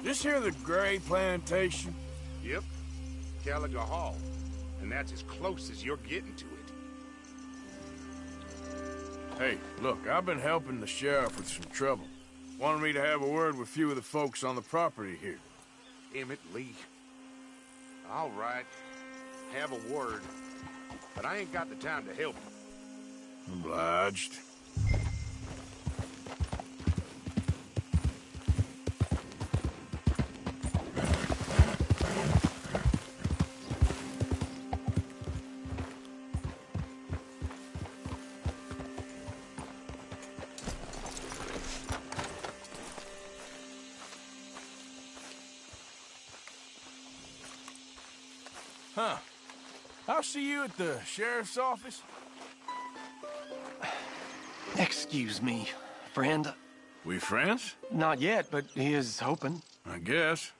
This here the Gray Plantation? Yep. Caliga Hall. And that's as close as you're getting to it. Hey, look, I've been helping the sheriff with some trouble. Wanted me to have a word with a few of the folks on the property here. Emmett Lee. All right. Have a word. But I ain't got the time to help you. Obliged. Huh. I'll see you at the sheriff's office. Excuse me, friend. We friends? Not yet, but he is hoping. I guess.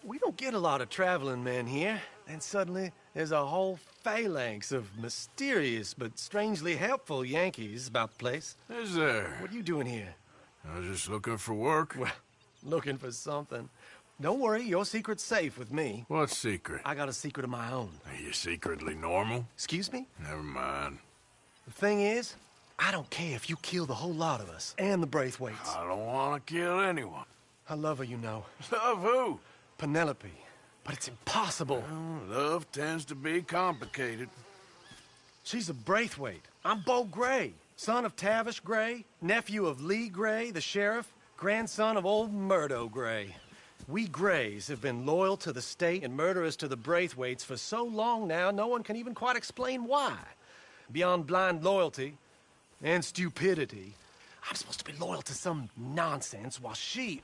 We don't get a lot of traveling men here, and suddenly there's a whole phalanx of mysterious but strangely helpful Yankees about the place. Is there? What are you doing here? I was just looking for work. Well, looking for something. Don't worry, your secret's safe with me. What secret? I got a secret of my own. Are you secretly normal? Excuse me? Never mind. The thing is, I don't care if you kill the whole lot of us, and the Braithwaites. I don't want to kill anyone. I love her, you know. Love who? Penelope. But it's impossible. Well, love tends to be complicated. She's a Braithwaite. I'm Beau Gray, son of Tavish Gray, nephew of Lee Gray, the sheriff, grandson of old Murdo Gray. We Grays have been loyal to the state and murderers to the Braithwaites for so long now, no one can even quite explain why. Beyond blind loyalty and stupidity, I'm supposed to be loyal to some nonsense while she's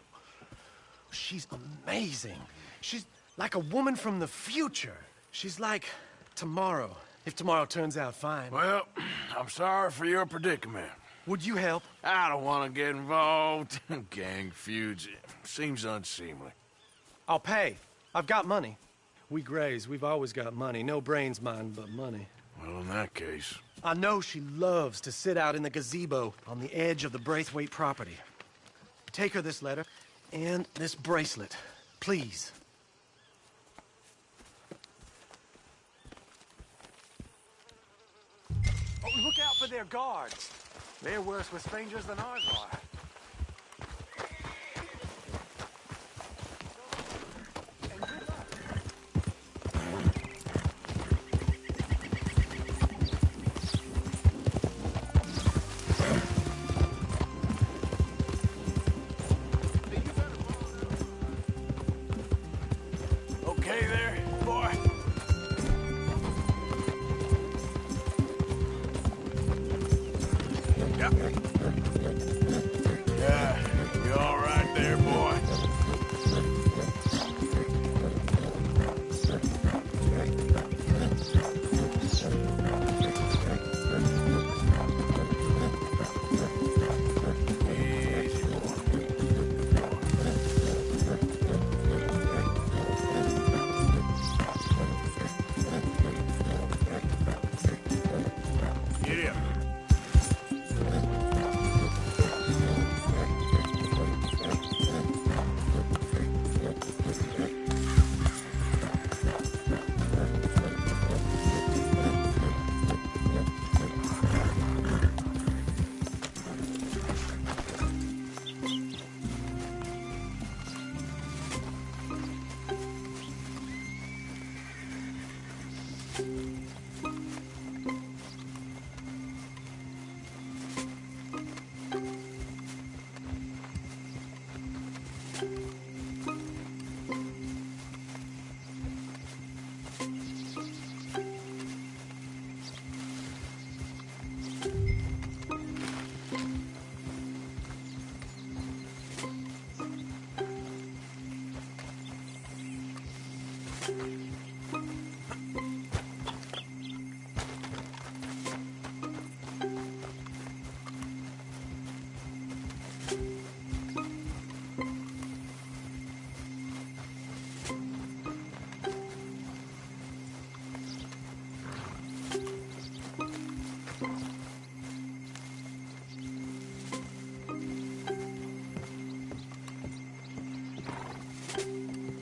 amazing. She's like a woman from the future. She's like tomorrow, if tomorrow turns out fine. Well, I'm sorry for your predicament. Would you help? I don't want to get involved in gang feuds. It seems unseemly. I'll pay. I've got money. We Grays, we've always got money. No brains, mind, but money. Well, in that case... I know she loves to sit out in the gazebo on the edge of the Braithwaite property. Take her this letter and this bracelet, please. Oh, look out for their guards. They're worse with strangers than ours are. Okay there, boy? Yep. Yeah, you all right there, boy? Easy, Get him.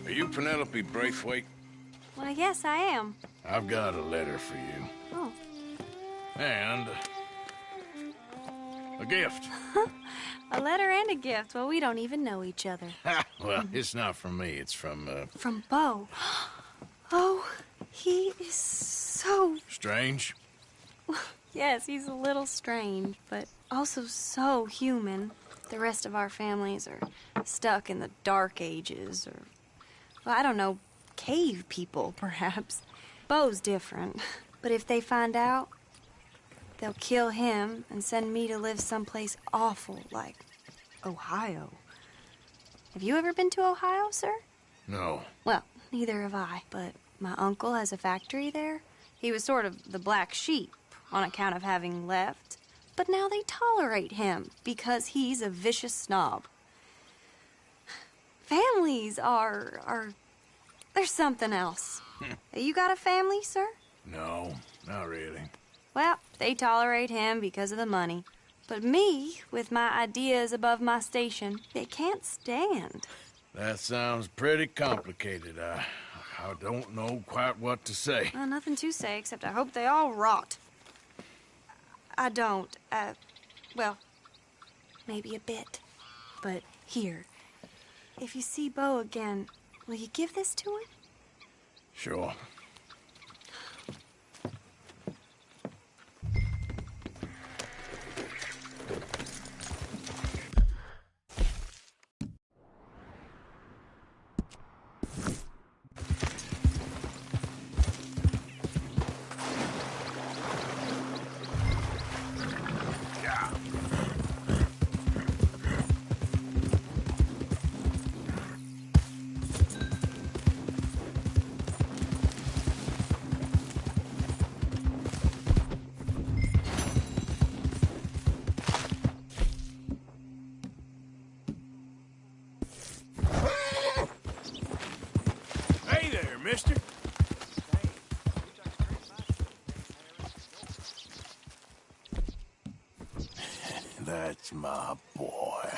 Are you Penelope Braithwaite? Well, yes, I am. I've got a letter for you. Oh. And a gift. A letter and a gift. Well, we don't even know each other. Well, it's not from me. It's from, From Beau. Oh, he is so... Strange? Yes, he's a little strange, but also so human. The rest of our families are stuck in the Dark Ages, or... Well, I don't know, cave people, perhaps. Beau's different. But if they find out, they'll kill him and send me to live someplace awful like Ohio. Have you ever been to Ohio, sir? No. Well, neither have I, but my uncle has a factory there. He was sort of the black sheep on account of having left. But now they tolerate him because he's a vicious snob. Families are there's something else. You got a family, sir? No, not really. Well, they tolerate him because of the money. But me, with my ideas above my station, they can't stand. That sounds pretty complicated. I don't know quite what to say. Well, nothing to say, except I hope they all rot. I don't. Well, maybe a bit. But here, if you see Bo again, will you give this to him? Sure. Mister? That's my boy.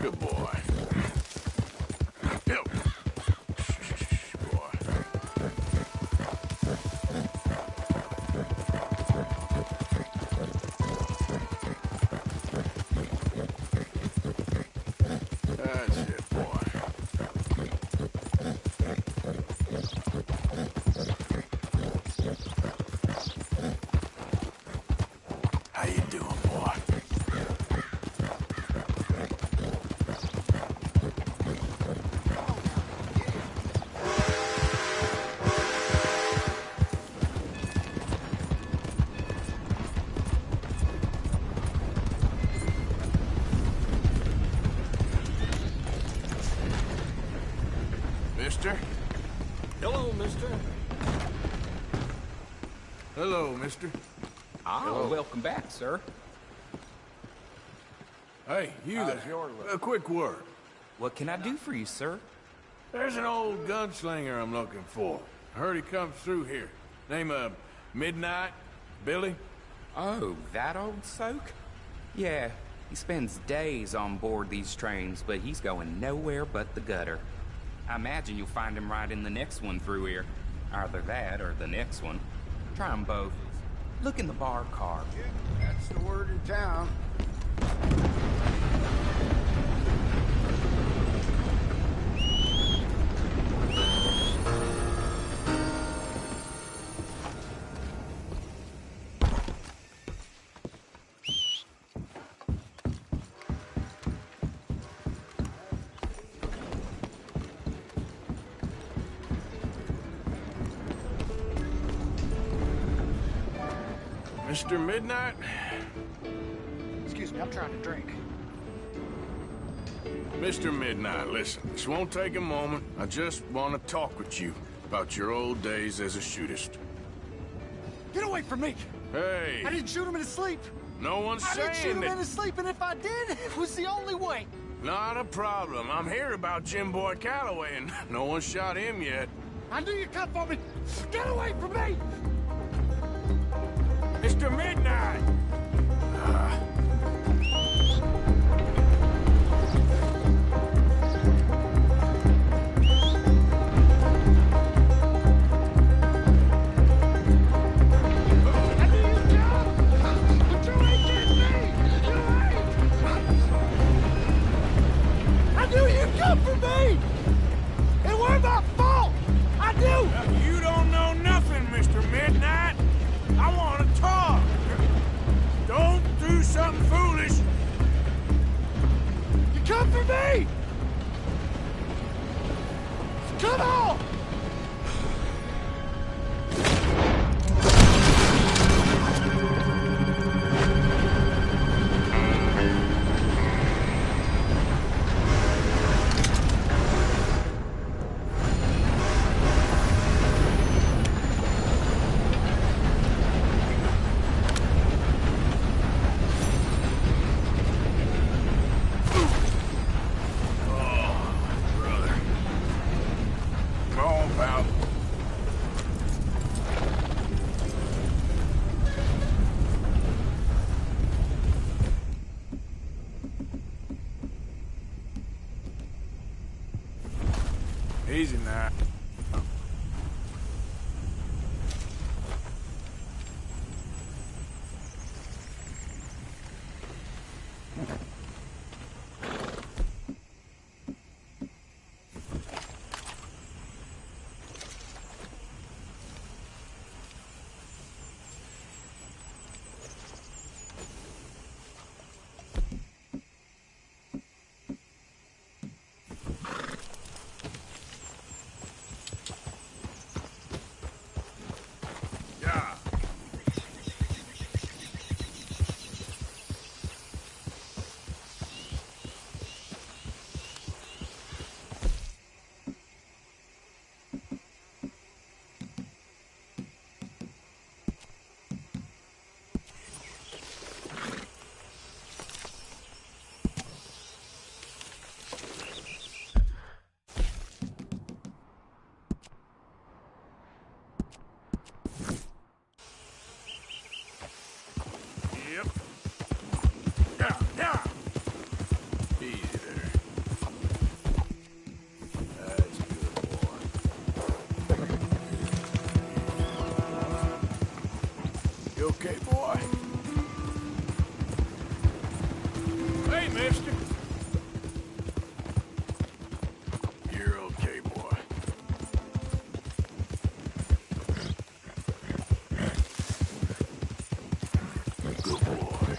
Good boy. Yo. Boy. That's it, boy. How you doing, boy? Mister? Hello, mister. Hello, mister. Ah, welcome back, sir. Hey, you there. A quick word. What can I do for you, sir? There's an old gunslinger I'm looking for. I heard he comes through here. Name of Midnight? Billy? Oh, that old soak? Yeah, he spends days on board these trains, but he's going nowhere but the gutter. I imagine you'll find him right in the next one through here. Either that or the next one. Try them both. Look in the bar car. That's the word in town. Mr. Midnight? Excuse me, I'm trying to drink. Mr. Midnight, listen, this won't take a moment. I just want to talk with you about your old days as a shootist. Get away from me! Hey! I didn't shoot him in his sleep! No one's I didn't shoot saying him that. in his sleep, and if I did, it was the only way. Not a problem. I'm here about Jim Boy Calloway, and no one shot him yet. I knew you'd come for me. Get away from me! Mr. Midnight! I knew you'd come for me! It weren't my fault! I do! You don't know nothing, Mr. Midnight. I want to talk. Don't do something foolish. You come for me! Come on! Come on, pal. Easy now. Yeah. Yep. Yeah, yeah. Easy there. That's good, boy. You okay, boy? Hey, mister. You're okay, boy. Good boy.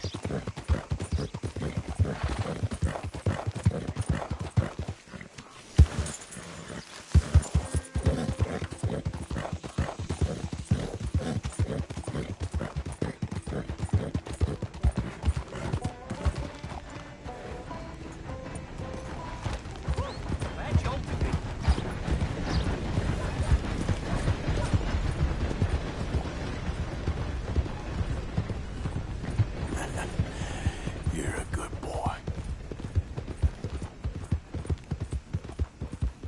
You're a good boy.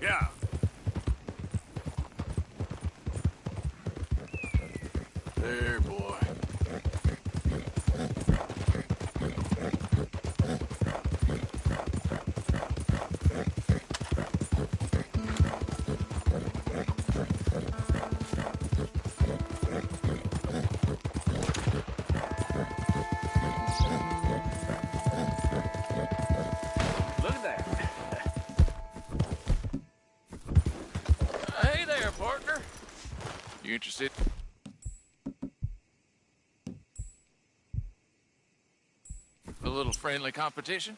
Yeah. There, boy. Look at that. Hey there, partner. You interested? A little friendly competition?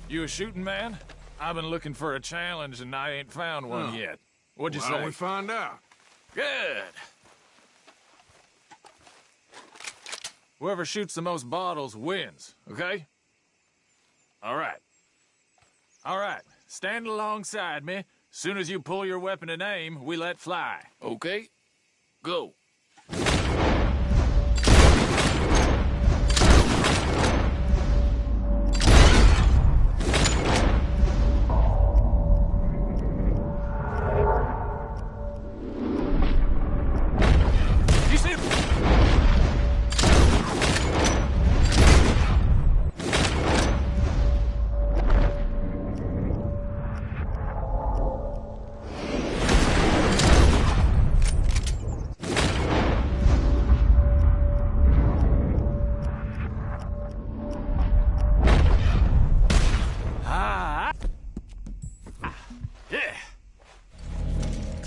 You a shooting man? I've been looking for a challenge and I ain't found one yet. What'd you Why say? don't we find out? Good. Whoever shoots the most bottles wins, okay? All right. All right. Stand alongside me. Soon as you pull your weapon and aim, we let fly. Okay. Go.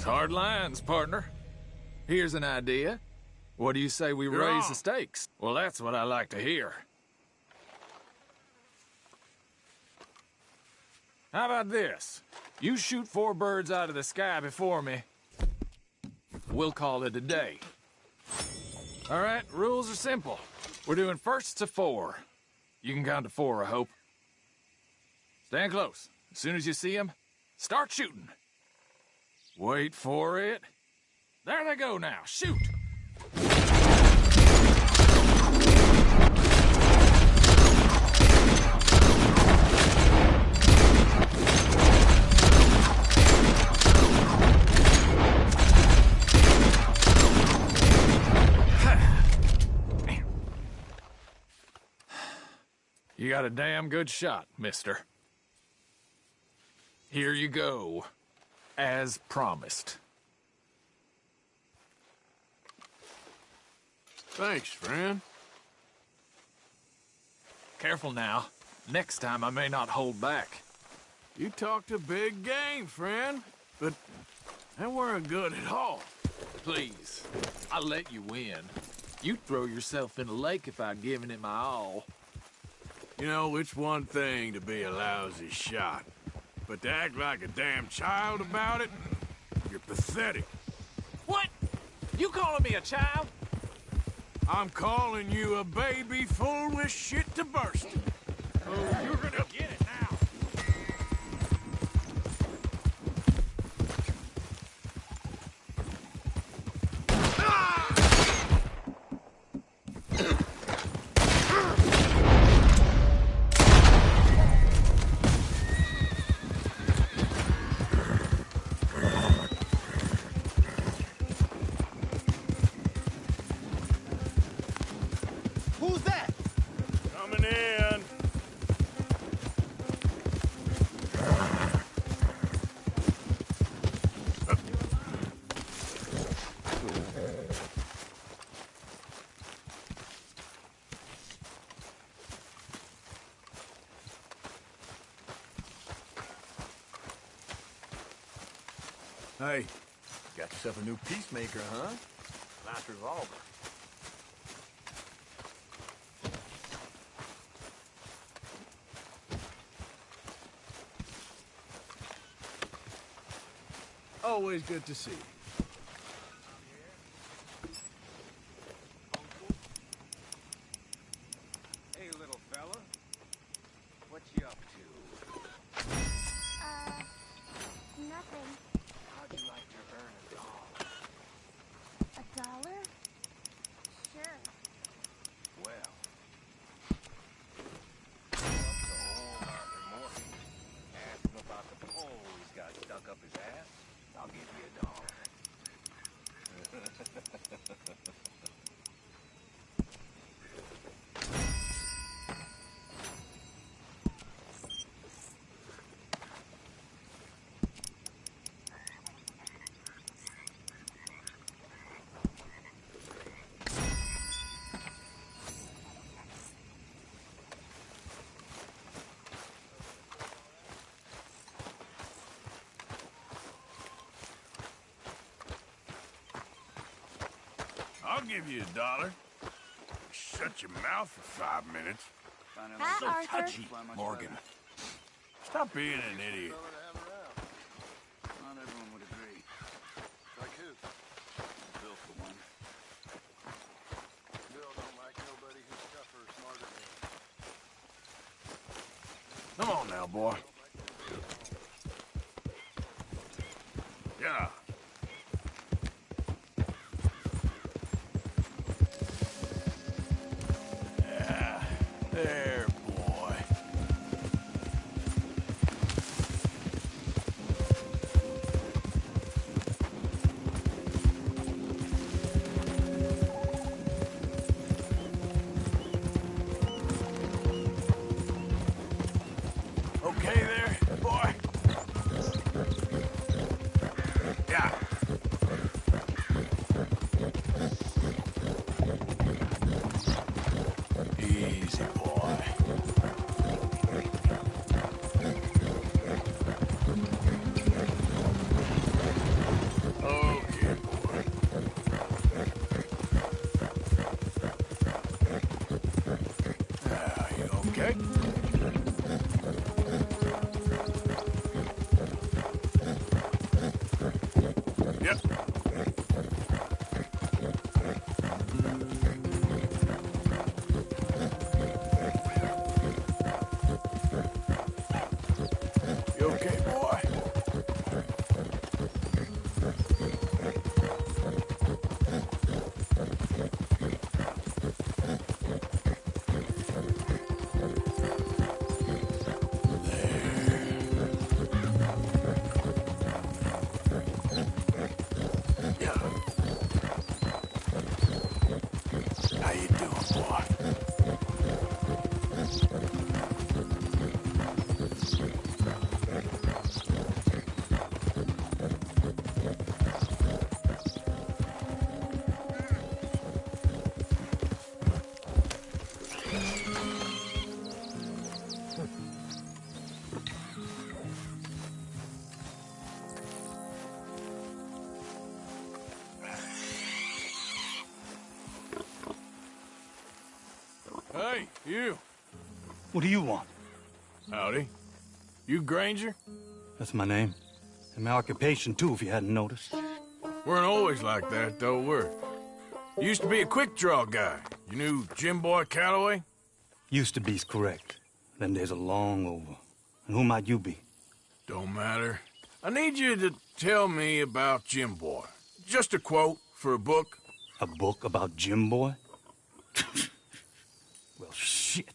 Hard lines, partner. Here's an idea. What do you say we raise the stakes? Well, that's what I like to hear. How about this? You shoot 4 birds out of the sky before me. We'll call it a day. All right, rules are simple. We're doing firsts to 4. You can count to 4, I hope. Stand close. As soon as you see them, start shooting. Wait for it. There they go now. Shoot! You got a damn good shot, mister. Here you go. As promised. Thanks, friend. Careful now. Next time I may not hold back. You talked a big game, friend, but that weren't good at all. Please, I'll let you win. You'd throw yourself in the lake if I'd given it my all. You know, it's one thing to be a lousy shot, but to act like a damn child about it, you're pathetic. What? You calling me a child? I'm calling you a baby full with shit to bursting. Oh, you're gonna get it now. Who's that? Coming in. Hey, got yourself a new peacemaker, huh? Nice revolver. Always good to see you. Hey, little fella. What you up to? Nothing. How'd you like to earn $1? Sure. well? Up to old Arthur Morgan. Ask him about the pole he's got stuck up his ass. I'll give you $1. I'll give you $1. Shut your mouth for 5 minutes. Hi, So Arthur. touchy, Morgan. Stop being an idiot. Not everyone would agree. Like who? Bill, for one. Bill don't like nobody who's tougher or smarter than him. Come on now, boy. Yeah. Yeah. There, boy. Okay there, boy? Yeah. Easy, boy. You. What do you want? Howdy. You Granger? That's my name. And my occupation, too, if you hadn't noticed. Weren't always like that, though, were you? Used to be a quick-draw guy. You knew Jim Boy Calloway? Used to be's correct. Them days are long over. And who might you be? Don't matter. I need you to tell me about Jim Boy. Just a quote for a book. A book about Jim Boy? Well, shit.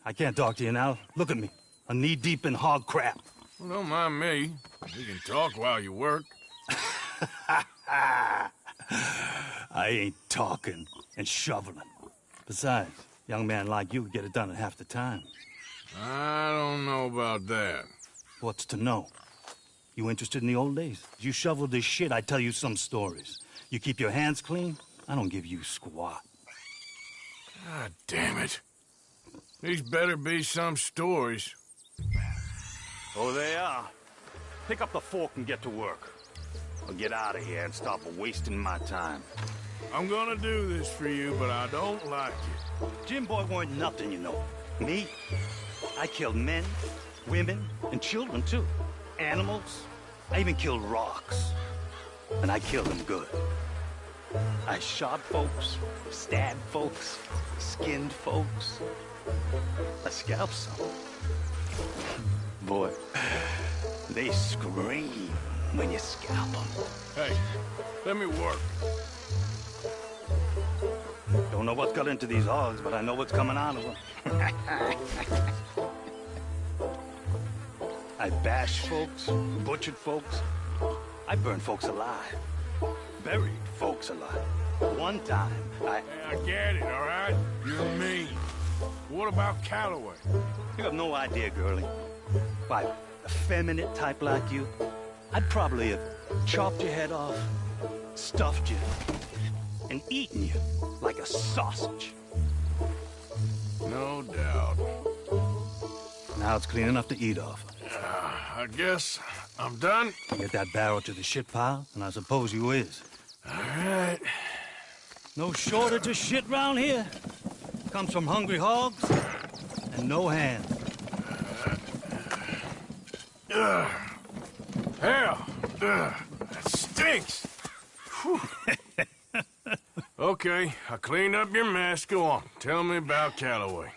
I can't talk to you now. Look at me. I'm knee-deep in hog crap. Well, don't mind me. You can talk while you work. I ain't talking and shoveling. Besides, a young man like you would get it done in half the time. I don't know about that. What's to know? You interested in the old days? You shoveled this shit, I tell you some stories. You keep your hands clean, I don't give you squat. God damn it. These better be some stories. Oh, they are. Pick up the fork and get to work. Or get out of here and stop wasting my time. I'm gonna do this for you, but I don't like it. Jim Boy weren't nothing, you know. Me? I killed men, women, and children, too. Animals. I even killed rocks. And I killed them good. I shot folks, stabbed folks, skinned folks. I scalped some. Boy, they scream when you scalp them. Hey, let me work. Don't know what got into these hogs, but I know what's coming out of them. I bashed folks, butchered folks. I burned folks alive. Buried folks alive. One time, Hey, I get it, all right? You're mean. What about Calloway? You have no idea, girlie. Why, a feminine type like you, I'd probably have chopped your head off, stuffed you, and eaten you like a sausage. No doubt. Now it's clean enough to eat off. I guess I'm done. Get that barrel to the shit pile, and I suppose you is. All right. No shortage of shit round here. Comes from hungry hogs and no hands. Hell, that stinks. Okay, I cleaned up your mess. Go on, tell me about Calloway.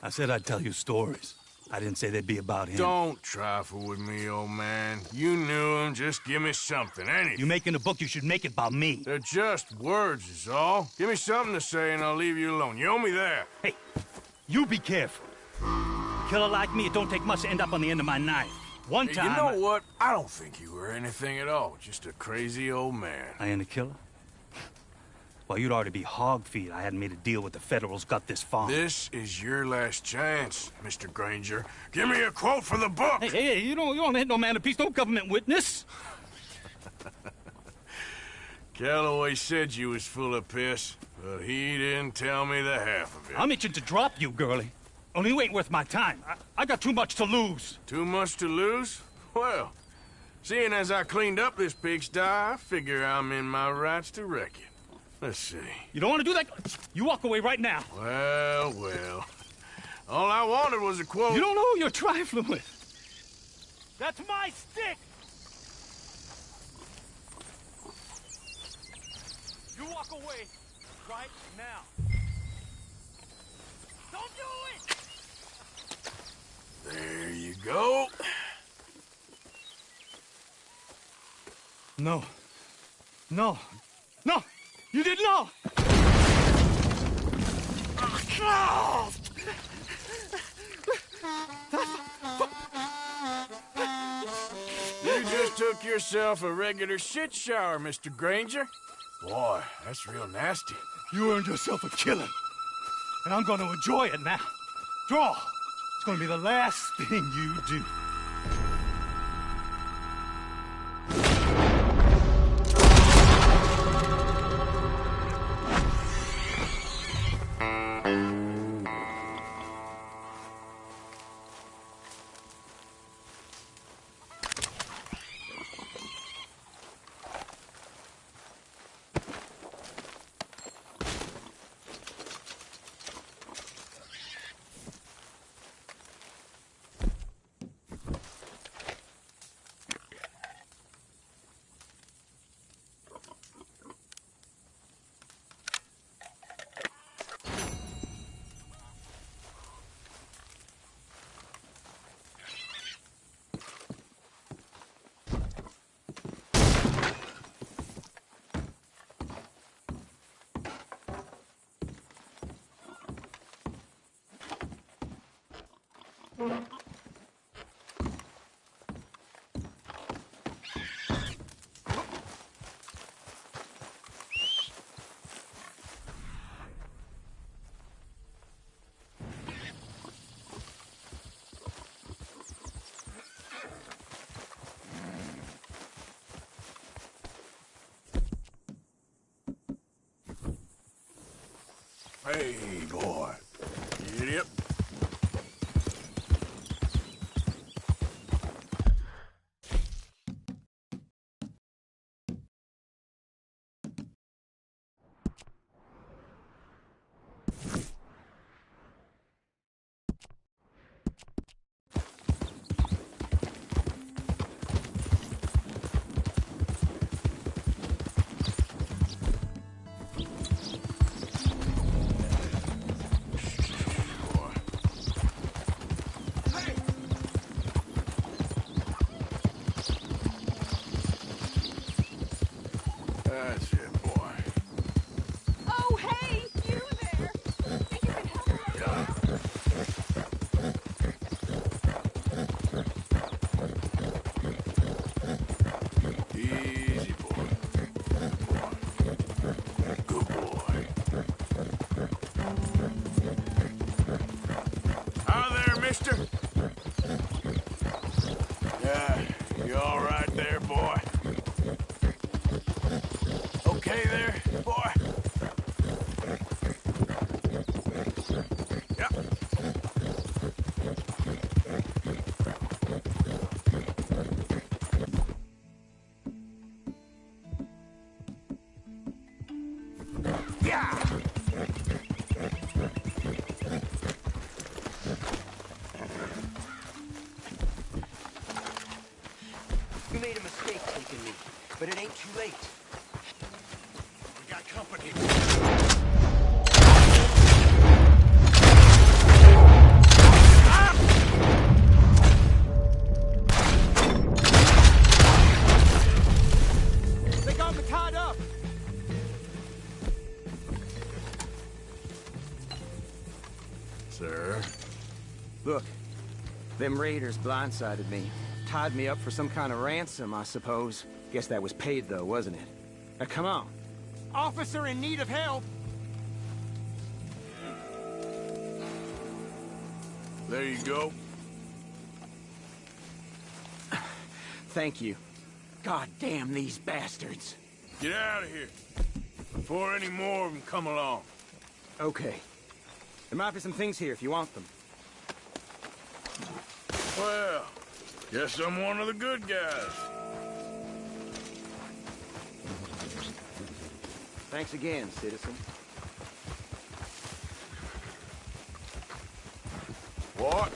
I said I'd tell you stories. I didn't say they'd be about him. Don't trifle with me, old man. You knew him. Just give me something, anything. You making a book, you should make it about me. They're just words, is all. Give me something to say, and I'll leave you alone. You owe me that. Hey, you be careful. A killer like me, it don't take much to end up on the end of my knife. One Hey, time... you know what? I don't think you were anything at all. Just a crazy old man. I ain't a killer? Well, you'd already be hog feed. I hadn't made a deal with the Federals, got this far. This is your last chance, Mr. Granger. Give me a quote for the book. Hey, you don't hit no man of peace, no government witness. Calloway said you was full of piss, but he didn't tell me the half of it. I'm itching to drop you, girlie. Only you ain't worth my time. I got too much to lose. Too much to lose? Well, seeing as I cleaned up this pigsty, I figure I'm in my rights to wreck it. Let's see. You don't want to do that? You walk away right now. Well, well. All I wanted was a quote. You don't know who you're trifling with. That's my stick! You walk away right now. Don't do it! There you go. No. No. No! You didn't know! You just took yourself a regular shit shower, Mr. Granger. Boy, that's real nasty. You earned yourself a killing. And I'm gonna enjoy it now. Draw! It's gonna be the last thing you do. Hey, boy. Giddy up. That's it, boy. Oh, hey, you there. Think you can Easy, boy. Good boy. Hi there, mister. Yeah, you all right there, boy? Okay there, boy? Yep. Yeah! You made a mistake taking me, but it ain't too late. We got company. They got me tied up. Sir? Look, them raiders blindsided me. Tied me up for some kind of ransom, I suppose. Guess that was paid, though, wasn't it? Now, come on. Officer in need of help. There you go. Thank you. God damn these bastards. Get out of here. Before any more of them come along. Okay. There might be some things here if you want them. Well, guess I'm one of the good guys. Thanks again, citizen. What?